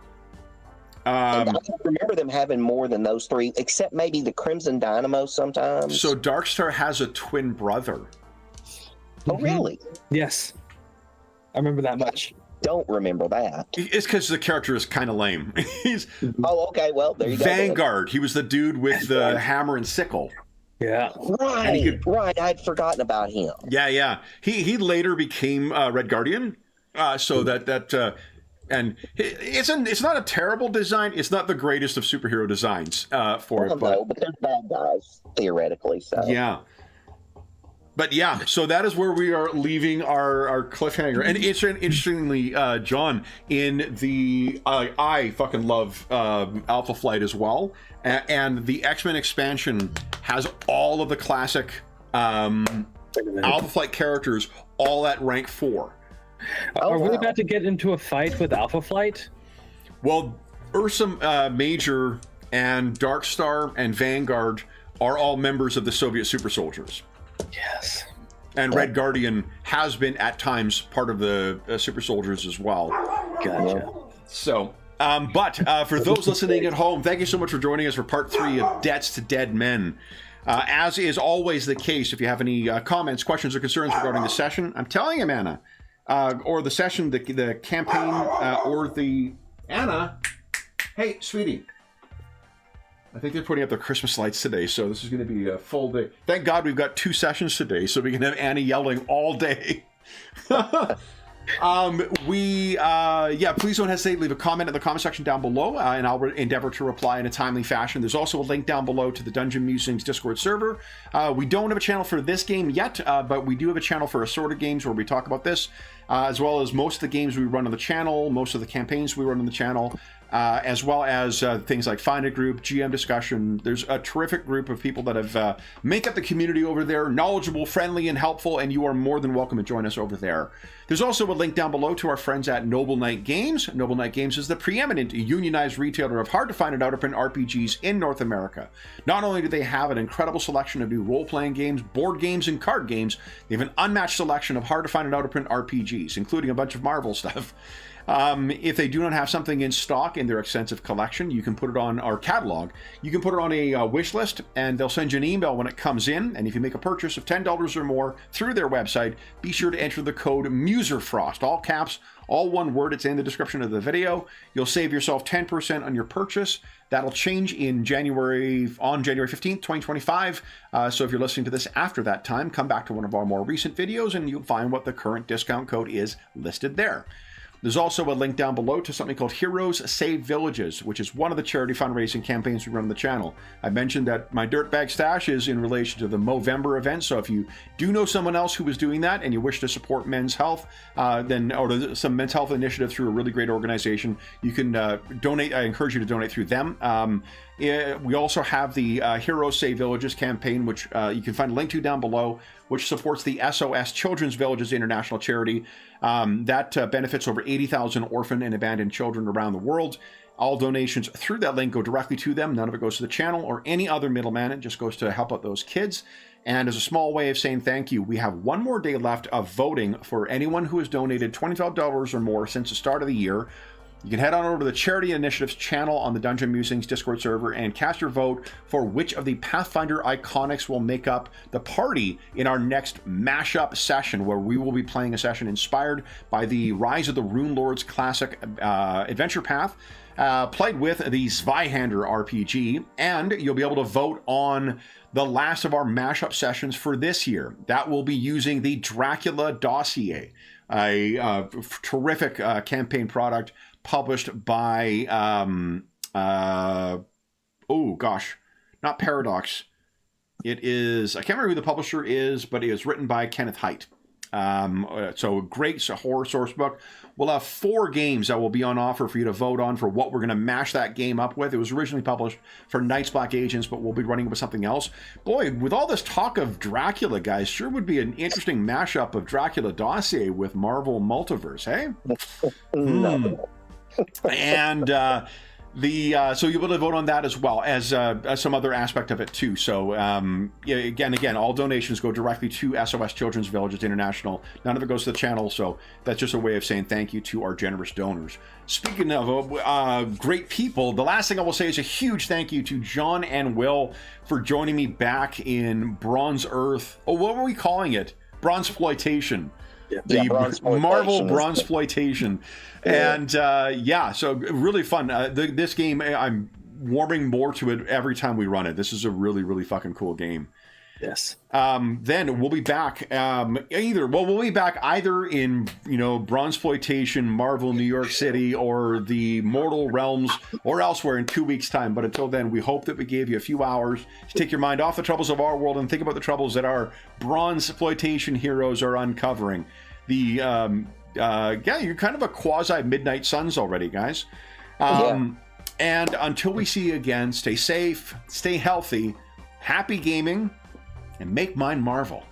I don't remember them having more than those three, except maybe the Crimson Dynamo sometimes. So Darkstar has a twin brother. Oh, really? Yes. I remember that much. Don't remember that. It's because the character is kind of lame. Oh, okay. Well, there you go. Vanguard. He was the dude with the hammer and sickle. Yeah. Right. I'd forgotten about him. Yeah. He later became Red Guardian. And it's not a terrible design. It's not the greatest of superhero designs for it. But they're bad guys, theoretically. So yeah. But yeah, so that is where we are leaving our cliffhanger. And it's interestingly, John, in the I fucking love Alpha Flight as well. And the X-Men expansion has all of the classic Alpha Flight characters all at rank 4. Are we about to get into a fight with Alpha Flight? Well, Ursa Major and Darkstar and Vanguard are all members of the Soviet Super Soldiers. Yes. And Red Guardian has been at times part of the Super Soldiers as well. Gotcha. So, but for those listening at home, thank you so much for joining us for part 3 of Debts to Dead Men. As is always the case, if you have any comments, questions, or concerns regarding the session, I'm telling you, Anna, or the session, the campaign, or the... Anna, hey, sweetie. I think they're putting up their Christmas lights today, so this is going to be a full day. Thank God we've got 2 sessions today, so we can have Annie yelling all day. Please don't hesitate to leave a comment in the comment section down below, and I'll endeavor to reply in a timely fashion. There's also a link down below to the Dungeon Musings Discord server. We don't have a channel for this game yet, but we do have a channel for assorted games where we talk about this, as well as most of the games we run on the channel, most of the campaigns we run on the channel, as well as things like Find a Group, GM Discussion. There's a terrific group of people that have make up the community over there, knowledgeable, friendly, and helpful, and you are more than welcome to join us over there. There's also a link down below to our friends at Noble Knight Games. Noble Knight Games is the preeminent unionized retailer of hard-to-find and out-of-print RPGs in North America. Not only do they have an incredible selection of new role-playing games, board games, and card games, they have an unmatched selection of hard-to-find and out-of-print RPGs, including a bunch of Marvel stuff. If they do not have something in stock in their extensive collection, you can put it on our catalog. You can put it on a wish list, and they'll send you an email when it comes in. And if you make a purchase of $10 or more through their website, be sure to enter the code MuserFrost, all caps, all one word. It's in the description of the video. You'll save yourself 10% on your purchase. That'll change on January 15th, 2025. So if you're listening to this after that time, come back to one of our more recent videos, and you'll find what the current discount code is listed there. There's also a link down below to something called Heroes Save Villages, which is one of the charity fundraising campaigns we run on the channel. I mentioned that my Dirtbag Stash is in relation to the Movember event, so if you do know someone else who is doing that and you wish to support men's health, or some men's health initiative through a really great organization, you can donate. I encourage you to donate through them. We also have the Heroes Save Villages campaign, which you can find a link to down below, which supports the SOS Children's Villages International Charity. That benefits over 80,000 orphan and abandoned children around the world. All donations through that link go directly to them. None of it goes to the channel or any other middleman. It just goes to help out those kids. And as a small way of saying thank you, we have one more day left of voting for anyone who has donated $25 or more since the start of the year. You can head on over to the Charity Initiatives channel on the Dungeon Musings Discord server and cast your vote for which of the Pathfinder iconics will make up the party in our next mashup session, where we will be playing a session inspired by the Rise of the Rune Lords classic adventure path, played with the Zweihander RPG, and you'll be able to vote on the last of our mashup sessions for this year. That will be using the Dracula Dossier, a terrific campaign product published by not Paradox. It is, I can't remember who the publisher is, but it is written by Kenneth Haidt. So a great horror source book. We'll have 4 games that will be on offer for you to vote on for what we're going to mash that game up with. It was originally published for Night's Black Agents, but we'll be running with something else. Boy, with all this talk of Dracula, guys, sure would be an interesting mashup of Dracula Dossier with Marvel Multiverse, hey? And so you'll be able to vote on that as well as some other aspect of it too. So again, all donations go directly to SOS Children's Villages International. None of it goes to the channel, so that's just a way of saying thank you to our generous donors. Speaking of great people, the last thing I will say is a huge thank you to John and Will for joining me back in Bronze Earth. Oh, what were we calling it? Bronzeploitation. The Marvel Bronzeploitation. And so really fun. This game, I'm warming more to it every time we run it. This is a really, really fucking cool game. Yes. Then we'll be back we'll be back either in, Bronzeploitation, Marvel New York City, or the Mortal Realms, or elsewhere in 2 weeks' time. But until then, we hope that we gave you a few hours to take your mind off the troubles of our world and think about the troubles that our Bronzeploitation heroes are uncovering. You're kind of a quasi Midnight Suns already, guys. And until we see you again, stay safe, stay healthy, happy gaming, and make mine Marvel.